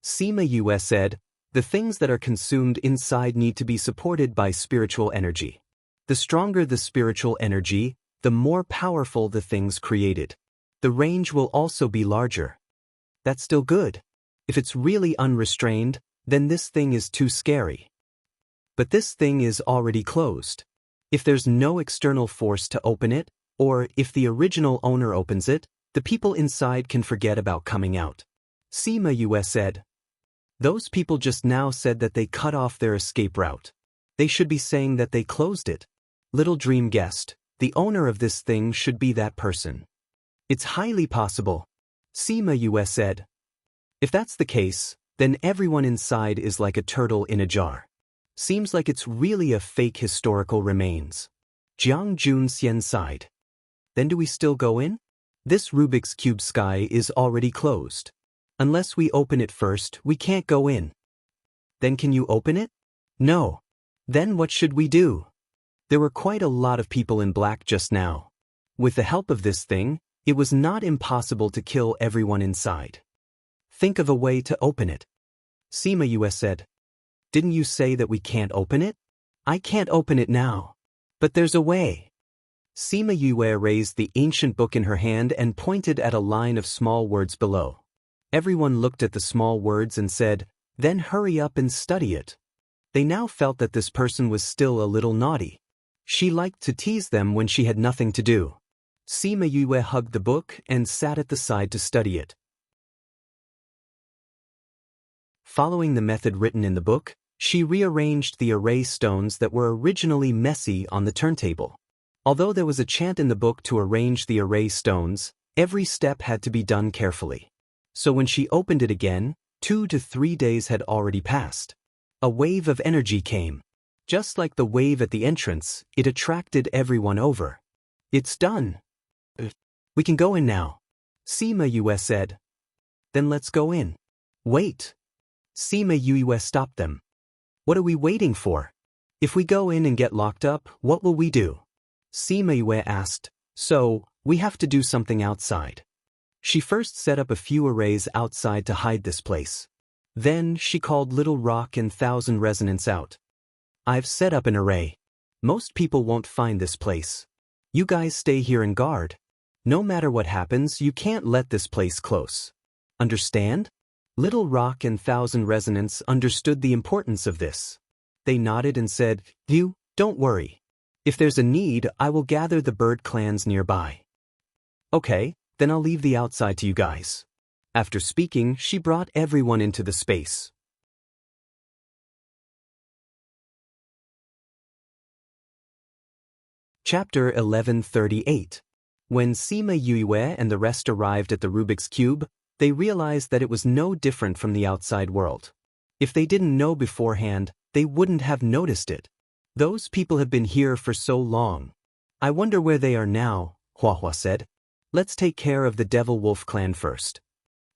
Sima Yue said, the things that are consumed inside need to be supported by spiritual energy. The stronger the spiritual energy, the more powerful the things created. The range will also be larger. That's still good. If it's really unrestrained, then this thing is too scary. But this thing is already closed. If there's no external force to open it, or if the original owner opens it, the people inside can forget about coming out. Sima Yue said. Those people just now said that they cut off their escape route. They should be saying that they closed it. Little Dream guessed, the owner of this thing should be that person. It's highly possible. Sima Yue said. If that's the case, then everyone inside is like a turtle in a jar. Seems like it's really a fake historical remains. Jiang Junxian sighed. Then do we still go in? This Rubik's Cube sky is already closed. Unless we open it first, we can't go in. Then can you open it? No. Then what should we do? There were quite a lot of people in black just now. With the help of this thing, it was not impossible to kill everyone inside. Think of a way to open it. Sima Yue said. Didn't you say that we can't open it? I can't open it now. But there's a way. Sima Yue raised the ancient book in her hand and pointed at a line of small words below. Everyone looked at the small words and said, then hurry up and study it. They now felt that this person was still a little naughty. She liked to tease them when she had nothing to do. Sima Yue hugged the book and sat at the side to study it. Following the method written in the book, she rearranged the array stones that were originally messy on the turntable. Although there was a chant in the book to arrange the array stones, every step had to be done carefully. So when she opened it again, 2 to 3 days had already passed. A wave of energy came. Just like the wave at the entrance, it attracted everyone over. It's done. We can go in now. Sima Yue said. Then let's go in. Wait. Sima Yue stopped them. What are we waiting for? If we go in and get locked up, what will we do? Sima Yue asked. So, we have to do something outside. She first set up a few arrays outside to hide this place. Then she called Little Rock and Thousand Resonance out. I've set up an array. Most people won't find this place. You guys stay here and guard. No matter what happens, you can't let this place close. Understand? Little Rock and Thousand Resonance understood the importance of this. They nodded and said, You, don't worry. If there's a need, I will gather the bird clans nearby. Okay. Then I'll leave the outside to you guys. After speaking, she brought everyone into the space. Chapter 1138. When Sima Yue and the rest arrived at the Rubik's Cube, they realized that it was no different from the outside world. If they didn't know beforehand, they wouldn't have noticed it. Those people have been here for so long. I wonder where they are now, Hua Hua said. Let's take care of the Devil Wolf clan first.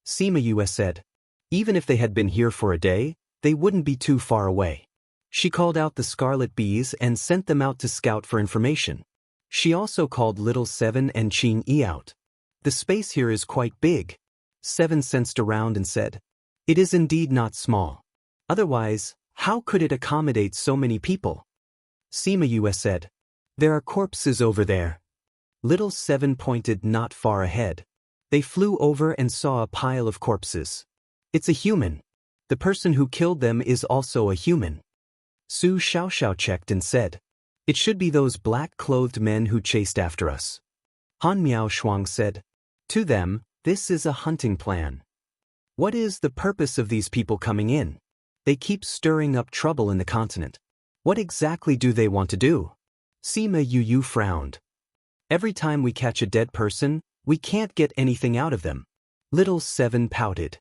Sima Yue said. Even if they had been here for a day, they wouldn't be too far away. She called out the Scarlet Bees and sent them out to scout for information. She also called Little Seven and Qing Yi out. The space here is quite big. Seven sensed around and said, it is indeed not small. Otherwise, how could it accommodate so many people? Sima Yue said, there are corpses over there. Little Seven pointed not far ahead. They flew over and saw a pile of corpses. It's a human. The person who killed them is also a human. Su Xiaoxiao checked and said, it should be those black-clothed men who chased after us. Han Miao Shuang said, to them, this is a hunting plan. What is the purpose of these people coming in? They keep stirring up trouble in the continent. What exactly do they want to do? Sima Yu frowned. Every time we catch a dead person, we can't get anything out of them. Little Seven pouted.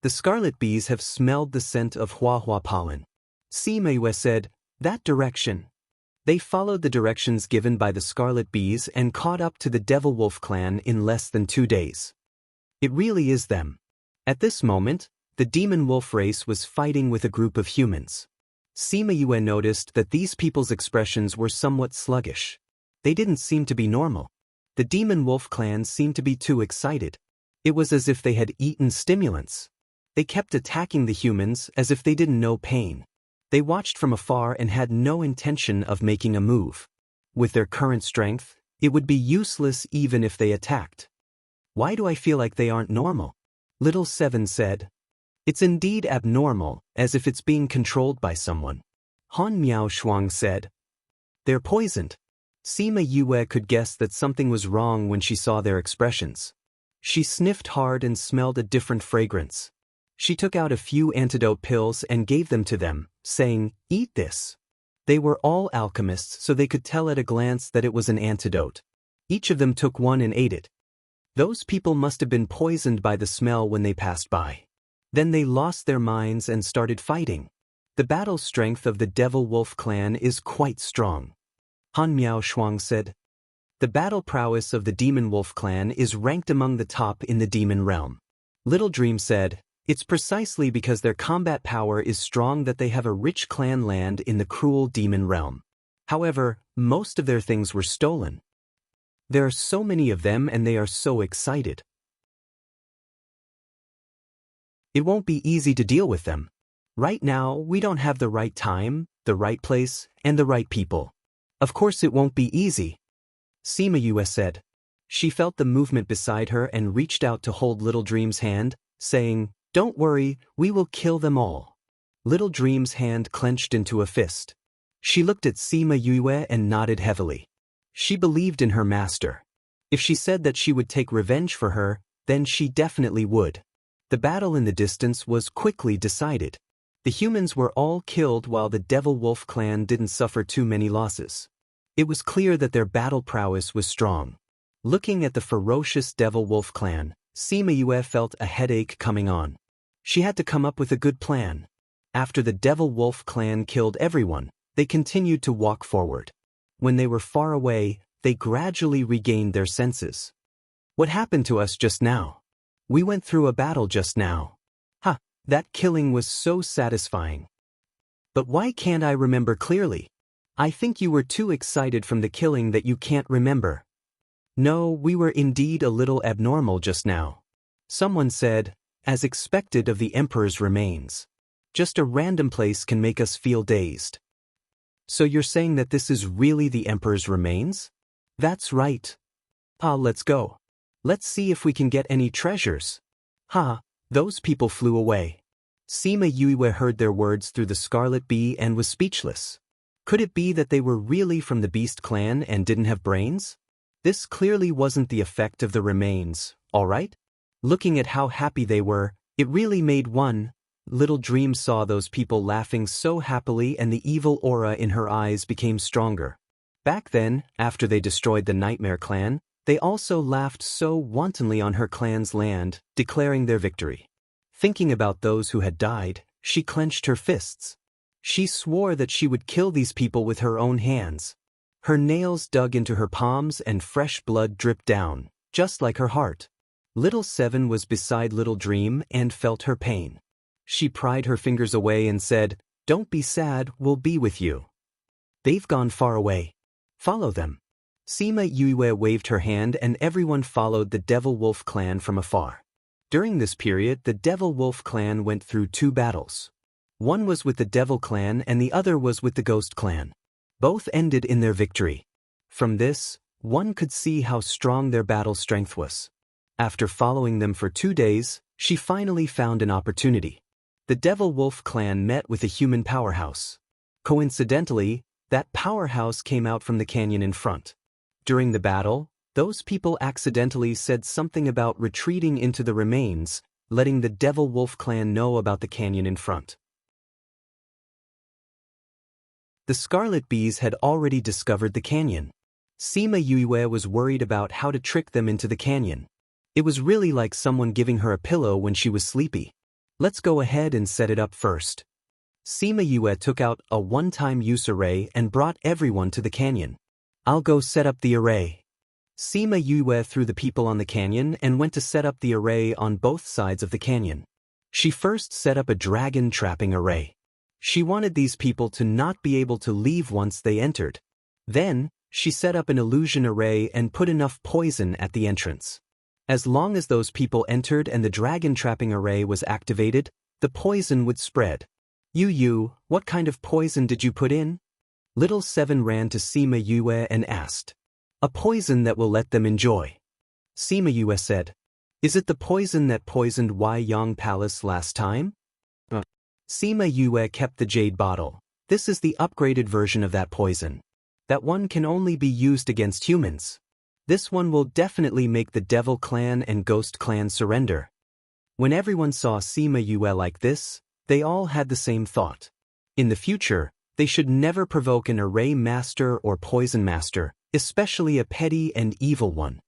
The Scarlet Bees have smelled the scent of Hua Hua pollen. Sima Yue said, that direction. They followed the directions given by the Scarlet Bees and caught up to the Devil Wolf clan in less than 2 days. It really is them. At this moment, the Demon Wolf race was fighting with a group of humans. Sima Yue noticed that these people's expressions were somewhat sluggish. They didn't seem to be normal. The Demon Wolf clan seemed to be too excited. It was as if they had eaten stimulants. They kept attacking the humans as if they didn't know pain. They watched from afar and had no intention of making a move. With their current strength, it would be useless even if they attacked. Why do I feel like they aren't normal? Little Seven said. It's indeed abnormal, as if it's being controlled by someone. Han Miao Shuang said. They're poisoned. Sima Yue could guess that something was wrong when she saw their expressions. She sniffed hard and smelled a different fragrance. She took out a few antidote pills and gave them to them, saying, eat this. They were all alchemists, so they could tell at a glance that it was an antidote. Each of them took one and ate it. Those people must have been poisoned by the smell when they passed by. Then they lost their minds and started fighting. The battle strength of the Devil Wolf clan is quite strong. Han Miao Shuang said. The battle prowess of the Demon Wolf clan is ranked among the top in the demon realm. Little Dream said, it's precisely because their combat power is strong that they have a rich clan land in the cruel demon realm. However, most of their things were stolen. There are so many of them and they are so excited. It won't be easy to deal with them. Right now, we don't have the right time, the right place, and the right people. Of course it won't be easy. Sima Yue said. She felt the movement beside her and reached out to hold Little Dream's hand, saying, don't worry, we will kill them all. Little Dream's hand clenched into a fist. She looked at Sima Yue and nodded heavily. She believed in her master. If she said that she would take revenge for her, then she definitely would. The battle in the distance was quickly decided. The humans were all killed while the Devil Wolf clan didn't suffer too many losses. It was clear that their battle prowess was strong. Looking at the ferocious Devil Wolf clan, Sima Yue felt a headache coming on. She had to come up with a good plan. After the Devil Wolf clan killed everyone, they continued to walk forward. When they were far away, they gradually regained their senses. What happened to us just now? We went through a battle just now. Ha, that killing was so satisfying. But why can't I remember clearly? I think you were too excited from the killing that you can't remember. No, we were indeed a little abnormal just now. Someone said, as expected of the Emperor's remains. Just a random place can make us feel dazed. So you're saying that this is really the Emperor's remains? That's right. Let's go. Let's see if we can get any treasures. Those people flew away. Sima Yue heard their words through the Scarlet Bee and was speechless. Could it be that they were really from the Beast clan and didn't have brains? This clearly wasn't the effect of the remains, all right? Looking at how happy they were, it really made one. Little Dream saw those people laughing so happily and the evil aura in her eyes became stronger. Back then, after they destroyed the Nightmare clan, they also laughed so wantonly on her clan's land, declaring their victory. Thinking about those who had died, she clenched her fists. She swore that she would kill these people with her own hands. Her nails dug into her palms and fresh blood dripped down, just like her heart. Little Seven was beside Little Dream and felt her pain. She pried her fingers away and said, "Don't be sad, we'll be with you." "They've gone far away. Follow them." Sima Yue waved her hand and everyone followed the Devil Wolf clan from afar. During this period, the Devil Wolf clan went through 2 battles. One was with the Devil clan and the other was with the Ghost clan. Both ended in their victory. From this, one could see how strong their battle strength was. After following them for 2 days, she finally found an opportunity. The Devil Wolf clan met with a human powerhouse. Coincidentally, that powerhouse came out from the canyon in front. During the battle, those people accidentally said something about retreating into the remains, letting the Devil Wolf clan know about the canyon in front. The Scarlet Bees had already discovered the canyon. Sima Yue was worried about how to trick them into the canyon. It was really like someone giving her a pillow when she was sleepy. "Let's go ahead and set it up first." Sima Yue took out a one-time use array and brought everyone to the canyon. "I'll go set up the array." Sima Yue threw the people on the canyon and went to set up the array on both sides of the canyon. She first set up a dragon trapping array. She wanted these people to not be able to leave once they entered. Then, she set up an illusion array and put enough poison at the entrance. As long as those people entered and the dragon trapping array was activated, the poison would spread. "Yu, what kind of poison did you put in?" Little Seven ran to Sima Yue and asked. "A poison that will let them enjoy." Sima Yue said, "Is it the poison that poisoned Yang Palace last time?" Sima Yue kept the jade bottle. "This is the upgraded version of that poison. That one can only be used against humans. This one will definitely make the Devil Clan and Ghost Clan surrender." When everyone saw Sima Yue like this, they all had the same thought. In the future, they should never provoke an array master or poison master, especially a petty and evil one.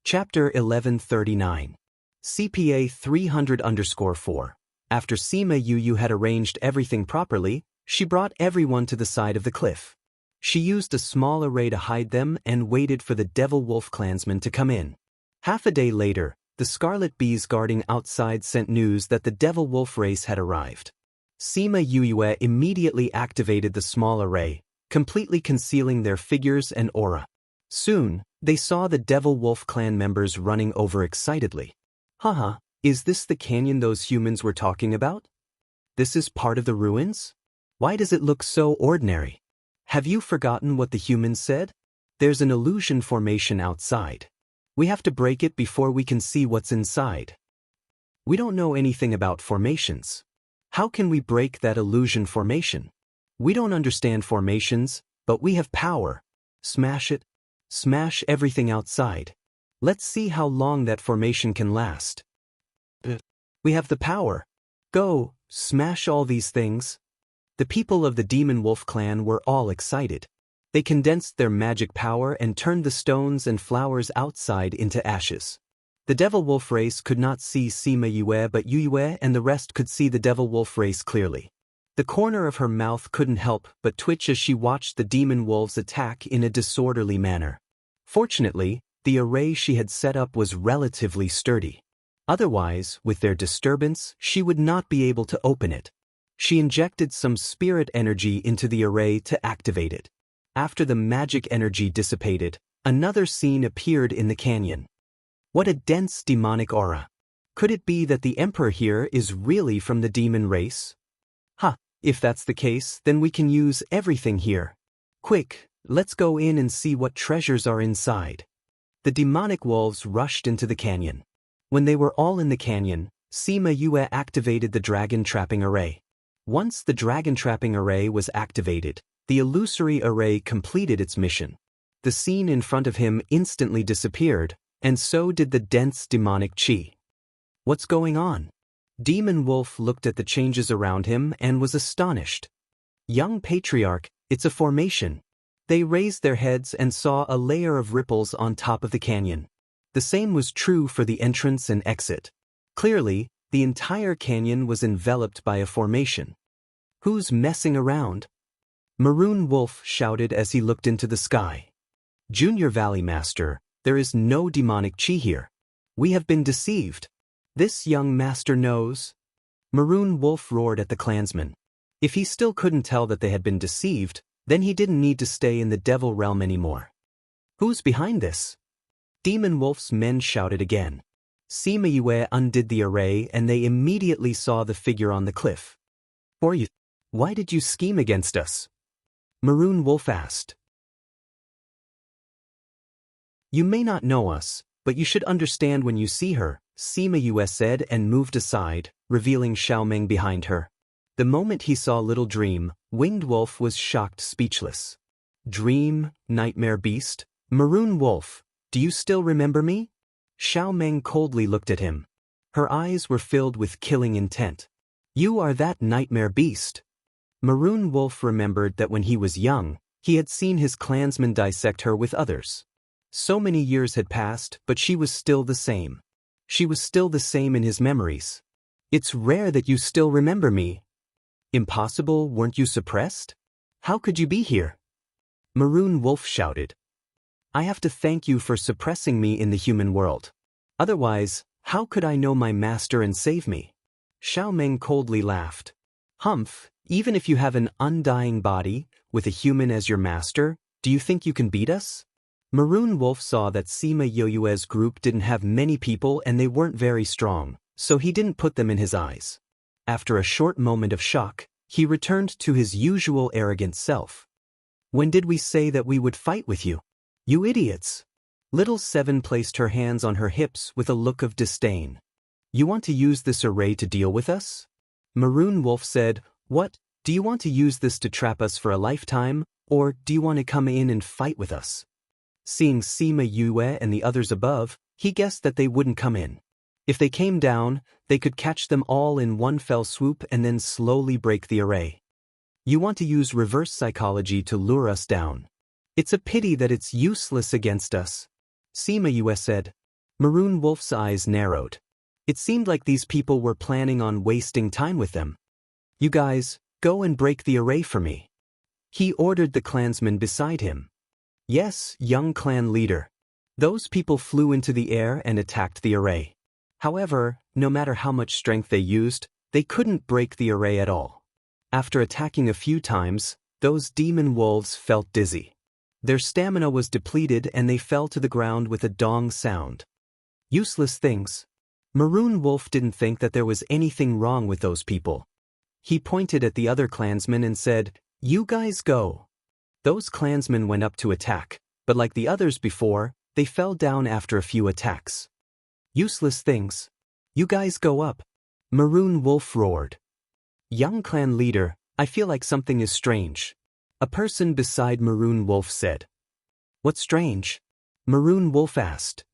Chapter 1139. CPA 300_4. After Sima Yue had arranged everything properly, she brought everyone to the side of the cliff. She used a small array to hide them and waited for the Devil Wolf clansmen to come in. Half a day later, the Scarlet Bees guarding outside sent news that the Devil Wolf race had arrived. Sima Yue immediately activated the small array, completely concealing their figures and aura. Soon, they saw the Devil Wolf clan members running over excitedly. "Haha, is this the canyon those humans were talking about? This is part of the ruins? Why does it look so ordinary? Have you forgotten what the humans said? There's an illusion formation outside. We have to break it before we can see what's inside. We don't know anything about formations. How can we break that illusion formation? We don't understand formations, but we have power. Smash it. Smash everything outside. Let's see how long that formation can last. We have the power. Go, smash all these things." The people of the Demon Wolf clan were all excited. They condensed their magic power and turned the stones and flowers outside into ashes. The Devil Wolf race could not see Sima Yue, but Yue and the rest could see the Devil Wolf race clearly. The corner of her mouth couldn't help but twitch as she watched the demon wolves attack in a disorderly manner. Fortunately, the array she had set up was relatively sturdy. Otherwise, with their disturbance, she would not be able to open it. She injected some spirit energy into the array to activate it. After the magic energy dissipated, another scene appeared in the canyon. What a dense demonic aura! Could it be that the Emperor here is really from the demon race? If that's the case, then we can use everything here. Quick, let's go in and see what treasures are inside. The demonic wolves rushed into the canyon. When they were all in the canyon, Sima Yue activated the dragon trapping array. Once the dragon trapping array was activated, the illusory array completed its mission. The scene in front of him instantly disappeared, and so did the dense demonic chi. What's going on? Demon Wolf looked at the changes around him and was astonished. Young Patriarch, it's a formation. They raised their heads and saw a layer of ripples on top of the canyon. The same was true for the entrance and exit. Clearly, the entire canyon was enveloped by a formation. Who's messing around? Maroon Wolf shouted as he looked into the sky. Junior Valley Master, there is no demonic chi here. We have been deceived. This young master knows. Maroon Wolf roared at the clansmen. If he still couldn't tell that they had been deceived, then he didn't need to stay in the devil realm anymore. Who's behind this? Demon Wolf's men shouted again. Sima Yue undid the array and they immediately saw the figure on the cliff. Why did you scheme against us? Maroon Wolf asked. You may not know us, but you should understand when you see her, Sima Yue said and moved aside, revealing Xiaomeng behind her. The moment he saw Little Dream, Winged Wolf was shocked speechless. Dream, nightmare beast? Maroon Wolf, do you still remember me? Xiaomeng coldly looked at him. Her eyes were filled with killing intent. You are that nightmare beast. Maroon Wolf remembered that when he was young, he had seen his clansmen dissect her with others. So many years had passed, but she was still the same. She was still the same in his memories. It's rare that you still remember me. Impossible, weren't you suppressed? How could you be here? Maroon Wolf shouted. I have to thank you for suppressing me in the human world. Otherwise, how could I know my master and save me? Xiaomeng coldly laughed. Humph, even if you have an undying body, with a human as your master, do you think you can beat us? Maroon Wolf saw that Sima Yue's group didn't have many people and they weren't very strong, so he didn't put them in his eyes. After a short moment of shock, he returned to his usual arrogant self. When did we say that we would fight with you? You idiots! Little Seven placed her hands on her hips with a look of disdain. You want to use this array to deal with us? Maroon Wolf said, What, do you want to use this to trap us for a lifetime, or do you want to come in and fight with us? Seeing Sima Yue and the others above, he guessed that they wouldn't come in. If they came down, they could catch them all in one fell swoop and then slowly break the array. You want to use reverse psychology to lure us down. It's a pity that it's useless against us. Sima Yue said. Maroon Wolf's eyes narrowed. It seemed like these people were planning on wasting time with them. You guys, go and break the array for me. He ordered the clansmen beside him. Yes, young clan leader. Those people flew into the air and attacked the array. However, no matter how much strength they used, they couldn't break the array at all. After attacking a few times, those demon wolves felt dizzy. Their stamina was depleted and they fell to the ground with a dong sound. Useless things. Maroon Wolf didn't think that there was anything wrong with those people. He pointed at the other clansmen and said, You guys go. Those clansmen went up to attack, but like the others before, they fell down after a few attacks. Useless things. You guys go up. Maroon Wolf roared. Young clan leader, I feel like something is strange. A person beside Maroon Wolf said. What's strange? Maroon Wolf asked.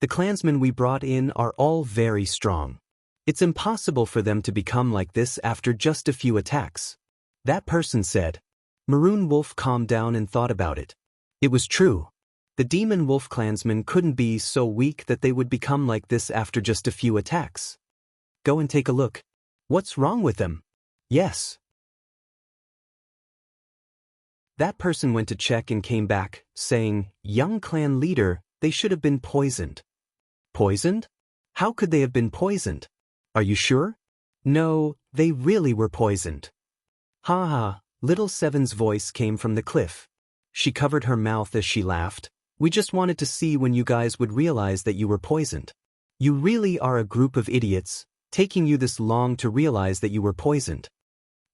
The clansmen we brought in are all very strong. It's impossible for them to become like this after just a few attacks. That person said. Maroon Wolf calmed down and thought about it. It was true. The Demon Wolf clansmen couldn't be so weak that they would become like this after just a few attacks. Go and take a look. What's wrong with them? Yes. That person went to check and came back, saying, Young clan leader, they should have been poisoned. Poisoned? How could they have been poisoned? Are you sure? No, they really were poisoned. Ha ha, Little Seven's voice came from the cliff. She covered her mouth as she laughed. We just wanted to see when you guys would realize that you were poisoned. You really are a group of idiots, taking you this long to realize that you were poisoned.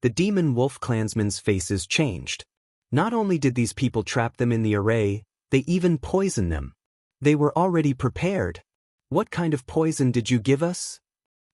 The Demon Wolf clansmen's faces changed. Not only did these people trap them in the array, they even poisoned them. They were already prepared. What kind of poison did you give us?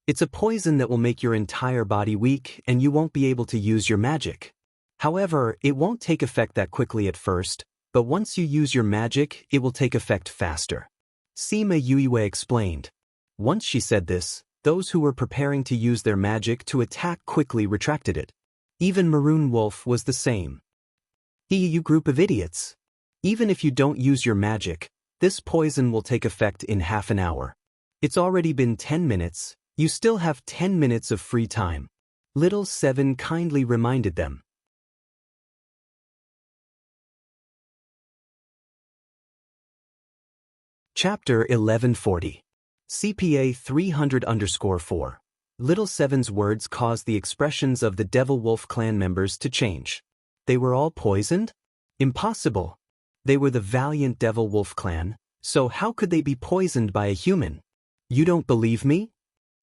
It's a poison that will make your entire body weak and you won't be able to use your magic. However, it won't take effect that quickly at first, but once you use your magic, it will take effect faster. Sima Yue explained. Once she said this, those who were preparing to use their magic to attack quickly retracted it. Even Maroon Wolf was the same. You group of idiots. Even if you don't use your magic, This poison will take effect in half an hour. It's already been 10 minutes, you still have 10 minutes of free time. Little Seven kindly reminded them. Chapter 1140. CPA 300_4. Little Seven's words caused the expressions of the Devil Wolf clan members to change. They were all poisoned? Impossible. They were the valiant Devil Wolf clan, so how could they be poisoned by a human? You don't believe me?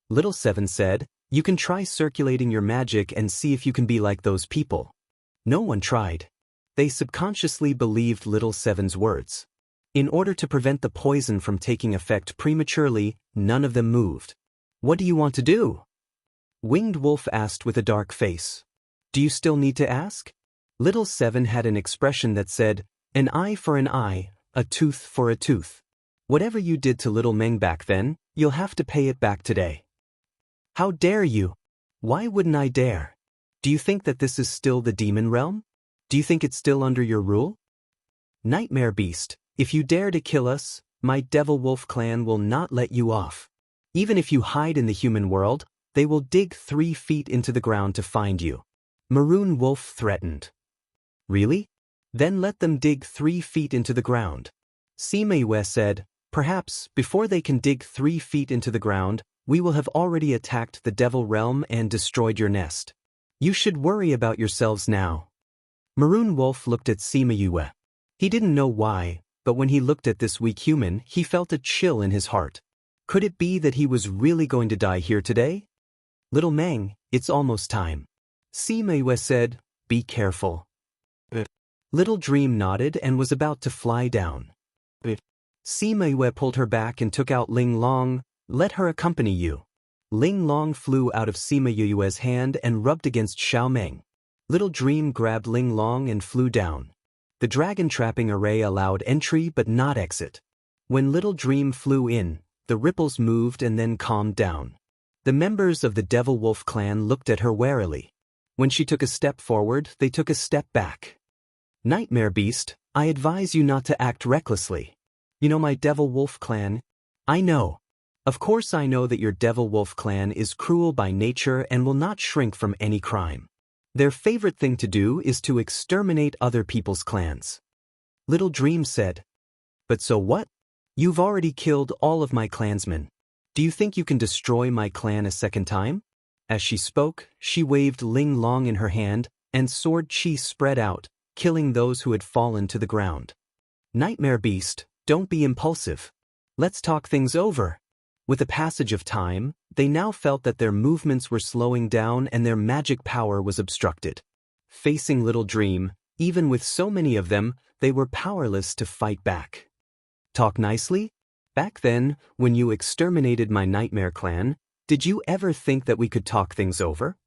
Little Seven said, you can try circulating your magic and see if you can be like those people. No one tried. They subconsciously believed Little Seven's words. In order to prevent the poison from taking effect prematurely, none of them moved. What do you want to do? Winged Wolf asked with a dark face. Do you still need to ask? Little Seven had an expression that said, an eye for an eye, a tooth for a tooth. Whatever you did to Little Meng back then, you'll have to pay it back today. How dare you? Why wouldn't I dare? Do you think that this is still the demon realm? Do you think it's still under your rule? Nightmare Beast, if you dare to kill us, my Devil Wolf clan will not let you off. Even if you hide in the human world, they will dig 3 feet into the ground to find you. Maroon Wolf threatened. Really? Then let them dig 3 feet into the ground. Sima Yue said, perhaps, before they can dig 3 feet into the ground, we will have already attacked the Devil Realm and destroyed your nest. You should worry about yourselves now. Maroon Wolf looked at Sima Yue. He didn't know why, but when he looked at this weak human, he felt a chill in his heart. Could it be that he was really going to die here today? Little Meng, it's almost time. Sima Yue said, be careful. Little Dream nodded and was about to fly down. Sima Yue pulled her back and took out Ling Long. Let her accompany you. Ling Long flew out of Sima Yue's hand and rubbed against Xiao Meng. Little Dream grabbed Ling Long and flew down. The dragon trapping array allowed entry but not exit. When Little Dream flew in, the ripples moved and then calmed down. The members of the Devil Wolf clan looked at her warily. When she took a step forward, they took a step back. Nightmare Beast, I advise you not to act recklessly. You know my Devil Wolf clan? I know. Of course I know that your Devil Wolf clan is cruel by nature and will not shrink from any crime. Their favorite thing to do is to exterminate other people's clans. Little Dream said. But so what? You've already killed all of my clansmen. Do you think you can destroy my clan a second time? As she spoke, she waved Ling Long in her hand, and sword chi spread out, killing those who had fallen to the ground. Nightmare Beast, don't be impulsive. Let's talk things over. With the passage of time, they now felt that their movements were slowing down and their magic power was obstructed. Facing Little Dream, even with so many of them, they were powerless to fight back. Talk nicely? Back then, when you exterminated my Nightmare clan, did you ever think that we could talk things over?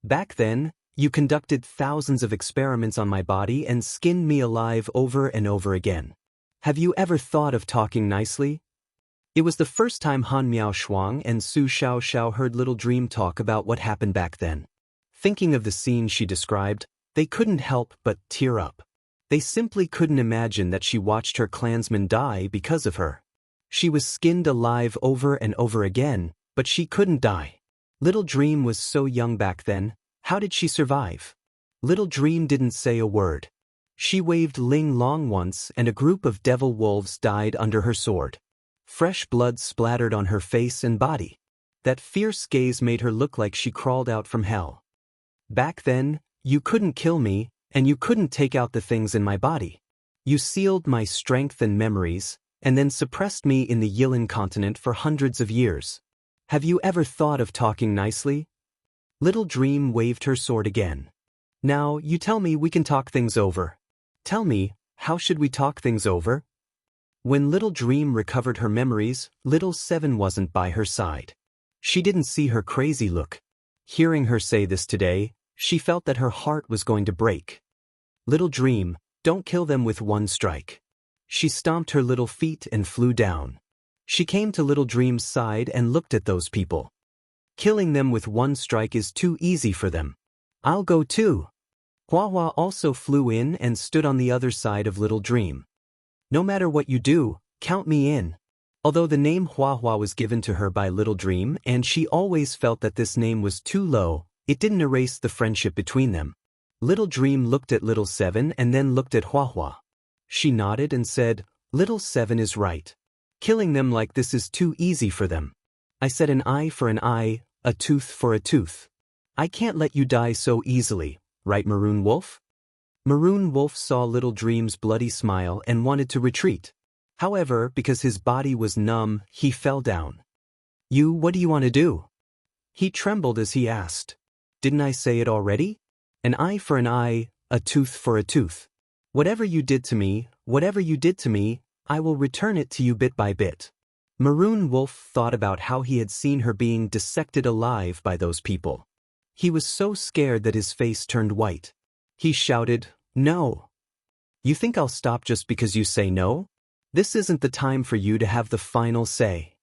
Back then, you conducted thousands of experiments on my body and skinned me alive over and over again. Have you ever thought of talking nicely? It was the first time Han Miao Shuang and Su Xiao Xiao heard Little Dream talk about what happened back then. Thinking of the scene she described, they couldn't help but tear up. They simply couldn't imagine that she watched her clansmen die because of her. She was skinned alive over and over again, but she couldn't die. Little Dream was so young back then, how did she survive? Little Dream didn't say a word. She waved Ling Long once and a group of devil wolves died under her sword. Fresh blood splattered on her face and body. That fierce gaze made her look like she crawled out from hell. Back then, you couldn't kill me, and you couldn't take out the things in my body. You sealed my strength and memories, and then suppressed me in the Yilin continent for hundreds of years. Have you ever thought of talking nicely? Little Dream waved her sword again. Now, you tell me we can talk things over. Tell me, how should we talk things over? When Little Dream recovered her memories, Little Seven wasn't by her side. She didn't see her crazy look. Hearing her say this today, she felt that her heart was going to break. Little Dream, don't kill them with one strike. She stomped her little feet and flew down. She came to Little Dream's side and looked at those people. Killing them with one strike is too easy for them. I'll go too. Hua Hua also flew in and stood on the other side of Little Dream. No matter what you do, count me in. Although the name Hua Hua was given to her by Little Dream and she always felt that this name was too low, it didn't erase the friendship between them. Little Dream looked at Little Seven and then looked at Hua Hua. She nodded and said, Little Seven is right. Killing them like this is too easy for them. I said an eye for an eye, a tooth for a tooth. I can't let you die so easily, right, Maroon Wolf? Maroon Wolf saw Little Dream's bloody smile and wanted to retreat. However, because his body was numb, he fell down. What do you want to do? He trembled as he asked. Didn't I say it already? An eye for an eye, a tooth for a tooth. Whatever you did to me, I will return it to you bit by bit. Maroon Wolf thought about how he had seen her being dissected alive by those people. He was so scared that his face turned white. He shouted, No. You think I'll stop just because you say no? This isn't the time for you to have the final say.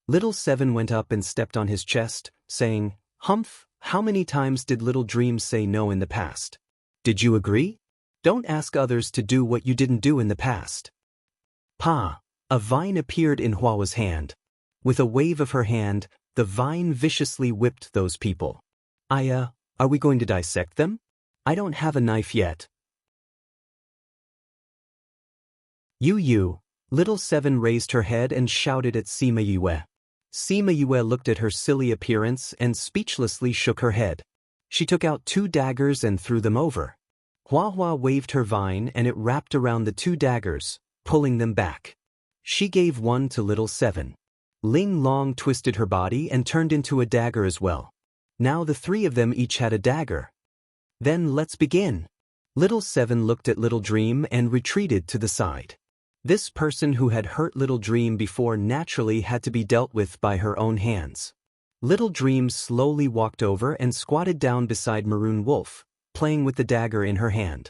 Little Seven went up and stepped on his chest, saying, Humph, how many times did Little Dream say no in the past? Did you agree? Don't ask others to do what you didn't do in the past. Pa! A vine appeared in Hua's hand. With a wave of her hand, the vine viciously whipped those people. Are we going to dissect them? I don't have a knife yet. Little Seven raised her head and shouted at Sima Yue. Sima Yue looked at her silly appearance and speechlessly shook her head. She took out 2 daggers and threw them over. Hua waved her vine and it wrapped around the 2 daggers, pulling them back. She gave one to Little Seven. Ling Long twisted her body and turned into a dagger as well. Now the 3 of them each had a dagger. Then let's begin. Little Seven looked at Little Dream and retreated to the side. This person who had hurt Little Dream before naturally had to be dealt with by her own hands. Little Dream slowly walked over and squatted down beside Maroon Wolf, playing with the dagger in her hand.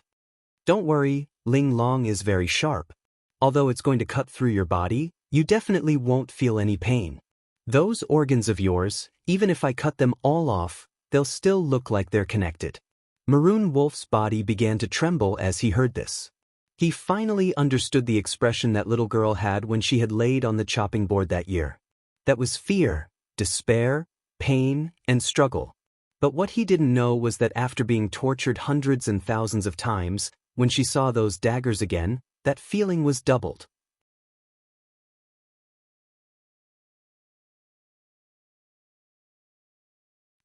Don't worry, Ling Long is very sharp. Although it's going to cut through your body, you definitely won't feel any pain. Those organs of yours, even if I cut them all off, they'll still look like they're connected. Maroon Wolf's body began to tremble as he heard this. He finally understood the expression that little girl had when she had laid on the chopping board that year. That was fear, despair, pain, and struggle. But what he didn't know was that after being tortured hundreds and thousands of times, when she saw those daggers again, that feeling was doubled.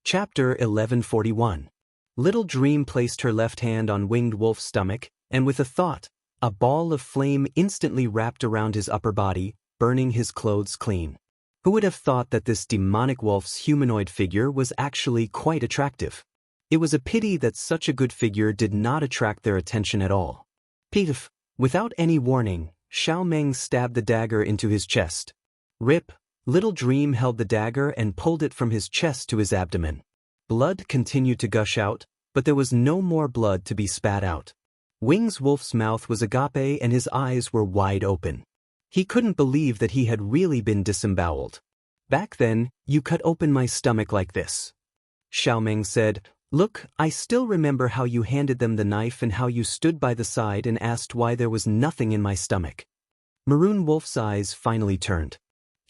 Chapter 1141. Little Dream placed her left hand on Winged Wolf's stomach, and with a thought, a ball of flame instantly wrapped around his upper body, burning his clothes clean. Who would have thought that this demonic wolf's humanoid figure was actually quite attractive? It was a pity that such a good figure did not attract their attention at all. Piff! Without any warning, Xiao Meng stabbed the dagger into his chest. Rip! Little Dream held the dagger and pulled it from his chest to his abdomen. Blood continued to gush out, but there was no more blood to be spat out. Wings Wolf's mouth was agape and his eyes were wide open. He couldn't believe that he had really been disemboweled. Back then, you cut open my stomach like this. Xiao Meng said, Look, I still remember how you handed them the knife and how you stood by the side and asked why there was nothing in my stomach. Maroon Wolf's eyes finally turned.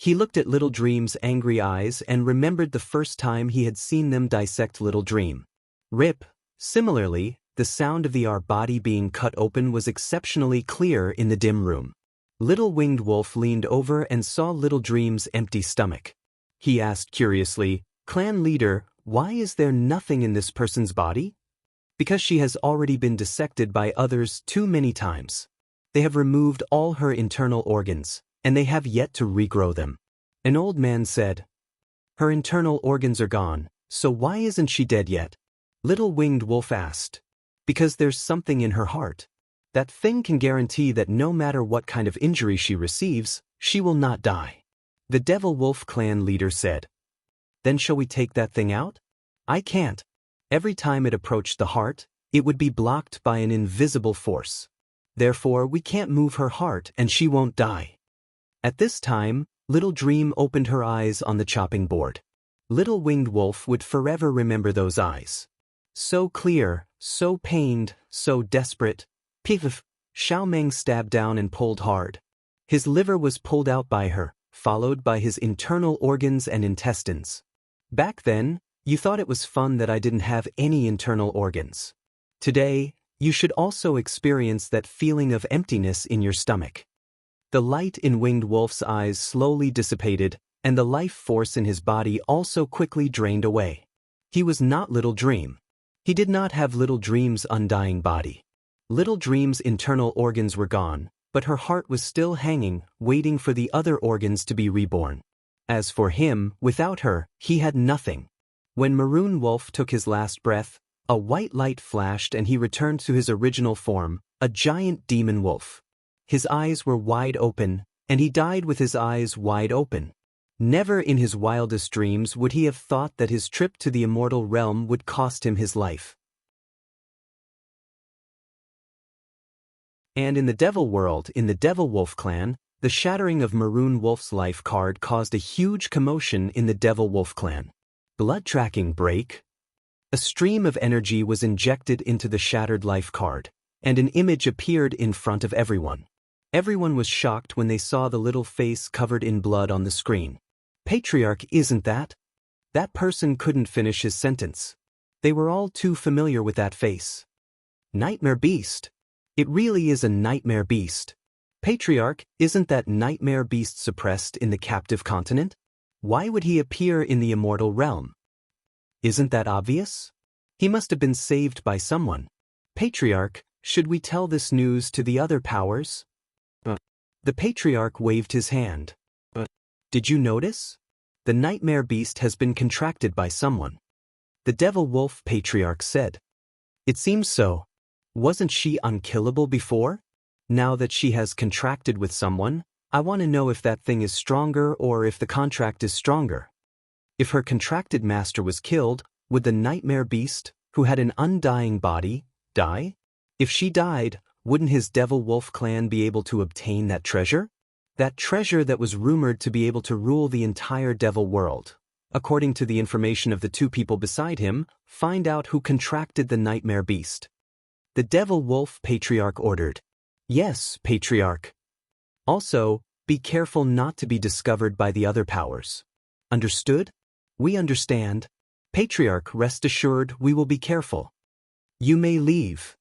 He looked at Little Dream's angry eyes and remembered the first time he had seen them dissect Little Dream. Rip! Similarly, the sound of our body being cut open was exceptionally clear in the dim room. Little Winged Wolf leaned over and saw Little Dream's empty stomach. He asked curiously, Clan leader, why is there nothing in this person's body? Because she has already been dissected by others too many times. They have removed all her internal organs, and they have yet to regrow them. An old man said, Her internal organs are gone, so why isn't she dead yet? Little Winged Wolf asked. Because there's something in her heart. That thing can guarantee that no matter what kind of injury she receives, she will not die. The Devil Wolf clan leader said. Then shall we take that thing out? I can't. Every time it approached the heart, it would be blocked by an invisible force. Therefore, we can't move her heart and she won't die. At this time, Little Dream opened her eyes on the chopping board. Little Winged Wolf would forever remember those eyes. So clear, so pained, so desperate. Pif! Xiao Meng stabbed down and pulled hard. His liver was pulled out by her, followed by his internal organs and intestines. Back then, you thought it was fun that I didn't have any internal organs. Today, you should also experience that feeling of emptiness in your stomach. The light in Winged Wolf's eyes slowly dissipated, and the life force in his body also quickly drained away. He was not Little Dream. He did not have Little Dream's undying body. Little Dream's internal organs were gone, but her heart was still hanging, waiting for the other organs to be reborn. As for him, without her, he had nothing. When Maroon Wolf took his last breath, a white light flashed and he returned to his original form, a giant demon wolf. His eyes were wide open, and he died with his eyes wide open. Never in his wildest dreams would he have thought that his trip to the immortal realm would cost him his life. And in the Devil World, in the Devil Wolf clan, the shattering of Maroon Wolf's life card caused a huge commotion in the Devil Wolf clan. Blood tracking break. A stream of energy was injected into the shattered life card, and an image appeared in front of everyone. Everyone was shocked when they saw the little face covered in blood on the screen. Patriarch, isn't that? That person couldn't finish his sentence. They were all too familiar with that face. Nightmare Beast. It really is a nightmare beast. Patriarch, isn't that nightmare beast suppressed in the captive continent? Why would he appear in the immortal realm? Isn't that obvious? He must have been saved by someone. Patriarch, should we tell this news to the other powers? The Patriarch waved his hand. Did you notice? The nightmare beast has been contracted by someone. The Devil Wolf Patriarch said. It seems so. Wasn't she unkillable before? Now that she has contracted with someone, I want to know if that thing is stronger or if the contract is stronger. If her contracted master was killed, would the nightmare beast, who had an undying body, die? If she died, wouldn't his Devil Wolf clan be able to obtain that treasure? That treasure that was rumored to be able to rule the entire Devil world. According to the information of the two people beside him, find out who contracted the nightmare beast. The Devil Wolf Patriarch ordered. Yes, Patriarch. Also, be careful not to be discovered by the other powers. Understood? We understand. Patriarch, rest assured we will be careful. You may leave.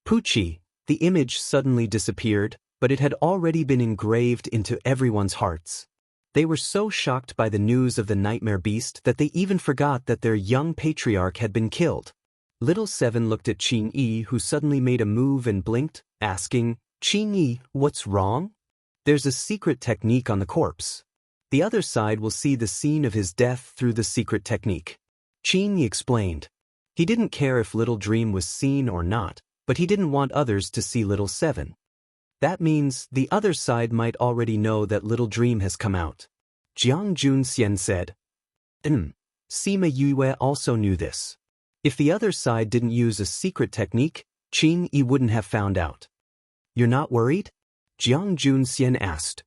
Poochie, the image suddenly disappeared, but it had already been engraved into everyone's hearts. They were so shocked by the news of the nightmare beast that they even forgot that their young patriarch had been killed. Little Seven looked at Qing Yi, who suddenly made a move and blinked, asking, Qing Yi, what's wrong? There's a secret technique on the corpse. The other side will see the scene of his death through the secret technique. Qing Yi explained. He didn't care if Little Dream was seen or not, but he didn't want others to see Little Seven. That means the other side might already know that Little Dream has come out. Jiang Junxian said. Sima Yue also knew this. If the other side didn't use a secret technique, Qing Yi wouldn't have found out. You're not worried? Jiang Junxian asked.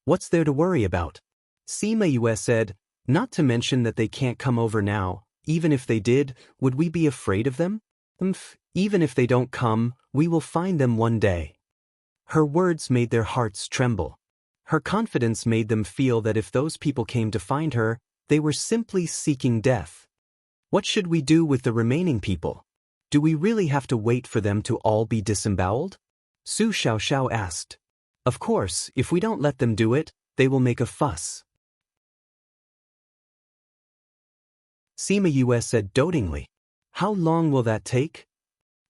What's there to worry about? Sima Yue said, not to mention that they can't come over now. Even if they did, would we be afraid of them? Even if they don't come, we will find them one day. Her words made their hearts tremble. Her confidence made them feel that if those people came to find her, they were simply seeking death. What should we do with the remaining people? Do we really have to wait for them to all be disemboweled? Su Xiaoxiao asked. Of course, if we don't let them do it, they will make a fuss. Sima Yue said dotingly. How long will that take?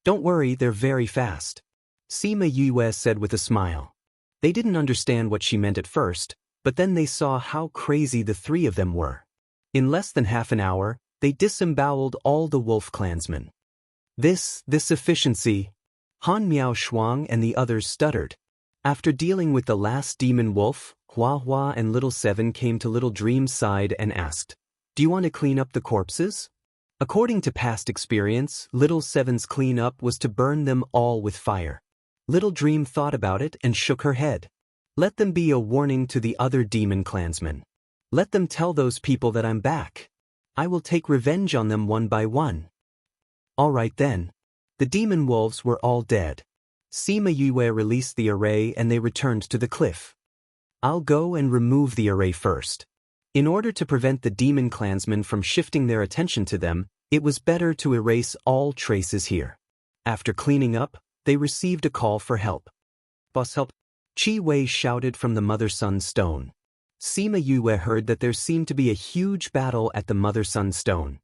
Don't worry, they're very fast. Sima Yue said with a smile. They didn't understand what she meant at first, but then they saw how crazy the three of them were. In less than half an hour, they disemboweled all the wolf clansmen. This efficiency. Han Miao Shuang and the others stuttered. After dealing with the last demon wolf, Hua Hua and Little Seven came to Little Dream's side and asked, Do you want to clean up the corpses? According to past experience, Little Seven's cleanup was to burn them all with fire. Little Dream thought about it and shook her head. Let them be a warning to the other demon clansmen. Let them tell those people that I'm back. I will take revenge on them one by one. All right then. The demon wolves were all dead. Sima Yue released the array and they returned to the cliff. I'll go and remove the array first. In order to prevent the demon clansmen from shifting their attention to them, it was better to erase all traces here. After cleaning up, they received a call for help. Boss, help! Chi Wei shouted from the Mother-Sun Stone. Sima Yue heard that there seemed to be a huge battle at the Mother-Sun Stone.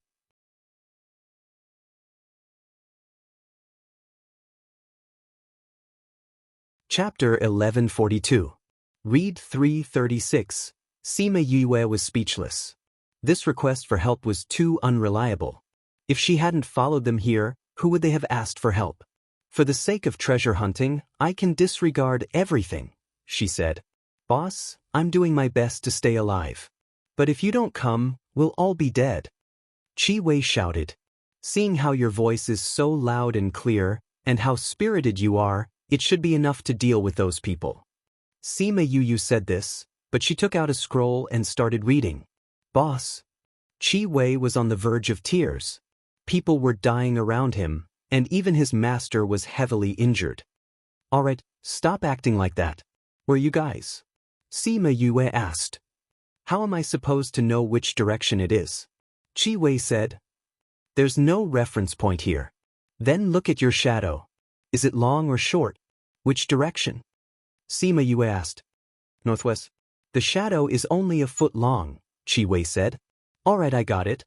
Chapter 1142. Read 336. Sima Yue was speechless. This request for help was too unreliable. If she hadn't followed them here, who would they have asked for help? For the sake of treasure hunting, I can disregard everything, she said. Boss, I'm doing my best to stay alive. But if you don't come, we'll all be dead. Chi Wei shouted. Seeing how your voice is so loud and clear, and how spirited you are, it should be enough to deal with those people. Sima Yue said this, but she took out a scroll and started reading. Boss. Chi Wei was on the verge of tears. People were dying around him, and even his master was heavily injured. All right, stop acting like that. Where you guys? Sima Yue asked. How am I supposed to know which direction it is? Chi Wei said. There's no reference point here. Then look at your shadow. Is it long or short? Which direction? Sima Yue asked. Northwest. The shadow is only a foot long, Chi Wei said. All right, I got it.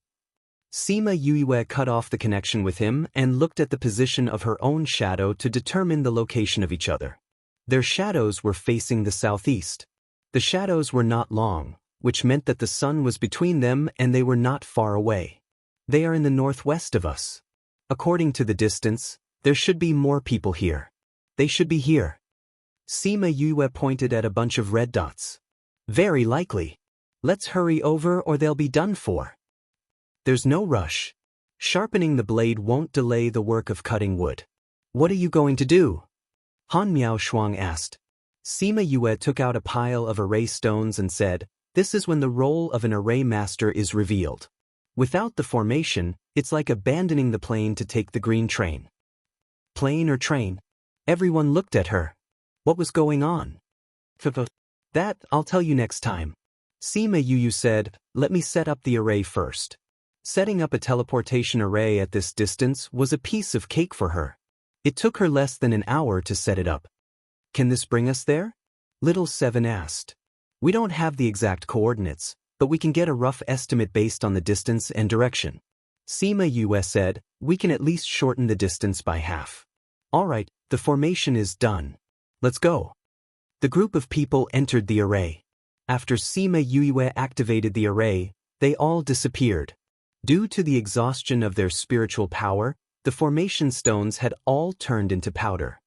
Sima Yue cut off the connection with him and looked at the position of her own shadow to determine the location of each other. Their shadows were facing the southeast. The shadows were not long, which meant that the sun was between them and they were not far away. They are in the northwest of us. According to the distance, there should be more people here. They should be here. Sima Yue pointed at a bunch of red dots. Very likely. Let's hurry over or they'll be done for. There's no rush. Sharpening the blade won't delay the work of cutting wood. What are you going to do? Han Miao Shuang asked. Sima Yue took out a pile of array stones and said, this is when the role of an array master is revealed. Without the formation, it's like abandoning the plane to take the green train. Plane or train? Everyone looked at her. What was going on? That I'll tell you next time. Sima Yue said, let me set up the array first. Setting up a teleportation array at this distance was a piece of cake for her. It took her less than an hour to set it up. Can this bring us there? Little Seven asked. We don't have the exact coordinates, but we can get a rough estimate based on the distance and direction. Sima Yue said, we can at least shorten the distance by half. All right, the formation is done. Let's go. The group of people entered the array. After Sima Yue activated the array, they all disappeared. Due to the exhaustion of their spiritual power, the formation stones had all turned into powder.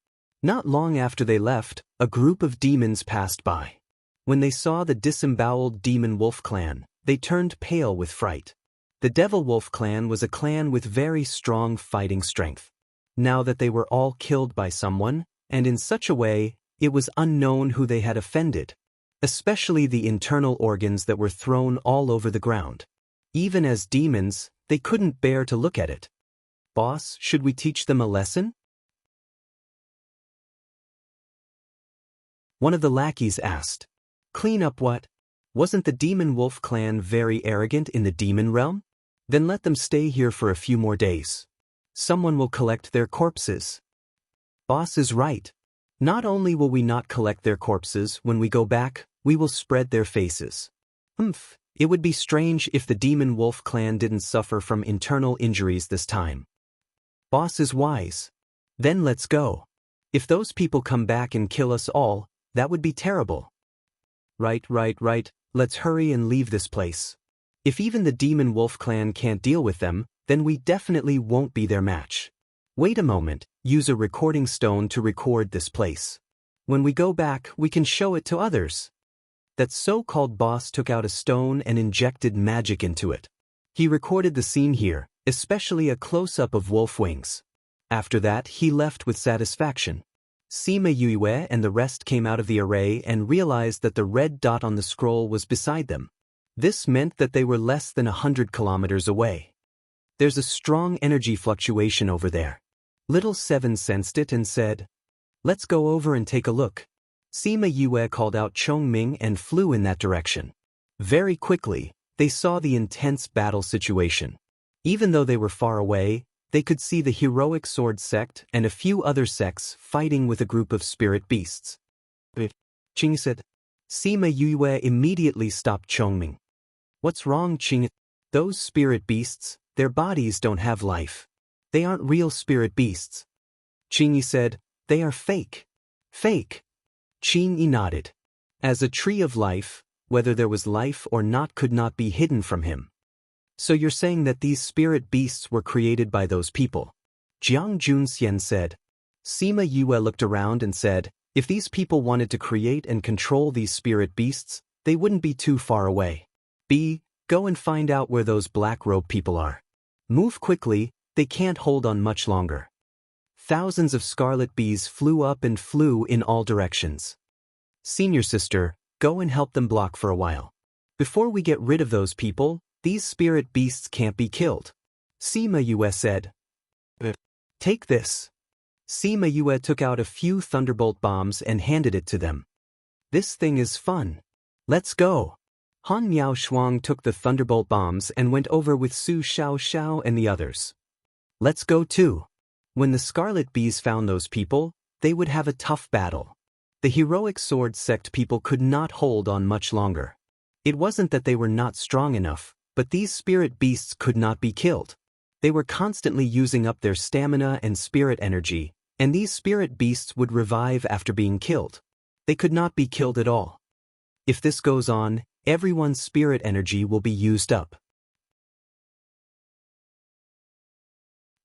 Not long after they left, a group of demons passed by. When they saw the disemboweled demon wolf clan, they turned pale with fright. The devil wolf clan was a clan with very strong fighting strength. Now that they were all killed by someone, and in such a way, it was unknown who they had offended, especially the internal organs that were thrown all over the ground. Even as demons, they couldn't bear to look at it. Boss, should we teach them a lesson? One of the lackeys asked. Clean up what? Wasn't the demon wolf clan very arrogant in the demon realm? Then let them stay here for a few more days. Someone will collect their corpses. Boss is right. Not only will we not collect their corpses, when we go back, we will spread their faces. It would be strange if the demon wolf clan didn't suffer from internal injuries this time. Boss is wise. Then let's go. If those people come back and kill us all, that would be terrible. Right. Let's hurry and leave this place. If even the demon wolf clan can't deal with them, then we definitely won't be their match. Wait a moment, use a recording stone to record this place. When we go back, we can show it to others. That so-called boss took out a stone and injected magic into it. He recorded the scene here, especially a close-up of wolf wings. After that, he left with satisfaction. Sima Yue and the rest came out of the array and realized that the red dot on the scroll was beside them. This meant that they were less than 100 kilometers away. There's a strong energy fluctuation over there. Little Seven sensed it and said, "Let's go over and take a look." Sima Yue called out Chong Ming and flew in that direction. Very quickly, they saw the intense battle situation. Even though they were far away, they could see the heroic sword sect and a few other sects fighting with a group of spirit beasts. Qing said. Sima Yue immediately stopped Chongming. "What's wrong, Qing? Those spirit beasts, their bodies don't have life. They aren't real spirit beasts." Qing said, "They are fake." "Fake?" Qing nodded. As a tree of life, whether there was life or not could not be hidden from him. "So you're saying that these spirit beasts were created by those people?" Jiang Junxian said. Sima Yue looked around and said, "If these people wanted to create and control these spirit beasts, they wouldn't be too far away. Go and find out where those black robe people are. Move quickly, they can't hold on much longer." Thousands of scarlet bees flew up and flew in all directions. "Senior sister, go and help them block for a while. Before we get rid of those people, these spirit beasts can't be killed." Sima Yue said. "Take this." Sima Yue took out a few thunderbolt bombs and handed it to them. "This thing is fun. Let's go." Han Miao Shuang took the thunderbolt bombs and went over with Su Xiao Xiao and the others. "Let's go too." When the Scarlet Bees found those people, they would have a tough battle. The heroic sword sect people could not hold on much longer. It wasn't that they were not strong enough, but these spirit beasts could not be killed. They were constantly using up their stamina and spirit energy, and these spirit beasts would revive after being killed. They could not be killed at all. If this goes on, everyone's spirit energy will be used up.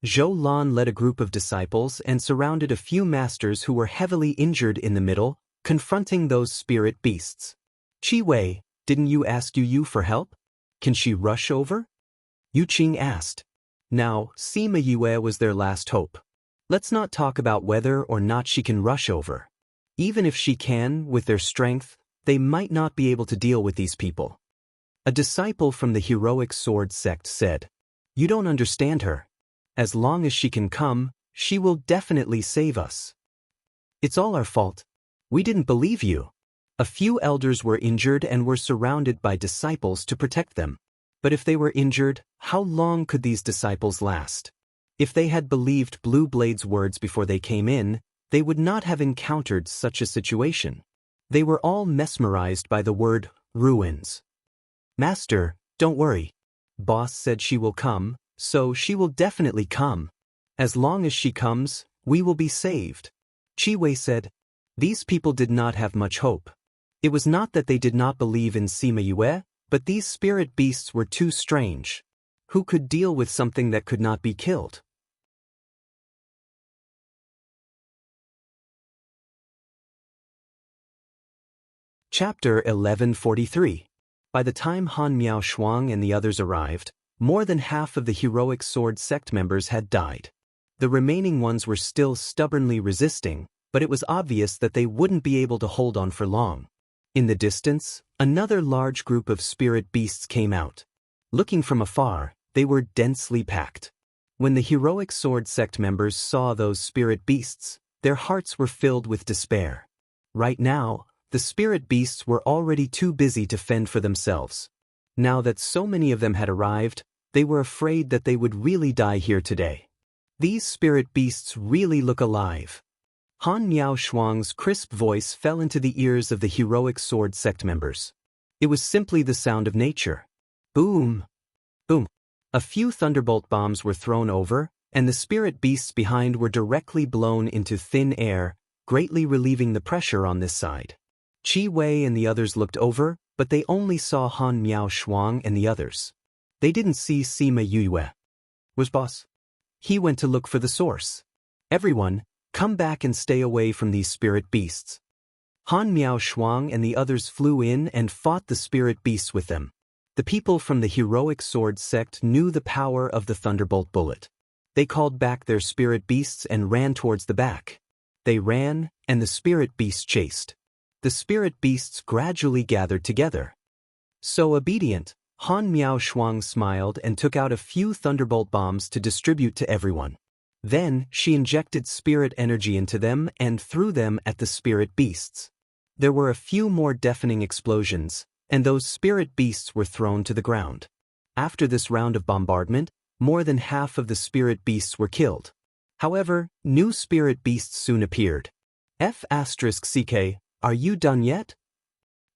Zhou Lan led a group of disciples and surrounded a few masters who were heavily injured in the middle, confronting those spirit beasts. "Qi Wei, didn't you ask Yu for help? Can she rush over?" Yu Qing asked. Now, Sima Yue was their last hope. Let's not talk about whether or not she can rush over. Even if she can, with their strength, they might not be able to deal with these people. A disciple from the heroic sword sect said, "You don't understand her. As long as she can come, she will definitely save us. It's all our fault. We didn't believe you." A few elders were injured and were surrounded by disciples to protect them. But if they were injured, how long could these disciples last? If they had believed Blue Blade's words before they came in, they would not have encountered such a situation. They were all mesmerized by the word, ruins. "Master, don't worry. Boss said she will come, so she will definitely come. As long as she comes, we will be saved." Qi Wei said. These people did not have much hope. It was not that they did not believe in Sima Yue, but these spirit beasts were too strange. Who could deal with something that could not be killed? Chapter 1143. By the time Han Miao Shuang and the others arrived, more than half of the heroic sword sect members had died. The remaining ones were still stubbornly resisting, but it was obvious that they wouldn't be able to hold on for long. In the distance, another large group of spirit beasts came out. Looking from afar, they were densely packed. When the heroic sword sect members saw those spirit beasts, their hearts were filled with despair. Right now, the spirit beasts were already too busy to fend for themselves. Now that so many of them had arrived, they were afraid that they would really die here today. These spirit beasts really look alive. Han Miao Shuang's crisp voice fell into the ears of the heroic sword sect members. It was simply the sound of nature. Boom! Boom! A few thunderbolt bombs were thrown over, and the spirit beasts behind were directly blown into thin air, greatly relieving the pressure on this side. Qi Wei and the others looked over, but they only saw Han Miao Shuang and the others. They didn't see Sima Yue. Was boss? He went to look for the source. "Everyone, come back and stay away from these spirit beasts." Han Miao Shuang and the others flew in and fought the spirit beasts with them. The people from the heroic sword sect knew the power of the thunderbolt bullet. They called back their spirit beasts and ran towards the back. They ran, and the spirit beasts chased. The spirit beasts gradually gathered together. So obedient, Han Miao Shuang smiled and took out a few thunderbolt bombs to distribute to everyone. Then, she injected spirit energy into them and threw them at the spirit beasts. There were a few more deafening explosions, and those spirit beasts were thrown to the ground. After this round of bombardment, more than half of the spirit beasts were killed. However, new spirit beasts soon appeared. F***CK, are you done yet?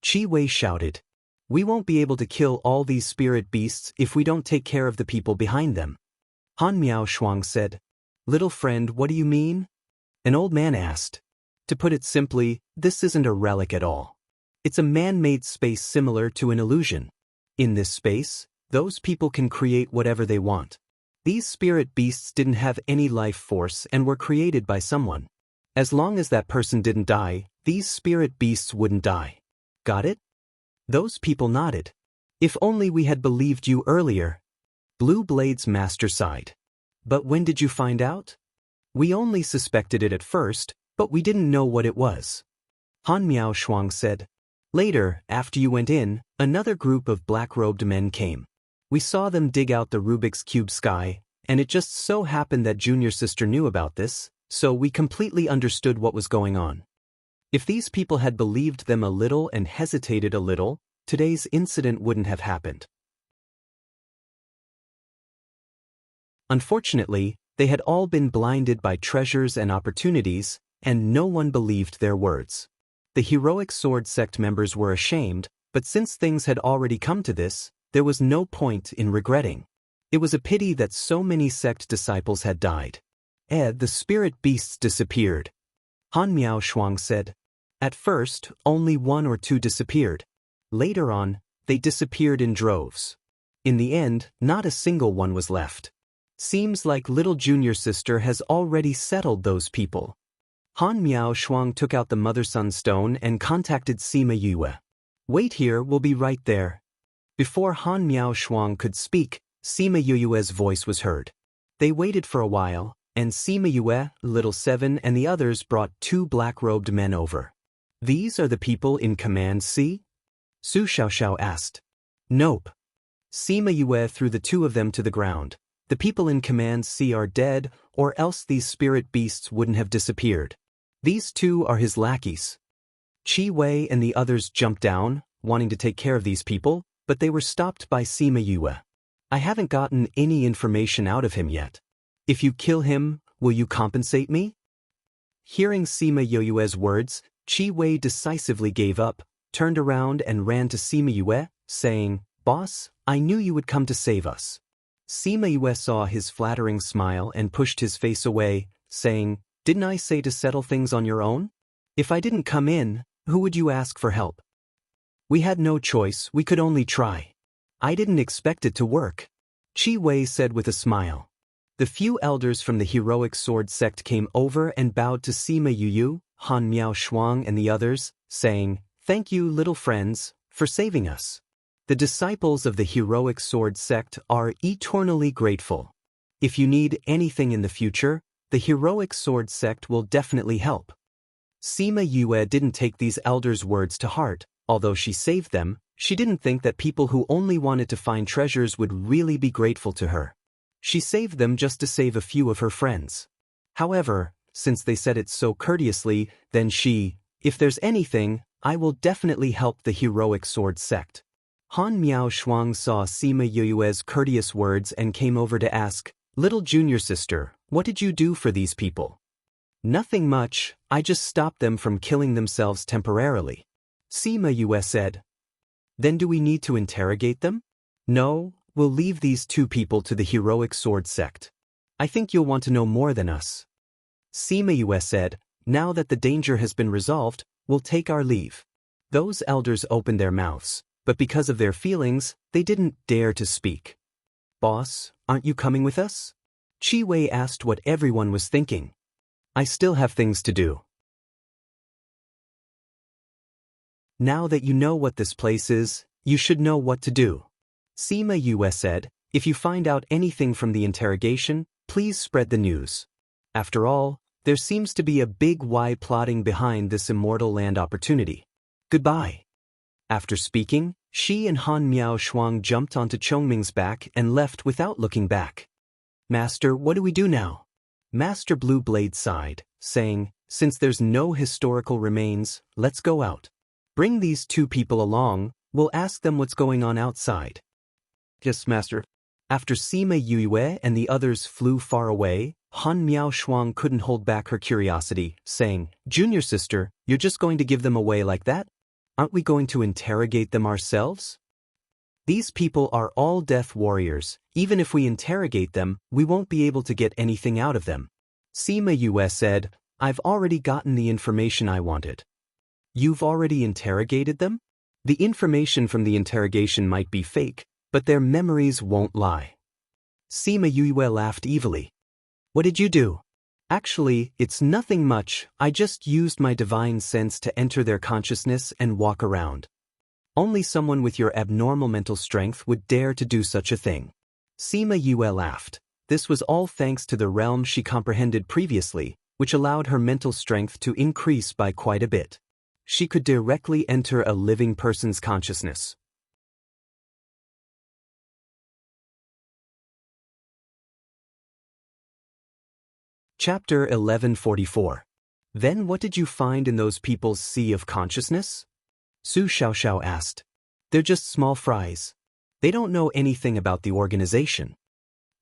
Qi Wei shouted. We won't be able to kill all these spirit beasts if we don't take care of the people behind them. Han Miao Shuang said. Little friend, what do you mean? An old man asked. To put it simply, this isn't a relic at all. It's a man-made space similar to an illusion. In this space, those people can create whatever they want. These spirit beasts didn't have any life force and were created by someone. As long as that person didn't die, these spirit beasts wouldn't die. Got it? Those people nodded. If only we had believed you earlier. Blue Blade's master sighed. But when did you find out? We only suspected it at first, but we didn't know what it was. Han Miao Shuang said. Later, after you went in, another group of black-robed men came. We saw them dig out the Rubik's Cube sky, and it just so happened that Junior Sister knew about this, so we completely understood what was going on. If these people had believed them a little and hesitated a little, today's incident wouldn't have happened. Unfortunately, they had all been blinded by treasures and opportunities, and no one believed their words. The heroic sword sect members were ashamed, but since things had already come to this, there was no point in regretting. It was a pity that so many sect disciples had died. The spirit beasts disappeared. Han Miao Shuang said. At first, only 1 or 2 disappeared. Later on, they disappeared in droves. In the end, not a single one was left. Seems like little Junior Sister has already settled those people. Han Miao Shuang took out the Mother-Sun stone and contacted Sima Yue. Wait here, we'll be right there. Before Han Miao Shuang could speak, Sima Yue's voice was heard. They waited for a while, and Sima Yue, Little Seven and the others brought 2 black-robed men over. These are the people in Command C? Su Xiaoxiao asked. Nope. Sima Yue threw the 2 of them to the ground. The people in Command C are dead, or else these spirit beasts wouldn't have disappeared. These 2 are his lackeys. Qi Wei and the others jumped down, wanting to take care of these people, but they were stopped by Sima Yue. I haven't gotten any information out of him yet. If you kill him, will you compensate me? Hearing Sima Yue's words, Qi Wei decisively gave up, turned around and ran to Sima Yue, saying, Boss, I knew you would come to save us. Sima Yue saw his flattering smile and pushed his face away, saying, Didn't I say to settle things on your own? If I didn't come in, who would you ask for help? We had no choice, we could only try. I didn't expect it to work. Qi Wei said with a smile. The few elders from the heroic sword sect came over and bowed to Sima Yue, Han Miao Shuang and the others, saying, Thank you, little friends, for saving us. The disciples of the heroic sword sect are eternally grateful. If you need anything in the future, the heroic sword sect will definitely help. Sima Yue didn't take these elders' words to heart. Although she saved them, she didn't think that people who only wanted to find treasures would really be grateful to her. She saved them just to save a few of her friends. However, since they said it so courteously, then if there's anything, I will definitely help the heroic sword sect. Han Miao Shuang saw Sima Yue's courteous words and came over to ask, Little Junior Sister, what did you do for these people? Nothing much, I just stopped them from killing themselves temporarily. Sima Yue said. Then do we need to interrogate them? No, we'll leave these 2 people to the heroic sword sect. I think you'll want to know more than us. Sima Yue said, Now that the danger has been resolved, we'll take our leave. Those elders opened their mouths, but because of their feelings, they didn't dare to speak. Boss, aren't you coming with us? Qi Wei asked what everyone was thinking. I still have things to do. Now that you know what this place is, you should know what to do. Sima Yue said, If you find out anything from the interrogation, please spread the news. After all, there seems to be a big why plotting behind this immortal land opportunity. Goodbye. After speaking, She and Han Miao Shuang jumped onto Chongming's back and left without looking back. Master, what do we do now? Master Blue Blade sighed, saying, since there's no historical remains, let's go out. Bring these two people along, we'll ask them what's going on outside. Yes, Master. After Sima Yue and the others flew far away, Han Miao Shuang couldn't hold back her curiosity, saying, Junior sister, you're just going to give them away like that? Aren't we going to interrogate them ourselves? These people are all death warriors. Even if we interrogate them, we won't be able to get anything out of them. Sima Yue said, I've already gotten the information I wanted. You've already interrogated them? The information from the interrogation might be fake, but their memories won't lie. Sima Yue laughed evilly. What did you do? Actually, it's nothing much. I just used my divine sense to enter their consciousness and walk around. Only someone with your abnormal mental strength would dare to do such a thing. Sima Yue laughed. This was all thanks to the realm she comprehended previously, which allowed her mental strength to increase by quite a bit. She could directly enter a living person's consciousness. Chapter 1144. Then what did you find in those people's sea of consciousness? Su Xiaoxiao asked. They're just small fries. They don't know anything about the organization.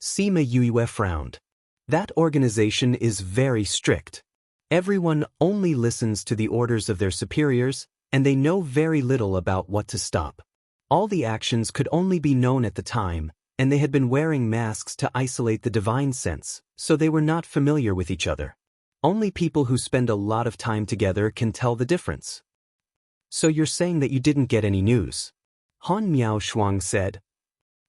Sima Yue frowned. That organization is very strict. Everyone only listens to the orders of their superiors, and they know very little about what to stop. All the actions could only be known at the time, and they had been wearing masks to isolate the divine sense, so they were not familiar with each other. Only people who spend a lot of time together can tell the difference. So you're saying that you didn't get any news? Han Miao Shuang said.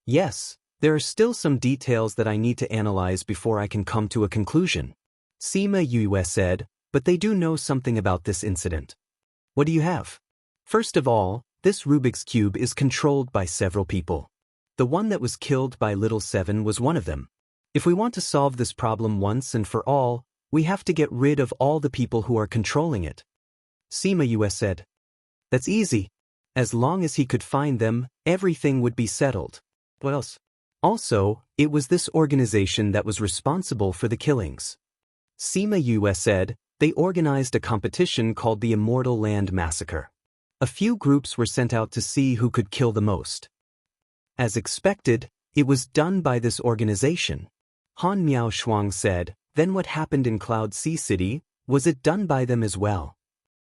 Yes, there are still some details that I need to analyze before I can come to a conclusion. Sima Yue said, but they do know something about this incident. What do you have? First of all, this Rubik's Cube is controlled by several people. The one that was killed by Little Seven was one of them. If we want to solve this problem once and for all, we have to get rid of all the people who are controlling it. Sima Yue said. That's easy. As long as he could find them, everything would be settled. What else? Also, it was this organization that was responsible for the killings. Sima Yue said, they organized a competition called the Immortal Land Massacre. A few groups were sent out to see who could kill the most. As expected, it was done by this organization. Han Miao Shuang said, then what happened in Cloud Sea City, was it done by them as well?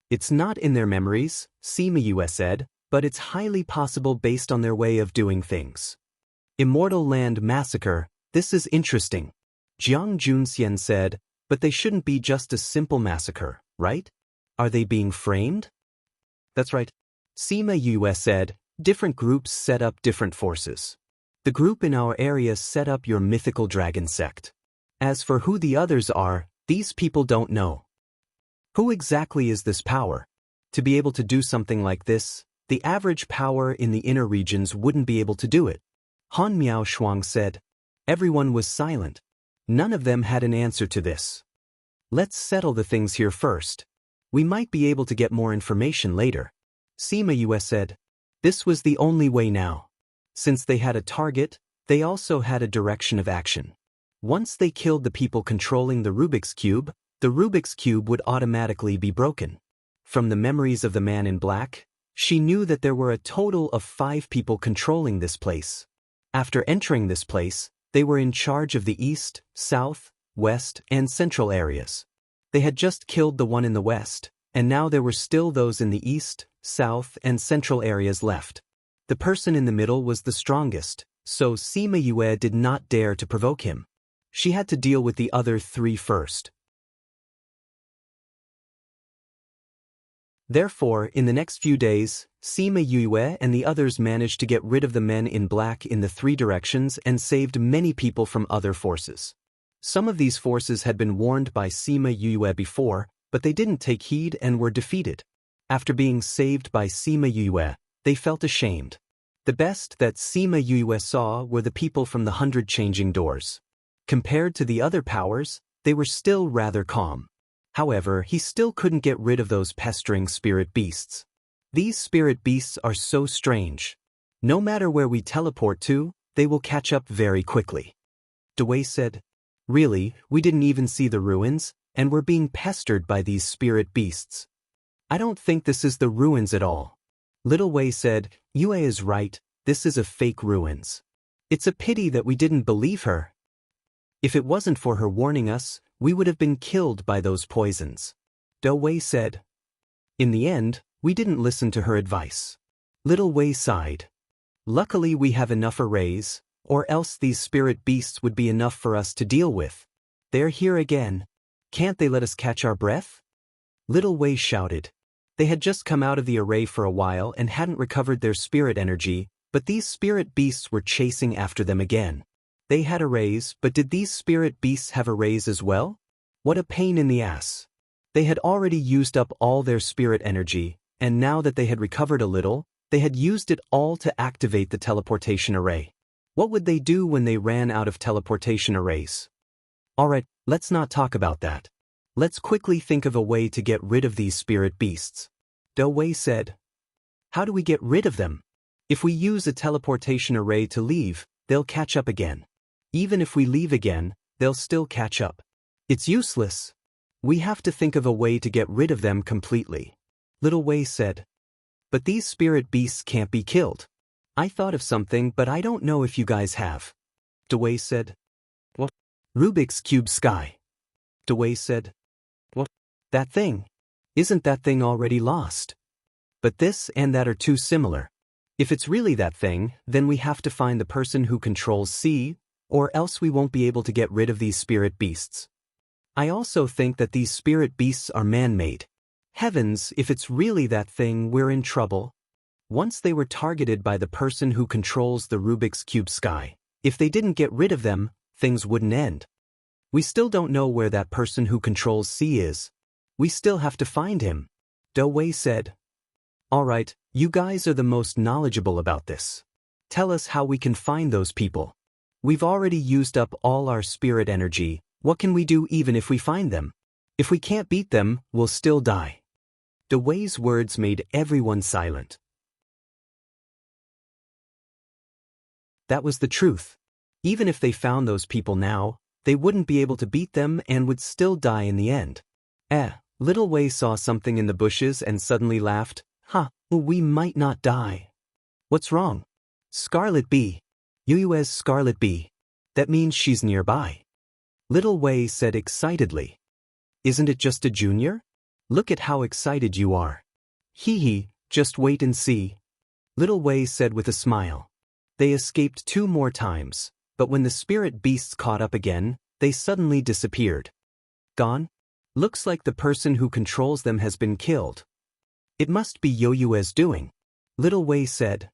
It's not in their memories, Sima Yue said, but it's highly possible based on their way of doing things. Immortal Land Massacre, this is interesting. Jiang Junxian said, but they shouldn't be just a simple massacre, right? Are they being framed? That's right. Sima Yue said, different groups set up different forces. The group in our area set up your mythical dragon sect. As for who the others are, these people don't know. Who exactly is this power? To be able to do something like this, the average power in the inner regions wouldn't be able to do it. Han Miao Shuang said. Everyone was silent. None of them had an answer to this. Let's settle the things here first. We might be able to get more information later. Sima Yue said. This was the only way now. Since they had a target, they also had a direction of action. Once they killed the people controlling the Rubik's Cube would automatically be broken. From the memories of the man in black, she knew that there were a total of 5 people controlling this place. After entering this place, they were in charge of the east, south, west, and central areas. They had just killed the one in the west, and now there were still those in the east, south, and central areas left. The person in the middle was the strongest, so Sima Yue did not dare to provoke him. She had to deal with the other 3 first. Therefore, in the next few days, Sima Yue and the others managed to get rid of the men in black in the 3 directions and saved many people from other forces. Some of these forces had been warned by Sima Yue before, but they didn't take heed and were defeated. After being saved by Sima Yue, they felt ashamed. The best that Sima Yue saw were the people from the 100 changing doors. Compared to the other powers, they were still rather calm. However, he still couldn't get rid of those pestering spirit beasts. These spirit beasts are so strange. No matter where we teleport to, they will catch up very quickly. Dewey said, really, we didn't even see the ruins, and we're being pestered by these spirit beasts. I don't think this is the ruins at all. Little Wei said, Yue is right, this is a fake ruins. It's a pity that we didn't believe her. If it wasn't for her warning us, we would have been killed by those poisons. Dewey said. In the end, we didn't listen to her advice. Little Wei sighed. Luckily we have enough arrays, or else these spirit beasts would be enough for us to deal with. They're here again. Can't they let us catch our breath? Little Wei shouted. They had just come out of the array for a while and hadn't recovered their spirit energy, but these spirit beasts were chasing after them again. They had arrays, but did these spirit beasts have arrays as well? What a pain in the ass. They had already used up all their spirit energy, and now that they had recovered a little, they had used it all to activate the teleportation array. What would they do when they ran out of teleportation arrays? Alright, let's not talk about that. Let's quickly think of a way to get rid of these spirit beasts. Dewey said. How do we get rid of them? If we use a teleportation array to leave, they'll catch up again. Even if we leave again, they'll still catch up. It's useless. We have to think of a way to get rid of them completely. Little Wei said. But these spirit beasts can't be killed. I thought of something, but I don't know if you guys have. Dewey said. What? Rubik's Cube Sky. Dewey said. What? That thing. Isn't that thing already lost? But this and that are too similar. If it's really that thing, then we have to find the person who controls C, or else we won't be able to get rid of these spirit beasts. I also think that these spirit beasts are man-made. Heavens, if it's really that thing, we're in trouble. Once they were targeted by the person who controls the Rubik's Cube Sky. If they didn't get rid of them, things wouldn't end. We still don't know where that person who controls C is. We still have to find him. Dewey said. Alright, you guys are the most knowledgeable about this. Tell us how we can find those people. We've already used up all our spirit energy. What can we do even if we find them? If we can't beat them, we'll still die. Dewey's words made everyone silent. That was the truth. Even if they found those people now, they wouldn't be able to beat them and would still die in the end. Little Wei saw something in the bushes and suddenly laughed. We might not die. What's wrong? Scarlet Bee. Yue's Scarlet Bee. That means she's nearby. Little Wei said excitedly. Isn't it just a junior? Look at how excited you are. Hee, just wait and see. Little Wei said with a smile. They escaped 2 more times, but when the spirit beasts caught up again, they suddenly disappeared. Gone? Looks like the person who controls them has been killed. It must be Yue's doing. Little Wei said.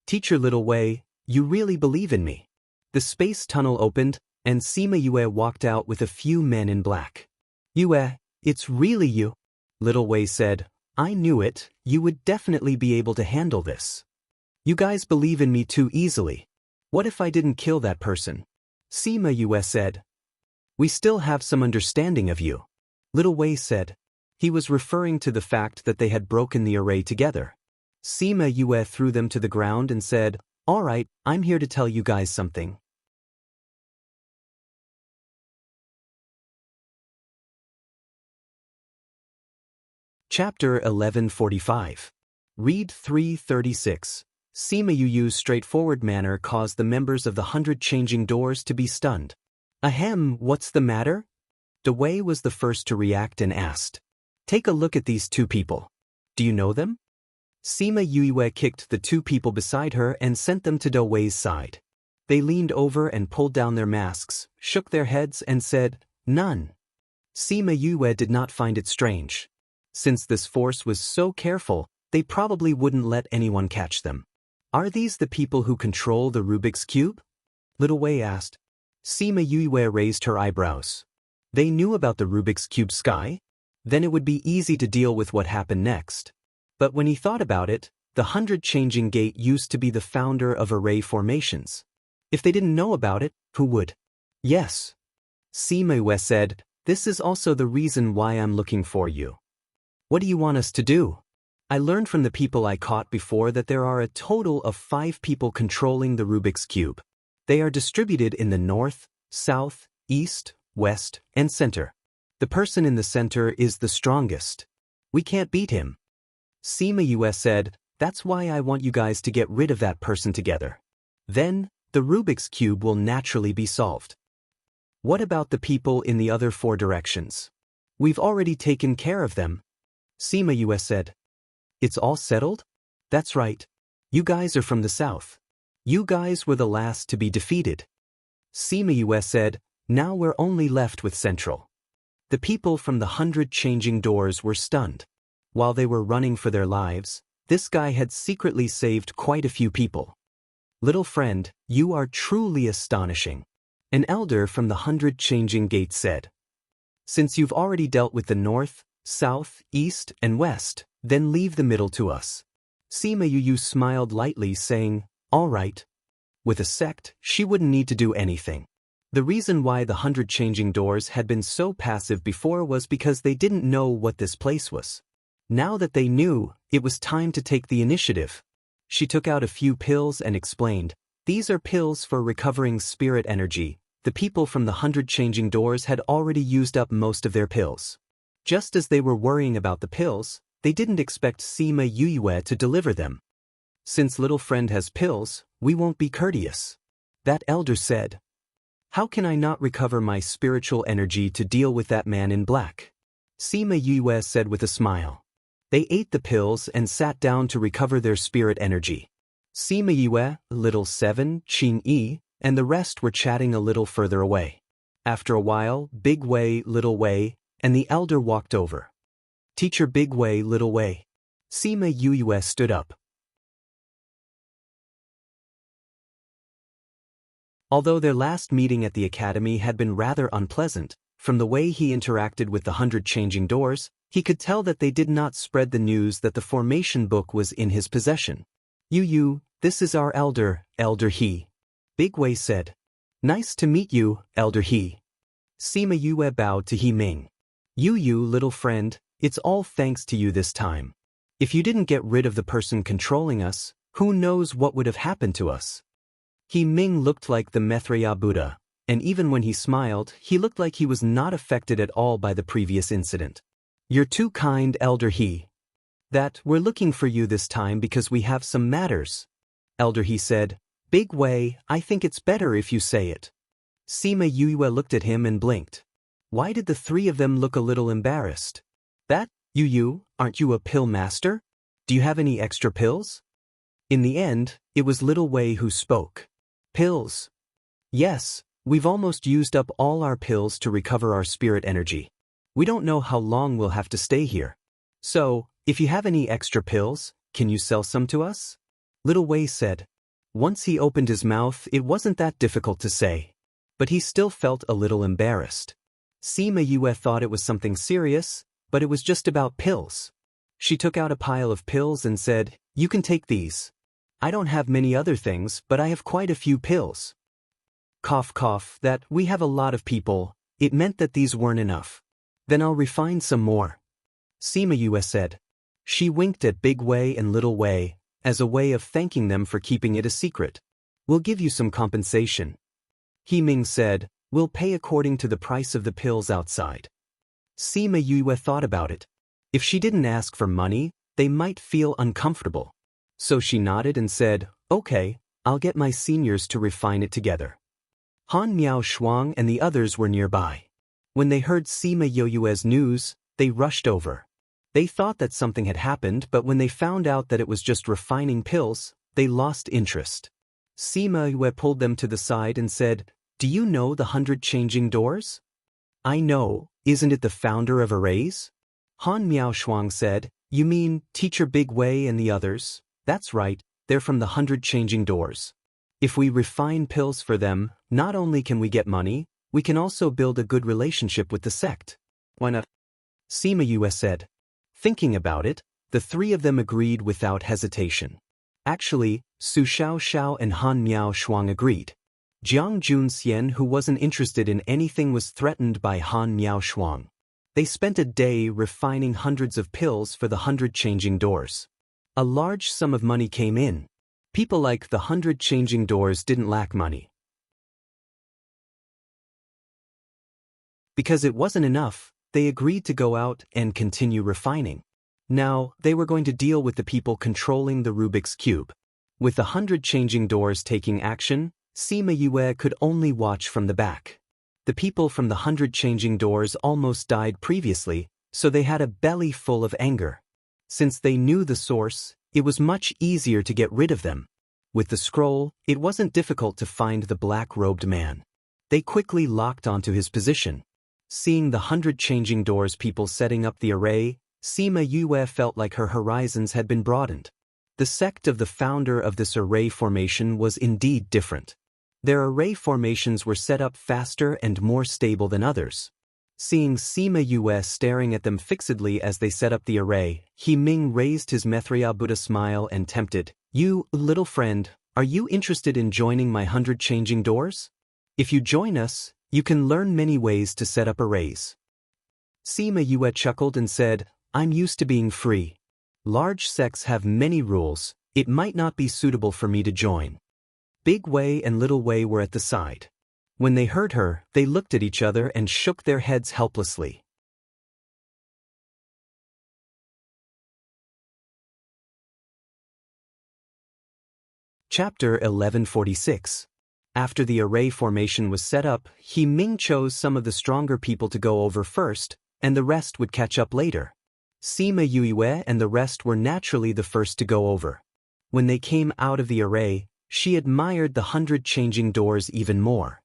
Teacher Little Wei, you really believe in me. The space tunnel opened, and Sima Yue walked out with a few men in black. Yue, it's really you. Little Wei said, I knew it, you would definitely be able to handle this. You guys believe in me too easily. What if I didn't kill that person? Sima Yue said. We still have some understanding of you. Little Wei said. He was referring to the fact that they had broken the array together. Sima Yue threw them to the ground and said, Alright, I'm here to tell you guys something. Chapter 1145. Read 336. Sima Yu's straightforward manner caused the members of the 100 Changing Doors to be stunned. Ahem, what's the matter? Dewey was the first to react and asked. Take a look at these 2 people. Do you know them? Sima Yue kicked the 2 people beside her and sent them to Dewey's side. They leaned over and pulled down their masks, shook their heads and said, None. Sima Yue did not find it strange. Since this force was so careful, they probably wouldn't let anyone catch them. Are these the people who control the Rubik's Cube? Little Wei asked. Sima Yue raised her eyebrows. They knew about the Rubik's Cube Sky? Then it would be easy to deal with what happened next. But when he thought about it, the 100 Changing Gate used to be the founder of array formations. If they didn't know about it, who would? Yes. Sima Yue said, This is also the reason why I'm looking for you. What do you want us to do? I learned from the people I caught before that there are a total of 5 people controlling the Rubik's Cube. They are distributed in the north, south, east, west, and center. The person in the center is the strongest. We can't beat him. Seema US said, that's why I want you guys to get rid of that person together. Then, the Rubik's Cube will naturally be solved. What about the people in the other 4 directions? We've already taken care of them. Seema US said. It's all settled? That's right. You guys are from the south. You guys were the last to be defeated. Seema US said, now we're only left with Central. The people from the 100 changing doors were stunned. While they were running for their lives, this guy had secretly saved quite a few people. Little friend, you are truly astonishing. An elder from the 100 changing gates said. Since you've already dealt with the north, south, east, and west, then leave the middle to us. Seema Yu smiled lightly, saying, all right. With a sect, she wouldn't need to do anything. The reason why the 100 changing doors had been so passive before was because they didn't know what this place was. Now that they knew, it was time to take the initiative. She took out a few pills and explained, these are pills for recovering spirit energy. The people from the 100 changing doors had already used up most of their pills. Just as they were worrying about the pills, they didn't expect Seema Yue to deliver them. Since little friend has pills, we won't be courteous. That elder said. How can I not recover my spiritual energy to deal with that man in black? Seema Yue said with a smile. They ate the pills and sat down to recover their spirit energy. Seema Yue, Little 7, Qing Yi, and the rest were chatting a little further away. After a while, Big Wei, Little Wei, and the elder walked over. Teacher Big Wei, Little Wei. Seema Yue stood up. Although their last meeting at the academy had been rather unpleasant, from the way he interacted with the 100 changing doors, he could tell that they did not spread the news that the formation book was in his possession. Yu, this is our elder, Elder He. Big Wei said. Nice to meet you, Elder He. Seema Yue bowed to He Ming. Yu, little friend, it's all thanks to you this time. If you didn't get rid of the person controlling us, who knows what would have happened to us? He Ming looked like the Maitreya Buddha, and even when he smiled, he looked like he was not affected at all by the previous incident. You're too kind, Elder He. That, we're looking for you this time because we have some matters. Elder He said, Big Wei, I think it's better if you say it. Seema Yue looked at him and blinked. Why did the 3 of them look a little embarrassed? That, Yu, aren't you a pill master? Do you have any extra pills? In the end, it was Little Wei who spoke. Pills. Yes, we've almost used up all our pills to recover our spirit energy. We don't know how long we'll have to stay here. So, if you have any extra pills, can you sell some to us? Little Wei said. Once he opened his mouth, it wasn't that difficult to say. But he still felt a little embarrassed. Seema Yue thought it was something serious, but it was just about pills. She took out a pile of pills and said, you can take these. I don't have many other things, but I have quite a few pills. Cough cough, that we have a lot of people, it meant that these weren't enough. Then I'll refine some more. Seema Yue said. She winked at Big Wei and Little Wei, as a way of thanking them for keeping it a secret. We'll give you some compensation. He Ming said, we'll pay according to the price of the pills outside. Seema Yue thought about it. If she didn't ask for money, they might feel uncomfortable. So she nodded and said, okay, I'll get my seniors to refine it together. Han Miao Shuang and the others were nearby. When they heard Seema Yue's news, they rushed over. They thought that something had happened, but when they found out that it was just refining pills, they lost interest. Seema Yue pulled them to the side and said, do you know the 100 changing doors? I know, isn't it the founder of Arrays? Han Miao Shuang said, you mean Teacher Big Wei and the others? That's right, they're from the 100 changing doors. If we refine pills for them, not only can we get money, we can also build a good relationship with the sect. Why not? Seema Yue said. Thinking about it, the 3 of them agreed without hesitation. Actually, Su Xiao and Han Miao Shuang agreed. Jiang Junxian, who wasn't interested in anything, was threatened by Han Miao Shuang. They spent a day refining hundreds of pills for the 100 changing doors. A large sum of money came in. People like the 100 changing doors didn't lack money. Because it wasn't enough, they agreed to go out and continue refining. Now, they were going to deal with the people controlling the Rubik's Cube. With the 100 changing doors taking action, Sima Yue could only watch from the back. The people from the 100 changing doors almost died previously, so they had a belly full of anger. Since they knew the source, it was much easier to get rid of them. With the scroll, it wasn't difficult to find the black-robed man. They quickly locked onto his position. Seeing the 100 changing doors people setting up the array, Sima Yue felt like her horizons had been broadened. The sect of the founder of this array formation was indeed different. Their array formations were set up faster and more stable than others. Seeing Sima Yue staring at them fixedly as they set up the array, He Ming raised his Methria Buddha smile and tempted, "You, little friend, are you interested in joining my 100 changing doors? If you join us, you can learn many ways to set up arrays." Sima Yue chuckled and said, "I'm used to being free. Large sects have many rules, it might not be suitable for me to join." Big Wei and Little Wei were at the side. When they heard her, they looked at each other and shook their heads helplessly. Chapter 1146. After the array formation was set up, He Ming chose some of the stronger people to go over first, and the rest would catch up later. Sima Yue and the rest were naturally the first to go over. When they came out of the array, she admired the 100 changing doors even more.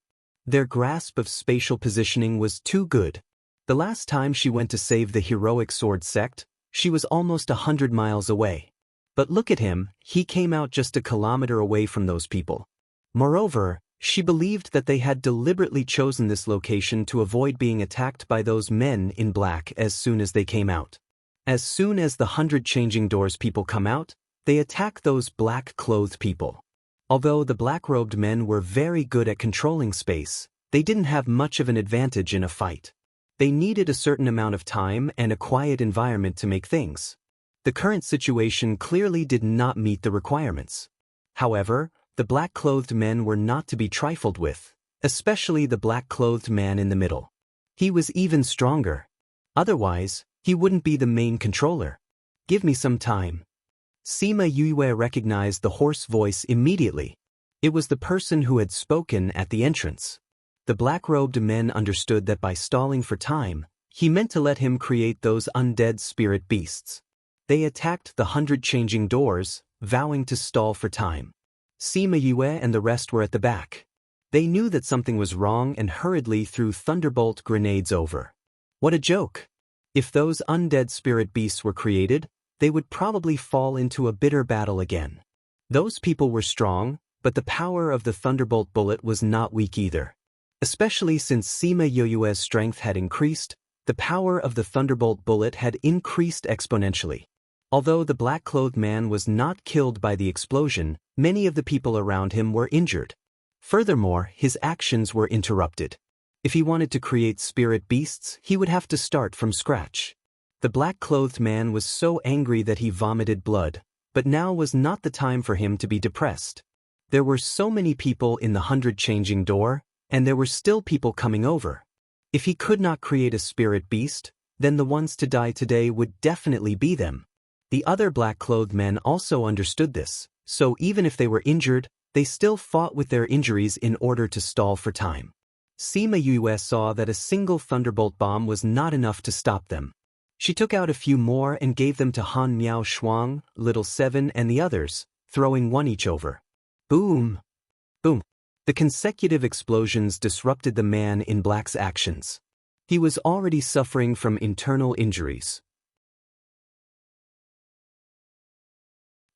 Their grasp of spatial positioning was too good. The last time she went to save the heroic sword sect, she was almost 100 miles away. But look at him, he came out just a kilometer away from those people. Moreover, she believed that they had deliberately chosen this location to avoid being attacked by those men in black as soon as they came out. As soon as the 100 changing doors people come out, they attack those black-clothed people. Although the black-robed men were very good at controlling space, they didn't have much of an advantage in a fight. They needed a certain amount of time and a quiet environment to make things. The current situation clearly did not meet the requirements. However, the black-clothed men were not to be trifled with, especially the black-clothed man in the middle. He was even stronger. Otherwise, he wouldn't be the main controller. "Give me some time." Sima Yue recognized the hoarse voice immediately. It was the person who had spoken at the entrance. The black-robed men understood that by stalling for time, he meant to let him create those undead spirit beasts. They attacked the 100 changing doors, vowing to stall for time. Sima Yue and the rest were at the back. They knew that something was wrong and hurriedly threw thunderbolt grenades over. What a joke! If those undead spirit beasts were created, they would probably fall into a bitter battle again. Those people were strong, but the power of the thunderbolt bullet was not weak either. Especially since Sima Yue's strength had increased, the power of the thunderbolt bullet had increased exponentially. Although the black-clothed man was not killed by the explosion, many of the people around him were injured. Furthermore, his actions were interrupted. If he wanted to create spirit beasts, he would have to start from scratch. The black-clothed man was so angry that he vomited blood, but now was not the time for him to be depressed. There were so many people in the 100 changing door, and there were still people coming over. If he could not create a spirit beast, then the ones to die today would definitely be them. The other black-clothed men also understood this, so even if they were injured, they still fought with their injuries in order to stall for time. Sima Yue saw that a single thunderbolt bomb was not enough to stop them. She took out a few more and gave them to Han Miao Shuang, Little Seven and the others, throwing one each over. Boom! Boom! The consecutive explosions disrupted the man in black's actions. He was already suffering from internal injuries.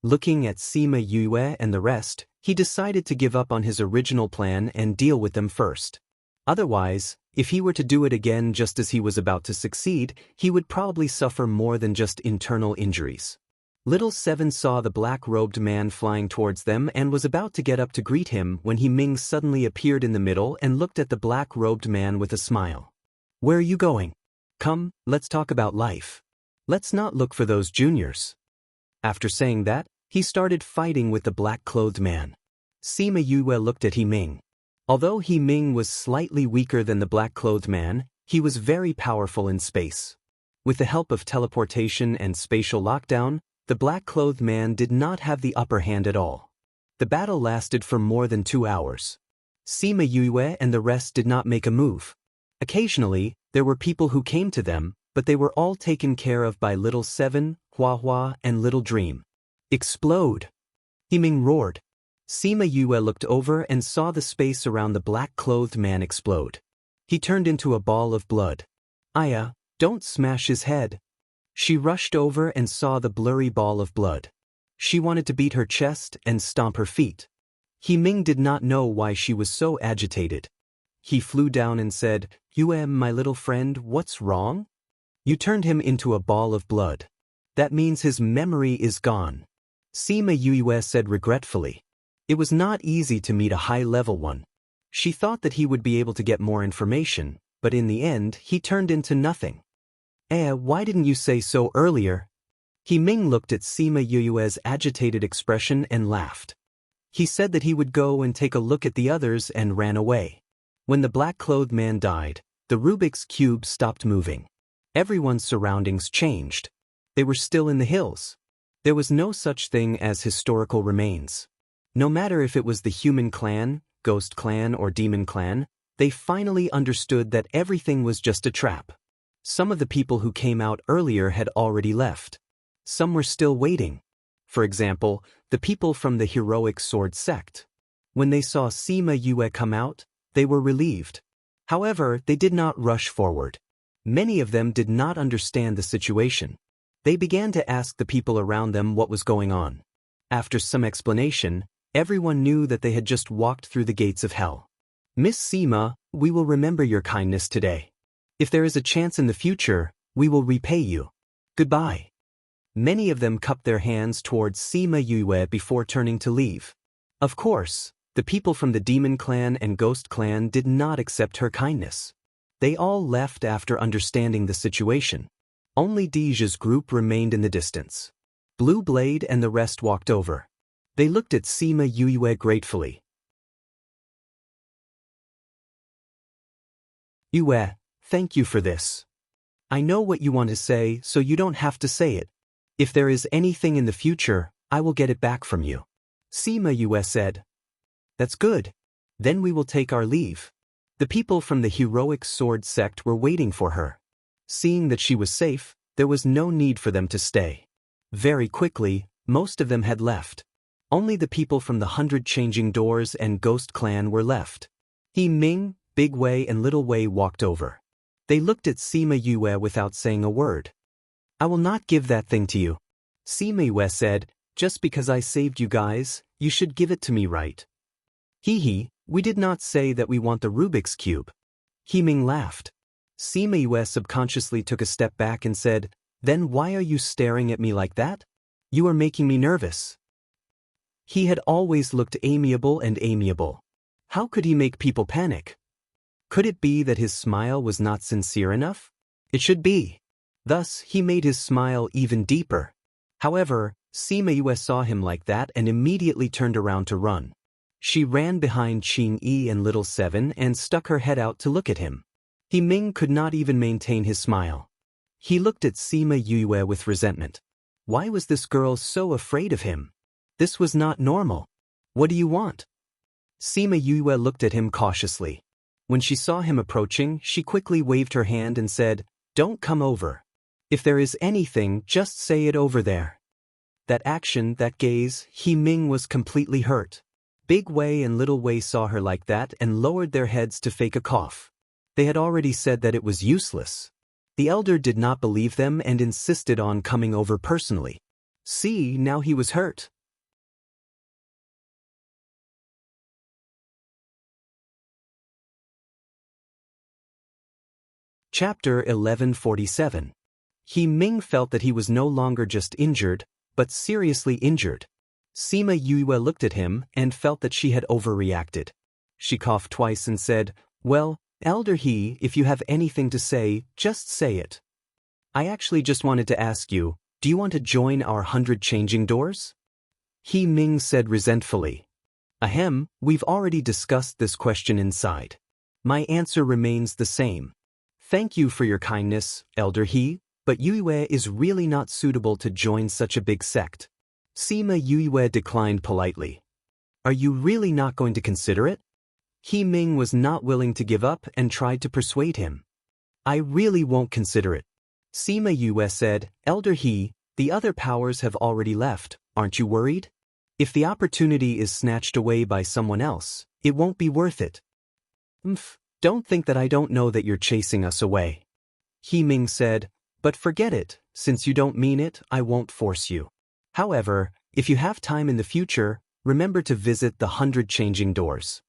Looking at Sima Yue and the rest, he decided to give up on his original plan and deal with them first. Otherwise, if he were to do it again just as he was about to succeed, he would probably suffer more than just internal injuries. Little Seven saw the black-robed man flying towards them and was about to get up to greet him when He Ming suddenly appeared in the middle and looked at the black-robed man with a smile. "Where are you going?" Come, let's talk about life. Let's not look for those juniors. After saying that, he started fighting with the black-clothed man. Sima Yue looked at He Ming. Although He Ming was slightly weaker than the black-clothed man, he was very powerful in space. With the help of teleportation and spatial lockdown, the black-clothed man did not have the upper hand at all. The battle lasted for more than 2 hours. Sima Yue and the rest did not make a move. Occasionally, there were people who came to them, but they were all taken care of by Little Seven, Hua Hua, and Little Dream. Explode! He Ming roared. Sima Yue looked over and saw the space around the black-clothed man explode. He turned into a ball of blood. Aya, don't smash his head. She rushed over and saw the blurry ball of blood. She wanted to beat her chest and stomp her feet. He Ming did not know why she was so agitated. He flew down and said, my little friend, what's wrong? You turned him into a ball of blood. That means his memory is gone. Sima Yue said regretfully. It was not easy to meet a high-level one. She thought that he would be able to get more information, but in the end, he turned into nothing. Why didn't you say so earlier? He Ming looked at Sima Yue's agitated expression and laughed. He said that he would go and take a look at the others and ran away. When the black-clothed man died, the Rubik's Cube stopped moving. Everyone's surroundings changed. They were still in the hills. There was no such thing as historical remains. No matter if it was the human clan, ghost clan, or demon clan, they finally understood that everything was just a trap. Some of the people who came out earlier had already left. Some were still waiting. For example, the people from the heroic sword sect. When they saw Sima Yue come out, they were relieved. However, they did not rush forward. Many of them did not understand the situation. They began to ask the people around them what was going on. After some explanation, everyone knew that they had just walked through the gates of hell. Miss Sima, we will remember your kindness today. If there is a chance in the future, we will repay you. Goodbye. Many of them cupped their hands towards Sima Yue before turning to leave. Of course, the people from the Demon Clan and Ghost Clan did not accept her kindness. They all left after understanding the situation. Only Deja's group remained in the distance. Blue Blade and the rest walked over. They looked at Sima Yue gratefully. Yue, thank you for this. I know what you want to say, so you don't have to say it. If there is anything in the future, I will get it back from you. Sima Yue said. That's good. Then we will take our leave. The people from the heroic sword sect were waiting for her. Seeing that she was safe, there was no need for them to stay. Very quickly, most of them had left. Only the people from the 100 Changing Doors and Ghost Clan were left. He Ming, Big Wei and Little Wei walked over. They looked at Sima Yue without saying a word. I will not give that thing to you. Sima Yue said, just because I saved you guys, you should give it to me, right? We did not say that we want the Rubik's Cube. He Ming laughed. Sima Yue subconsciously took a step back and said, then why are you staring at me like that? You are making me nervous. He had always looked amiable and amiable. How could he make people panic? Could it be that his smile was not sincere enough? It should be. Thus, he made his smile even deeper. However, Sima Yue saw him like that and immediately turned around to run. She ran behind Qing Yi and Little Seven and stuck her head out to look at him. He Ming could not even maintain his smile. He looked at Sima Yue with resentment. Why was this girl so afraid of him? This was not normal. What do you want? Sima Yue looked at him cautiously. When she saw him approaching, she quickly waved her hand and said, don't come over. If there is anything, just say it over there. That action, that gaze, He Ming was completely hurt. Big Wei and Little Wei saw her like that and lowered their heads to fake a cough. They had already said that it was useless. The elder did not believe them and insisted on coming over personally. See, now he was hurt. Chapter 1147. He Ming felt that he was no longer just injured, but seriously injured. Sima Yue looked at him and felt that she had overreacted. She coughed twice and said, well, Elder He, if you have anything to say, just say it. I actually just wanted to ask you, do you want to join our 100 changing doors? He Ming said resentfully. Ahem, we've already discussed this question inside. My answer remains the same. Thank you for your kindness, Elder He, but Yue is really not suitable to join such a big sect. Sima Yue declined politely. Are you really not going to consider it? He Ming was not willing to give up and tried to persuade him. I really won't consider it. Sima Yue said, Elder He, the other powers have already left, aren't you worried? If the opportunity is snatched away by someone else, it won't be worth it. Don't think that I don't know that you're chasing us away. He Ming said, but forget it, since you don't mean it, I won't force you. However, if you have time in the future, remember to visit the 100 changing doors.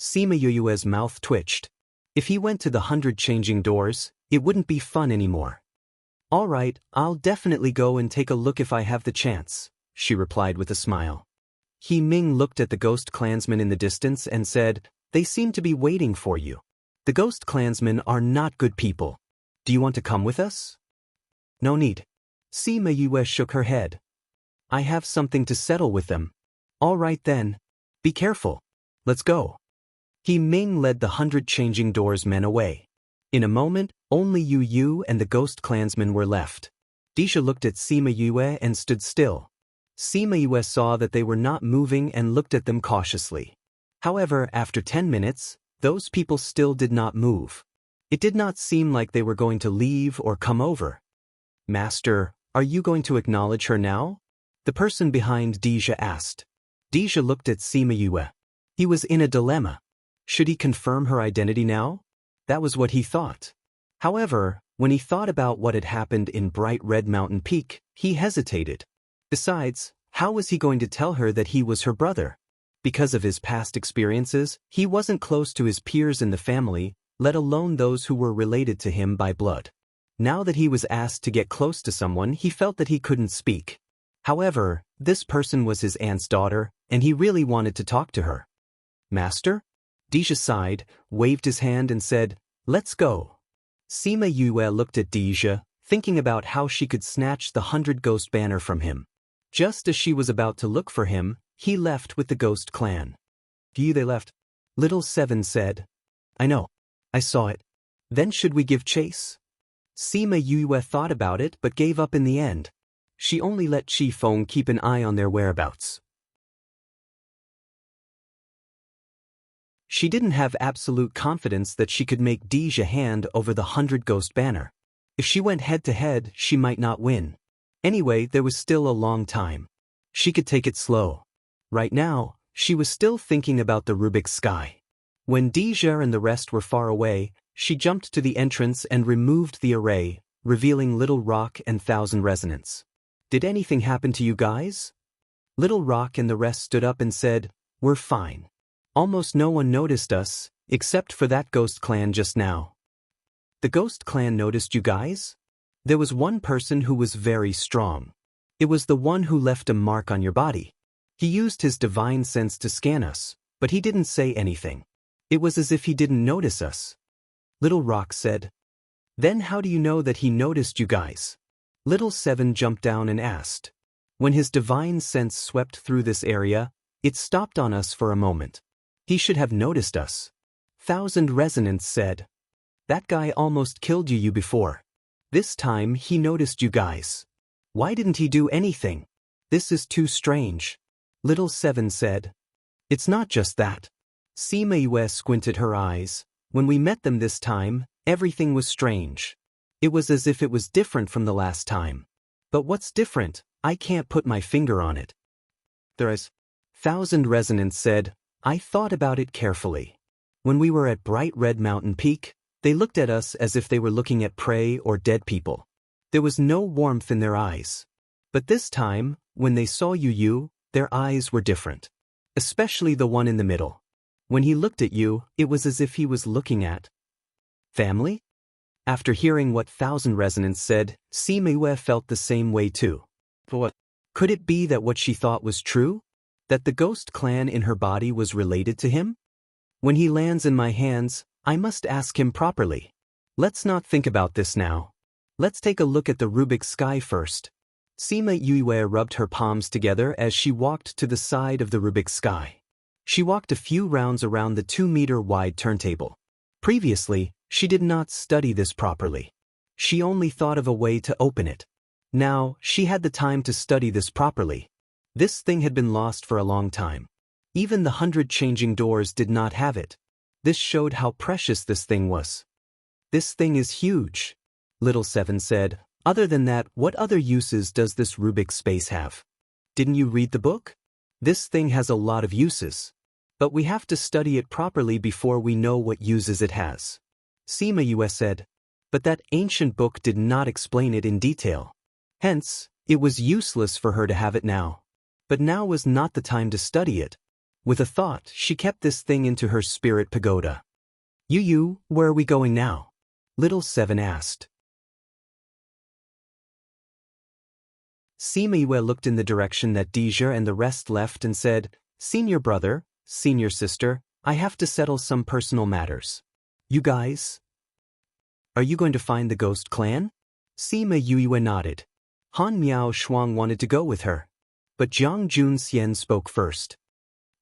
Sima Yue's mouth twitched. If he went to the 100 changing doors, it wouldn't be fun anymore. All right, I'll definitely go and take a look if I have the chance, she replied with a smile. He Ming looked at the ghost clansmen in the distance and said, they seem to be waiting for you. The ghost clansmen are not good people. Do you want to come with us? No need. Sima Yue shook her head. I have something to settle with them. All right then. Be careful. Let's go. He Ming led the 100 changing doors men away. In a moment, only Yu and the ghost clansmen were left. Disha looked at Sima Yue and stood still. Sima Yue saw that they were not moving and looked at them cautiously. However, after 10 minutes, those people still did not move. It did not seem like they were going to leave or come over. Master, are you going to acknowledge her now? The person behind Disha asked. Disha looked at Sima Yue. He was in a dilemma. Should he confirm her identity now? That was what he thought. However, when he thought about what had happened in Bright Red Mountain Peak, he hesitated. Besides, how was he going to tell her that he was her brother? Because of his past experiences, he wasn't close to his peers in the family, let alone those who were related to him by blood. Now that he was asked to get close to someone, he felt that he couldn't speak. However, this person was his aunt's daughter, and he really wanted to talk to her. Master? Disha sighed, waved his hand and said, let's go. Sima Yue looked at Disha, thinking about how she could snatch the 100 ghost banner from him. Just as she was about to look for him, he left with the ghost clan. They left. Little Seven said. I know. I saw it. Then should we give chase? Sima Yue thought about it but gave up in the end. She only let Chi Feng keep an eye on their whereabouts. She didn't have absolute confidence that she could make Disha hand over the 100 ghost banner. If she went head-to-head, she might not win. Anyway, there was still a long time. She could take it slow. Right now, she was still thinking about the Rubik's sky. When Disha and the rest were far away, she jumped to the entrance and removed the array, revealing Little Rock and Thousand Resonance. Did anything happen to you guys? Little Rock and the rest stood up and said, we're fine. Almost no one noticed us, except for that ghost clan just now. The ghost clan noticed you guys? There was one person who was very strong. It was the one who left a mark on your body. He used his divine sense to scan us, but he didn't say anything. It was as if he didn't notice us. Little Rock said. Then how do you know that he noticed you guys? Little Seven jumped down and asked. When his divine sense swept through this area, it stopped on us for a moment. He should have noticed us. Thousand Resonance said. That guy almost killed you before. This time he noticed you guys. Why didn't he do anything? This is too strange. Little Seven said. It's not just that. Sima Yue squinted her eyes. When we met them this time, everything was strange. It was as if it was different from the last time. But what's different? I can't put my finger on it. There is. Thousand Resonance said. I thought about it carefully. When we were at Bright Red Mountain Peak, they looked at us as if they were looking at prey or dead people. There was no warmth in their eyes. But this time, when they saw you, their eyes were different. Especially the one in the middle. When he looked at you, it was as if he was looking at family? After hearing what Thousand Resonance said, Sima Yue felt the same way too. But what? Could it be that what she thought was true? That the ghost clan in her body was related to him? When he lands in my hands, I must ask him properly. Let's not think about this now. Let's take a look at the Rubik's sky first. Sima Yue rubbed her palms together as she walked to the side of the Rubik's sky. She walked a few rounds around the 2-meter-wide turntable. Previously, she did not study this properly. She only thought of a way to open it. Now, she had the time to study this properly. This thing had been lost for a long time. Even the 100 changing doors did not have it. This showed how precious this thing was. This thing is huge, Little Seven said. Other than that, what other uses does this Rubik's space have? Didn't you read the book? This thing has a lot of uses. But we have to study it properly before we know what uses it has. Sima Yue said. But that ancient book did not explain it in detail. Hence, it was useless for her to have it now. But now was not the time to study it. With a thought, she kept this thing into her spirit pagoda. Yu, where are we going now? Little Seven asked. Sima Yue looked in the direction that Deja and the rest left and said, Senior brother, senior sister, I have to settle some personal matters. You guys? Are you going to find the ghost clan? Sima Yue nodded. Han Miao Shuang wanted to go with her. But Jiang Junxian spoke first.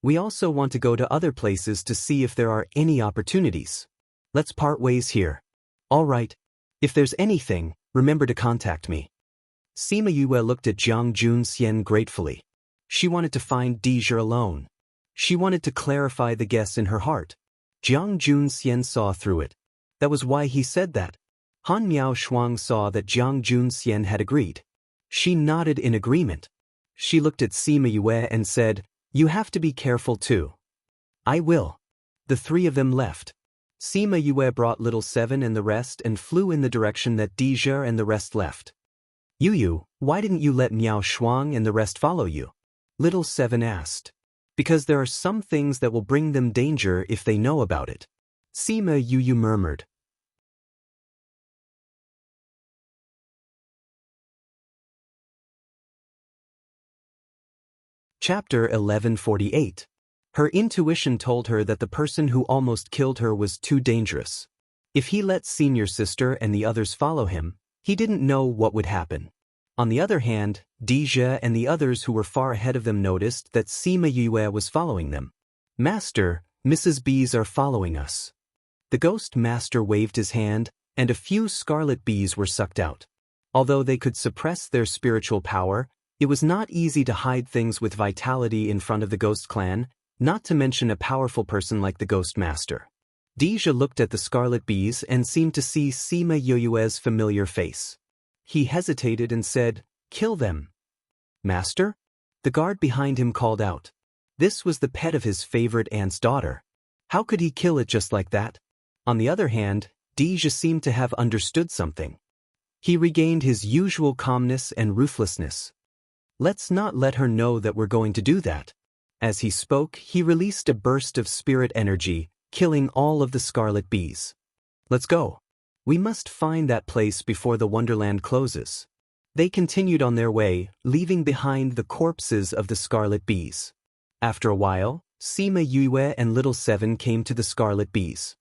We also want to go to other places to see if there are any opportunities. Let's part ways here. All right. If there's anything, remember to contact me. Sima Yue looked at Jiang Junxian gratefully. She wanted to find Deja alone. She wanted to clarify the guess in her heart. Jiang Junxian saw through it. That was why he said that. Han Miao Shuang saw that Jiang Junxian had agreed. She nodded in agreement. She looked at Sima Yue and said, You have to be careful too. I will. The three of them left. Sima Yue brought Little Seven and the rest and flew in the direction that Deja and the rest left. Yu, why didn't you let Miao Shuang and the rest follow you? Little Seven asked. Because there are some things that will bring them danger if they know about it. Sima Yu murmured. Chapter 1148. Her intuition told her that the person who almost killed her was too dangerous. If he let senior sister and the others follow him, he didn't know what would happen. On the other hand, Deja and the others who were far ahead of them noticed that Sima Yue was following them. Master, Mrs. Bees are following us. The ghost master waved his hand, and a few scarlet bees were sucked out. Although they could suppress their spiritual power, it was not easy to hide things with vitality in front of the ghost clan, not to mention a powerful person like the ghost master. Deja looked at the scarlet bees and seemed to see Sima Yue's familiar face. He hesitated and said, Kill them. Master? The guard behind him called out. This was the pet of his favorite aunt's daughter. How could he kill it just like that? On the other hand, Deja seemed to have understood something. He regained his usual calmness and ruthlessness. Let's not let her know that we're going to do that. As he spoke, he released a burst of spirit energy, killing all of the scarlet bees. Let's go. We must find that place before the Wonderland closes. They continued on their way, leaving behind the corpses of the scarlet bees. After a while, Sima Yue and Little Seven came to the scarlet bees.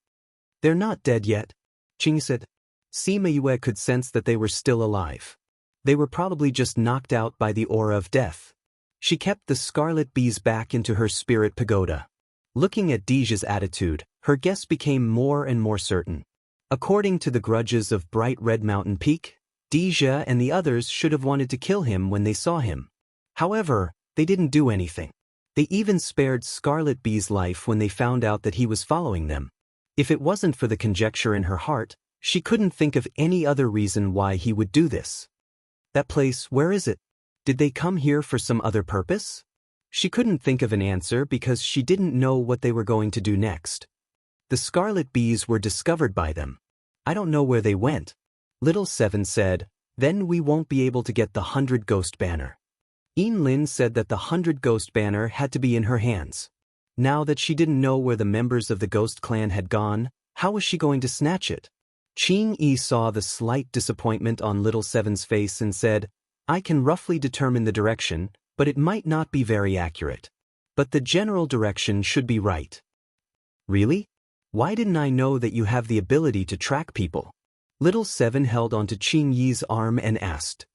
They're not dead yet, Qing said. Sima Yue could sense that they were still alive. They were probably just knocked out by the aura of death. She kept the scarlet bees back into her spirit pagoda. Looking at Deja's attitude, her guess became more and more certain. According to the grudges of Bright Red Mountain Peak, Deja and the others should have wanted to kill him when they saw him. However, they didn't do anything. They even spared Scarlet Bee's life when they found out that he was following them. If it wasn't for the conjecture in her heart, she couldn't think of any other reason why he would do this. That place, where is it? Did they come here for some other purpose? She couldn't think of an answer because she didn't know what they were going to do next. The scarlet bees were discovered by them. I don't know where they went. Little Seven said, then we won't be able to get the 100 Ghost Banner. Yin Lin said that the 100 Ghost Banner had to be in her hands. Now that she didn't know where the members of the Ghost Clan had gone, how was she going to snatch it? Qing Yi saw the slight disappointment on Little Seven's face and said, I can roughly determine the direction, but it might not be very accurate. But the general direction should be right. Really? Why didn't I know that you have the ability to track people? Little Seven held onto Qing Yi's arm and asked.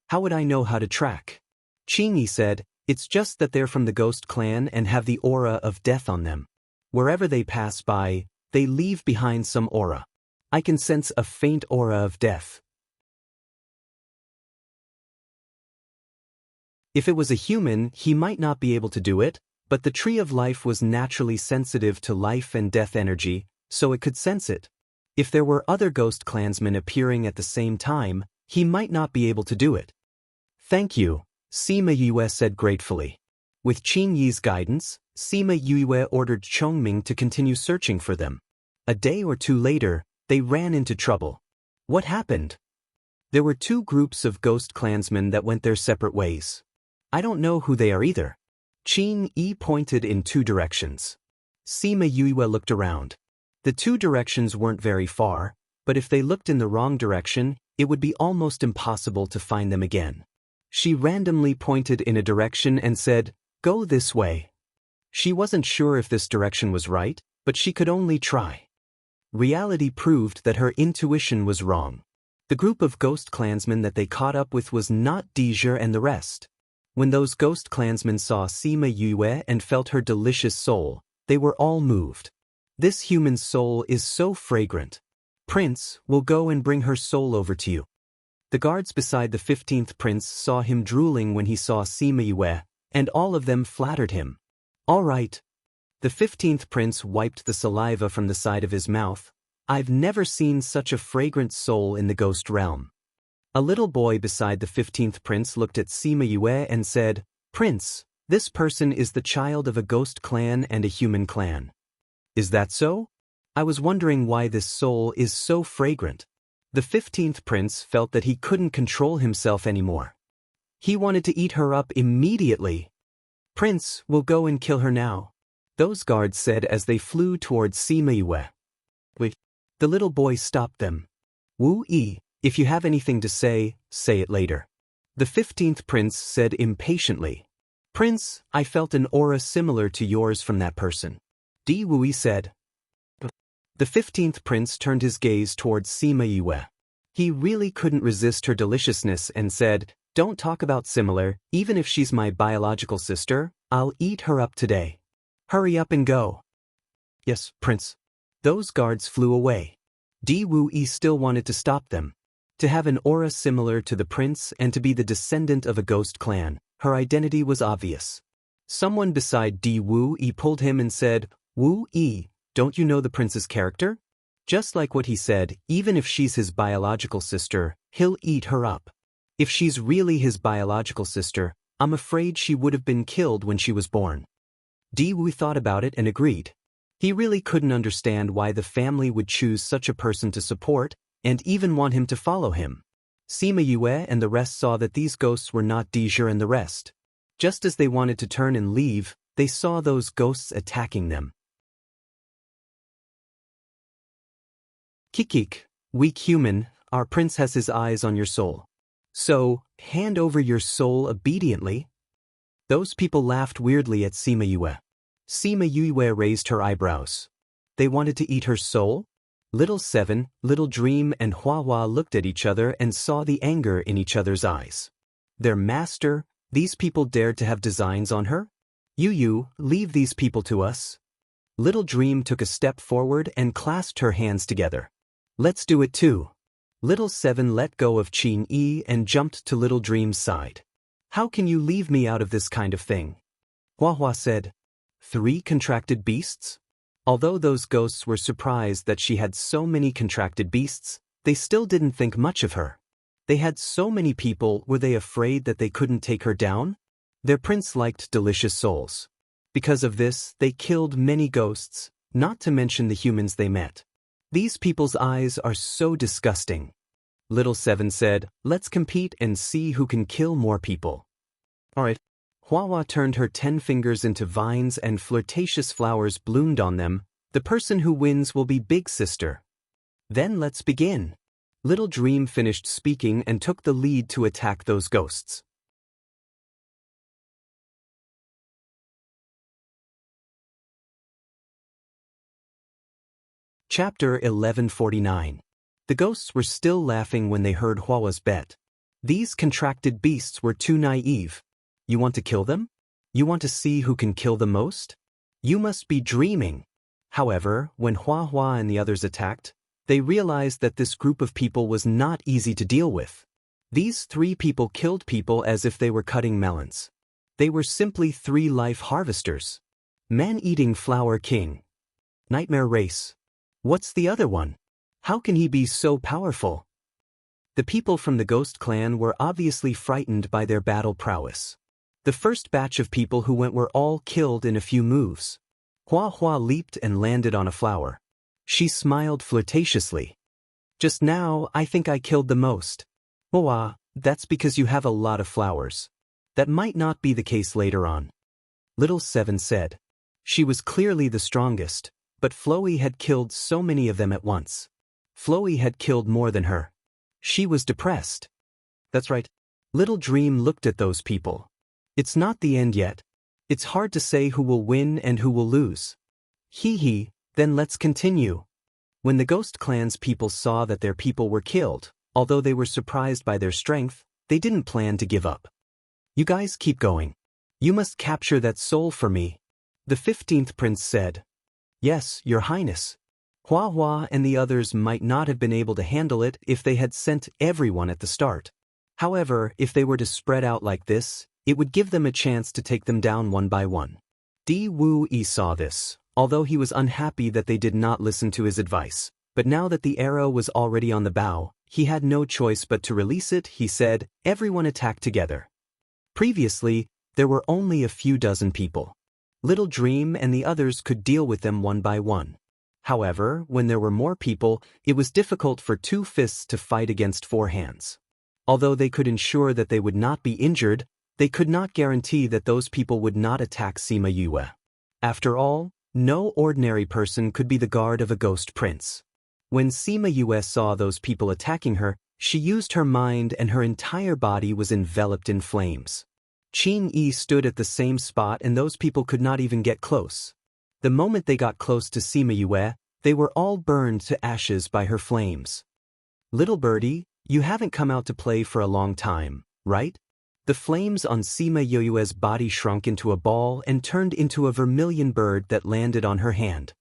How would I know how to track? Qing Yi said, it's just that they're from the ghost clan and have the aura of death on them. Wherever they pass by, they leave behind some aura. I can sense a faint aura of death. If it was a human, he might not be able to do it, but the Tree of Life was naturally sensitive to life and death energy, so it could sense it. If there were other ghost clansmen appearing at the same time, he might not be able to do it. Thank you, Sima Yue said gratefully. With Qing Yi's guidance, Sima Yue ordered Chongming to continue searching for them. A day or two later, they ran into trouble. What happened? There were two groups of ghost clansmen that went their separate ways. I don't know who they are either. Qing Yi pointed in two directions. Sima Yue looked around. The two directions weren't very far, but if they looked in the wrong direction, it would be almost impossible to find them again. She randomly pointed in a direction and said, "Go this way." She wasn't sure if this direction was right, but she could only try. Reality proved that her intuition was wrong. The group of ghost clansmen that they caught up with was not Deja and the rest. When those ghost clansmen saw Sima Yue and felt her delicious soul, they were all moved. This human soul is so fragrant. Prince, we'll go and bring her soul over to you. The guards beside the 15th prince saw him drooling when he saw Sima Yue, and all of them flattered him. All right. The 15th prince wiped the saliva from the side of his mouth. I've never seen such a fragrant soul in the ghost realm. A little boy beside the 15th prince looked at Sima Yue and said, Prince, this person is the child of a ghost clan and a human clan. Is that so? I was wondering why this soul is so fragrant. The 15th prince felt that he couldn't control himself anymore. He wanted to eat her up immediately. Prince, we'll go and kill her now. Those guards said as they flew towards Sima Yue. Wait. The little boy stopped them. Wu Yi, if you have anything to say it later. The 15th prince said impatiently. Prince, I felt an aura similar to yours from that person. Di Wui said. The 15th prince turned his gaze towards Sima Yue. He really couldn't resist her deliciousness and said, Don't talk about similar, even if she's my biological sister, I'll eat her up today. Hurry up and go. Yes, Prince. Those guards flew away. Di Wui still wanted to stop them. To have an aura similar to the prince and to be the descendant of a ghost clan, her identity was obvious. Someone beside Di Wui pulled him and said, Wu Yi, don't you know the prince's character? Just like what he said, even if she's his biological sister, he'll eat her up. If she's really his biological sister, I'm afraid she would have been killed when she was born. Di Wui thought about it and agreed. He really couldn't understand why the family would choose such a person to support, and even want him to follow him. Sima Yue and the rest saw that these ghosts were not Deja and the rest. Just as they wanted to turn and leave, they saw those ghosts attacking them. Kikik, weak human, our prince has his eyes on your soul. So, hand over your soul obediently. Those people laughed weirdly at Sima Yue. Sima Yue raised her eyebrows. They wanted to eat her soul? Little Seven, Little Dream and Hua Hua looked at each other and saw the anger in each other's eyes. Their master, these people dared to have designs on her? Yu, leave these people to us. Little Dream took a step forward and clasped her hands together. Let's do it too. Little Seven let go of Qing Yi and jumped to Little Dream's side. How can you leave me out of this kind of thing? Hua Hua said. 3 contracted beasts? Although those ghosts were surprised that she had so many contracted beasts, they still didn't think much of her. They had so many people, were they afraid that they couldn't take her down? Their prince liked delicious souls. Because of this, they killed many ghosts, not to mention the humans they met. These people's eyes are so disgusting. Little Seven said, let's compete and see who can kill more people. Alright. Hua Hua turned her 10 fingers into vines and flirtatious flowers bloomed on them. The person who wins will be Big Sister. Then let's begin. Little Dream finished speaking and took the lead to attack those ghosts. Chapter 1149. The ghosts were still laughing when they heard Hua's bet. These contracted beasts were too naive. You want to kill them? You want to see who can kill the most? You must be dreaming. However, when Hua and the others attacked, they realized that this group of people was not easy to deal with. These 3 people killed people as if they were cutting melons. They were simply 3 life harvesters. Man-eating flower king. Nightmare race. What's the other one? How can he be so powerful? The people from the ghost clan were obviously frightened by their battle prowess. The first batch of people who went were all killed in a few moves. Hua leaped and landed on a flower. She smiled flirtatiously. Just now, I think I killed the most. Hua, that's because you have a lot of flowers. That might not be the case later on. Little Seven said. She was clearly the strongest, but Floey had killed so many of them at once. Floey had killed more than her. She was depressed. That's right. Little Dream looked at those people. It's not the end yet. It's hard to say who will win and who will lose. Hee, then let's continue. When the Ghost Clan's people saw that their people were killed, although they were surprised by their strength, they didn't plan to give up. You guys keep going. You must capture that soul for me. The 15th prince said. Yes, your highness. Hua and the others might not have been able to handle it if they had sent everyone at the start. However, if they were to spread out like this, it would give them a chance to take them down one by one. Di Wu-yi saw this, although he was unhappy that they did not listen to his advice. But now that the arrow was already on the bow, he had no choice but to release it. He said, everyone attack together. Previously, there were only a few dozen people. Little Dream and the others could deal with them one by one. However, when there were more people, it was difficult for 2 fists to fight against 4 hands. Although they could ensure that they would not be injured, they could not guarantee that those people would not attack Sima Yue. After all, no ordinary person could be the guard of a ghost prince. When Sima Yue saw those people attacking her, she used her mind and her entire body was enveloped in flames. Qin Yi stood at the same spot and those people could not even get close. The moment they got close to Sima Yue, they were all burned to ashes by her flames. Little birdie, you haven't come out to play for a long time, right? The flames on Sima Yue's body shrunk into a ball and turned into a vermilion bird that landed on her hand.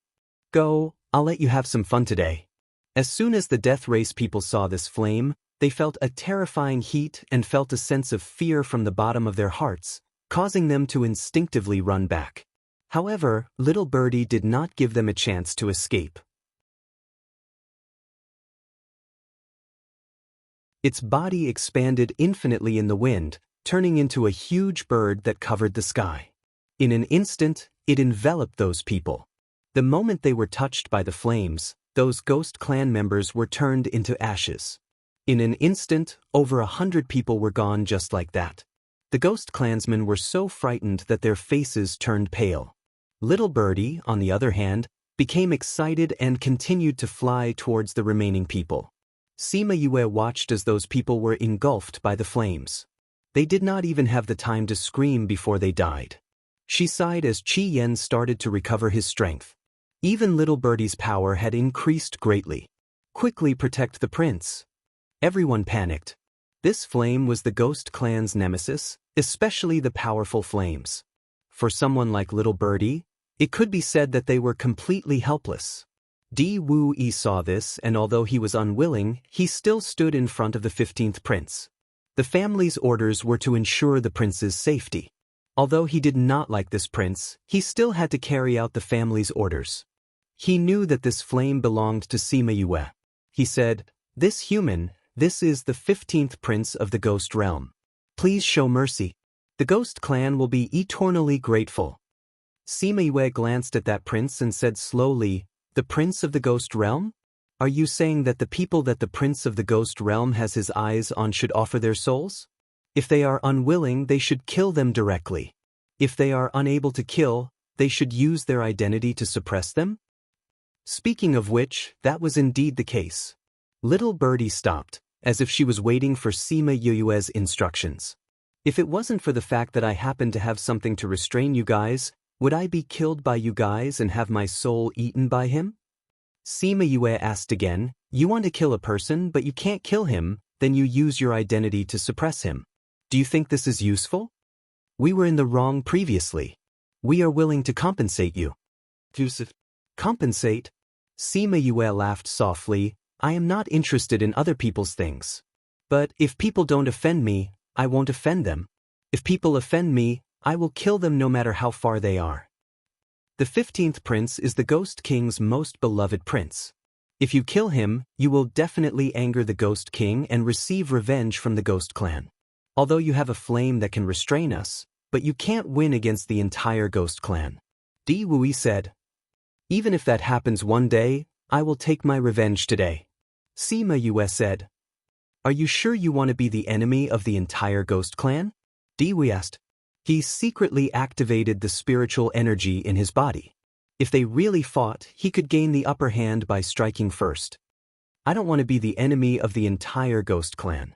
Go, I'll let you have some fun today. As soon as the death race people saw this flame, they felt a terrifying heat and felt a sense of fear from the bottom of their hearts, causing them to instinctively run back. However, Little Birdie did not give them a chance to escape. Its body expanded infinitely in the wind, turning into a huge bird that covered the sky. In an instant, it enveloped those people. The moment they were touched by the flames, those ghost clan members were turned into ashes. In an instant, over 100 people were gone just like that. The ghost clansmen were so frightened that their faces turned pale. Little Birdie, on the other hand, became excited and continued to fly towards the remaining people. Sima Yue watched as those people were engulfed by the flames. They did not even have the time to scream before they died. She sighed as Qi Yen started to recover his strength. Even Little Birdie's power had increased greatly. Quickly protect the prince. Everyone panicked. This flame was the ghost clan's nemesis, especially the powerful flames. For someone like Little Birdie, it could be said that they were completely helpless. Di Wu-yi saw this and although he was unwilling, he still stood in front of the 15th prince. The family's orders were to ensure the prince's safety. Although he did not like this prince, he still had to carry out the family's orders. He knew that this flame belonged to Sima Yue. He said, "This human, this is the 15th prince of the ghost realm. Please show mercy. The ghost clan will be eternally grateful." Sima Yue glanced at that prince and said slowly, "The prince of the ghost realm? Are you saying that the people that the prince of the ghost realm has his eyes on should offer their souls? If they are unwilling, they should kill them directly. If they are unable to kill, they should use their identity to suppress them?" Speaking of which, that was indeed the case. Little Birdie stopped, as if she was waiting for Sima Yue's instructions. "If it wasn't for the fact that I happen to have something to restrain you guys, would I be killed by you guys and have my soul eaten by him?" Sima Yue asked again, you want to kill a person but you can't kill him, then you use your identity to suppress him. Do you think this is useful? We were in the wrong previously. We are willing to compensate you. Joseph. Compensate? Sima Yue laughed softly, I am not interested in other people's things. But if people don't offend me, I won't offend them. If people offend me, I will kill them no matter how far they are. The 15th prince is the Ghost King's most beloved prince. If you kill him, you will definitely anger the Ghost King and receive revenge from the Ghost Clan. Although you have a flame that can restrain us, but you can't win against the entire Ghost Clan. Di Wui said. Even if that happens one day, I will take my revenge today. Sima Yue said. Are you sure you want to be the enemy of the entire Ghost Clan? Di Wui asked. He secretly activated the spiritual energy in his body. If they really fought, he could gain the upper hand by striking first. I don't want to be the enemy of the entire Ghost Clan.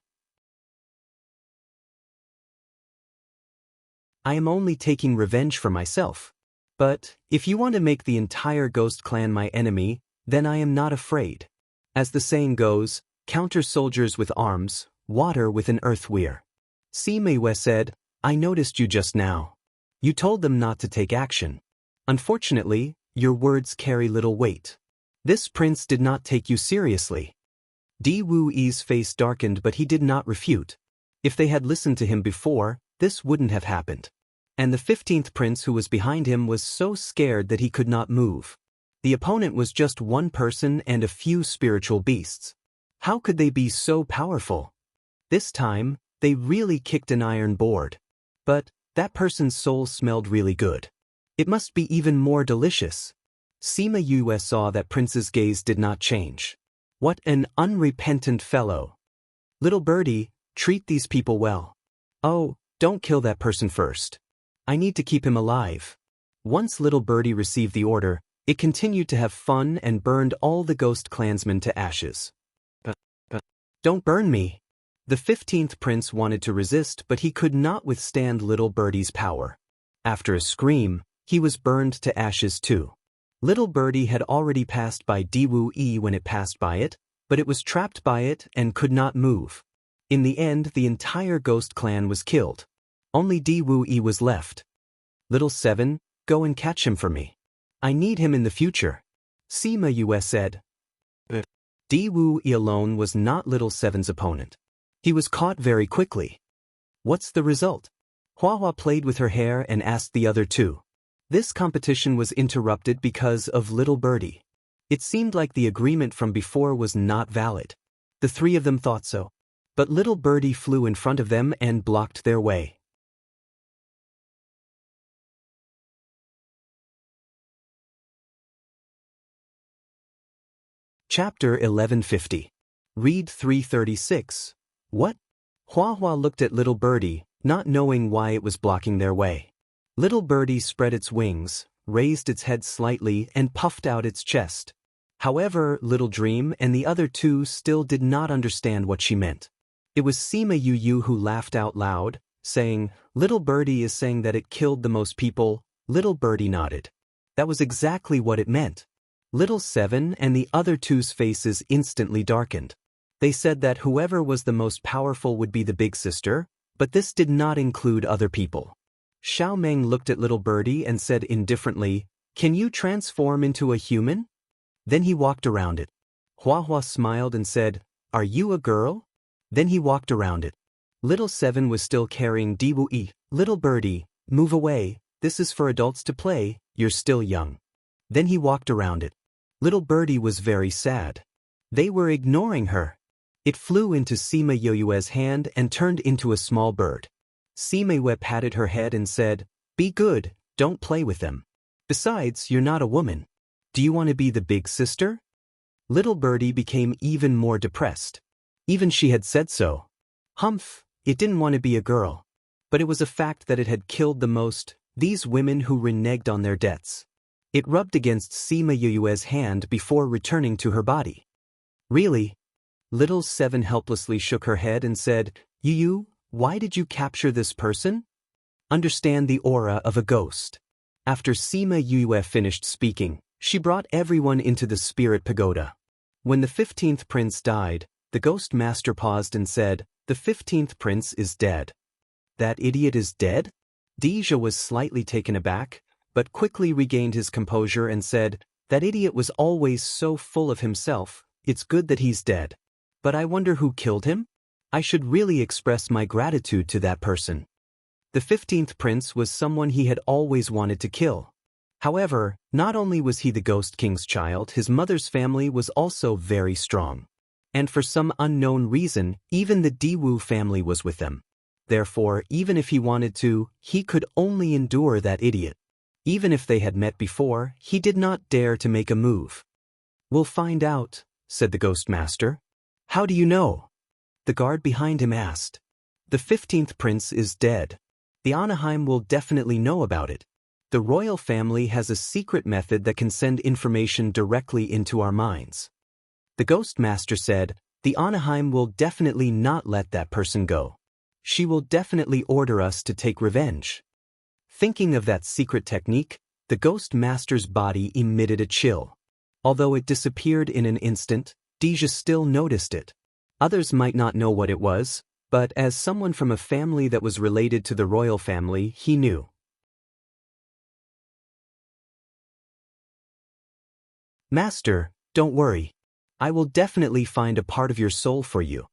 I am only taking revenge for myself. But, if you want to make the entire Ghost Clan my enemy, then I am not afraid. As the saying goes, counter soldiers with arms, water with an earth weir. Sima Yue said, I noticed you just now. You told them not to take action. Unfortunately, your words carry little weight. This prince did not take you seriously. Di Wui's face darkened but he did not refute. If they had listened to him before, this wouldn't have happened. And the 15th prince who was behind him was so scared that he could not move. The opponent was just one person and a few spiritual beasts. How could they be so powerful? This time, they really kicked an iron board. But that person's soul smelled really good. It must be even more delicious. Sima Yue saw that Prince's gaze did not change. What an unrepentant fellow. Little birdie, treat these people well. Oh, don't kill that person first. I need to keep him alive. Once little birdie received the order, it continued to have fun and burned all the ghost clansmen to ashes. Don't burn me. The 15th prince wanted to resist but he could not withstand little birdie's power. After a scream, he was burned to ashes too. Little birdie had already passed by Di Wui when it passed by it, but it was trapped by it and could not move. In the end, the entire ghost clan was killed. Only Di Wui was left. Little Seven, go and catch him for me. I need him in the future. Sima Yue said. Di Wui alone was not Little Seven's opponent. He was caught very quickly. What's the result? Hua Hua played with her hair and asked the other two. This competition was interrupted because of Little Birdie. It seemed like the agreement from before was not valid. The three of them thought so. But Little Birdie flew in front of them and blocked their way. Chapter 1150. Read 336. What? Hua Hua looked at Little Birdie, not knowing why it was blocking their way. Little Birdie spread its wings, raised its head slightly and puffed out its chest. However, Little Dream and the other two still did not understand what she meant. It was Sima Yu who laughed out loud, saying, Little Birdie is saying that it killed the most people. Little Birdie nodded. That was exactly what it meant. Little Seven and the other two's faces instantly darkened. They said that whoever was the most powerful would be the big sister, but this did not include other people. Xiao Meng looked at Little Birdie and said indifferently, Can you transform into a human? Then he walked around it. Hua Hua smiled and said, Are you a girl? Then he walked around it. Little Seven was still carrying Di Wui. Little Birdie, move away, this is for adults to play, you're still young. Then he walked around it. Little Birdie was very sad. They were ignoring her. It flew into Sima Yue's hand and turned into a small bird. Sima Yue patted her head and said, Be good, don't play with them. Besides, you're not a woman. Do you want to be the big sister? Little Birdie became even more depressed. Even she had said so. Humph, it didn't want to be a girl. But it was a fact that it had killed the most, these women who reneged on their debts. It rubbed against Sima Yue's hand before returning to her body. Really? Little Seven helplessly shook her head and said, Yu, why did you capture this person? Understand the aura of a ghost. After Sima Yue finished speaking, She brought everyone into the spirit pagoda. When the 15th prince died, the ghost master paused and said, "The 15th prince is dead." "That idiot is dead?" Deja was slightly taken aback, but quickly regained his composure and said, "That idiot was always so full of himself. It's good that he's dead. But I wonder who killed him? I should really express my gratitude to that person." The 15th prince was someone he had always wanted to kill. However, not only was he the Ghost King's child, his mother's family was also very strong. And for some unknown reason, even the Diwu family was with them. Therefore, even if he wanted to, he could only endure that idiot. Even if they had met before, he did not dare to make a move. "We'll find out," said the Ghost Master. "How do you know?" The guard behind him asked. "The 15th prince is dead. The Anaheim will definitely know about it. The royal family has a secret method that can send information directly into our minds." The Ghost Master said, "The Anaheim will definitely not let that person go. She will definitely order us to take revenge." Thinking of that secret technique, the Ghost Master's body emitted a chill. Although it disappeared in an instant, Deja still noticed it. Others might not know what it was, but as someone from a family that was related to the royal family, he knew. "Master, don't worry. I will definitely find a part of your soul for you,"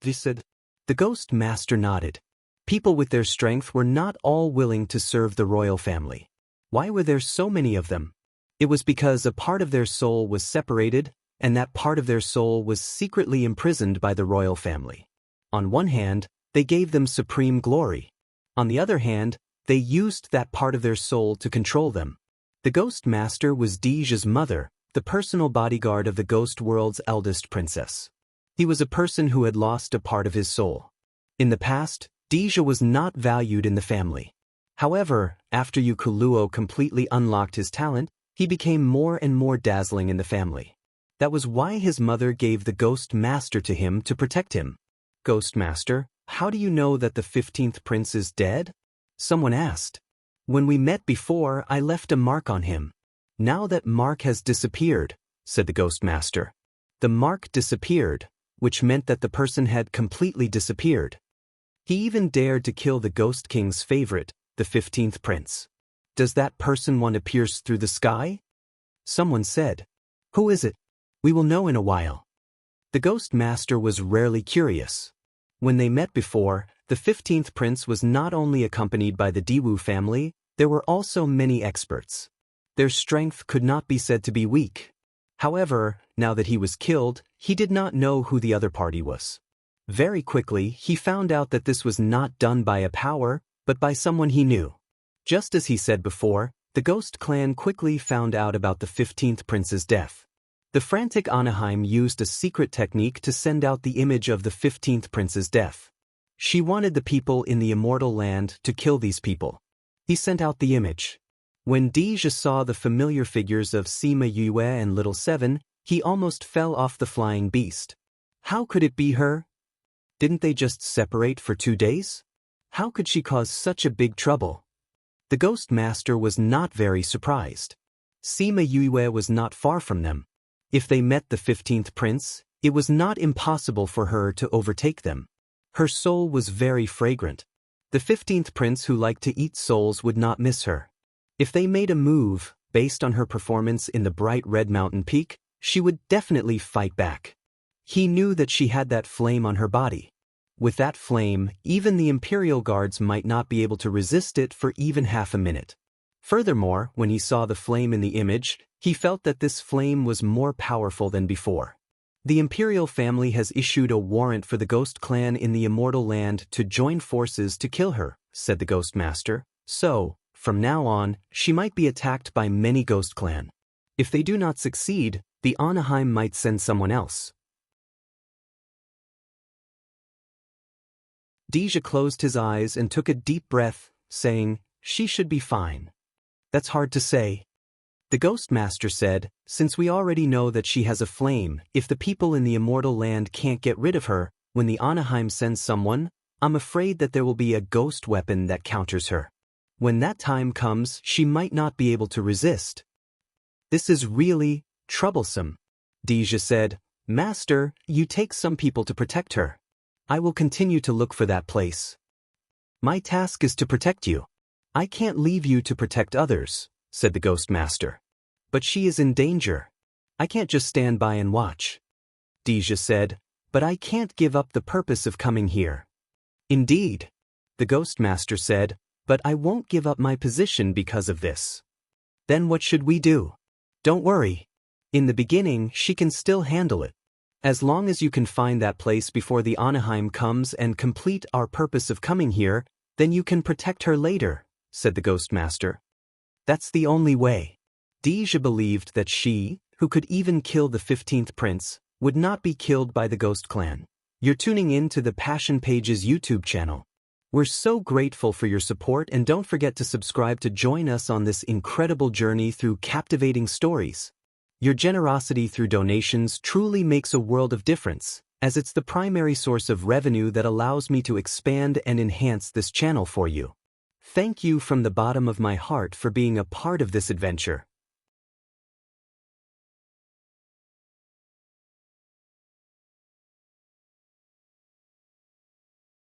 they said. The Ghost Master nodded. People with their strength were not all willing to serve the royal family. Why were there so many of them? It was because a part of their soul was separated, and that part of their soul was secretly imprisoned by the royal family. On one hand, they gave them supreme glory. On the other hand, they used that part of their soul to control them. The Ghost Master was Deja's mother, the personal bodyguard of the ghost world's eldest princess. He was a person who had lost a part of his soul. In the past, Deja was not valued in the family. However, after Yukuluo completely unlocked his talent, he became more and more dazzling in the family. That was why his mother gave the Ghost Master to him to protect him. "Ghost Master, how do you know that the 15th prince is dead?" someone asked. "When we met before, I left a mark on him. Now that mark has disappeared," said the Ghost Master. The mark disappeared, which meant that the person had completely disappeared. He even dared to kill the Ghost King's favorite, the 15th prince. "Does that person want to pierce through the sky?" someone said. "Who is it? We will know in a while." The Ghost Master was rarely curious. When they met before, the 15th prince was not only accompanied by the Diwu family, there were also many experts. Their strength could not be said to be weak. However, now that he was killed, he did not know who the other party was. Very quickly, he found out that this was not done by a power, but by someone he knew. Just as he said before, the Ghost Clan quickly found out about the 15th prince's death. The frantic Anaheim used a secret technique to send out the image of the 15th prince's death. She wanted the people in the immortal land to kill these people. He sent out the image. When Deja saw the familiar figures of Sima Yue and Little Seven, he almost fell off the flying beast. How could it be her? Didn't they just separate for 2 days? How could she cause such a big trouble? The Ghost Master was not very surprised. Sima Yue was not far from them. If they met the 15th prince, it was not impossible for her to overtake them. Her soul was very fragrant. The 15th prince who liked to eat souls would not miss her. If they made a move, based on her performance in the bright red mountain peak, she would definitely fight back. He knew that she had that flame on her body. With that flame, even the Imperial Guards might not be able to resist it for even half a minute. Furthermore, when he saw the flame in the image, he felt that this flame was more powerful than before. The Imperial family has issued a warrant for the Ghost Clan in the Immortal Land to join forces to kill her, said the Ghost Master. So, from now on, she might be attacked by many Ghost Clan. If they do not succeed, the Anaheim might send someone else. Deja closed his eyes and took a deep breath, saying, "She should be fine." "That's hard to say." The Ghost Master said, "Since we already know that she has a flame, if the people in the Immortal Land can't get rid of her, when the Anaheim sends someone, I'm afraid that there will be a ghost weapon that counters her. When that time comes, she might not be able to resist." This is really troublesome. Deja said, Master, you take some people to protect her. I will continue to look for that place. My task is to protect you. I can't leave you to protect others, said the Ghost Master. But she is in danger. I can't just stand by and watch. Deja said, But I can't give up the purpose of coming here. Indeed. The Ghost Master said, But I won't give up my position because of this. Then what should we do? Don't worry. In the beginning, she can still handle it. As long as you can find that place before the Anaheim comes and complete our purpose of coming here, then you can protect her later, said the Ghost Master. That's the only way. Deja believed that she, who could even kill the 15th prince, would not be killed by the Ghost Clan. You're tuning in to the Passion Pages YouTube channel. We're so grateful for your support, and don't forget to subscribe to join us on this incredible journey through captivating stories. Your generosity through donations truly makes a world of difference, as it's the primary source of revenue that allows me to expand and enhance this channel for you. Thank you from the bottom of my heart for being a part of this adventure.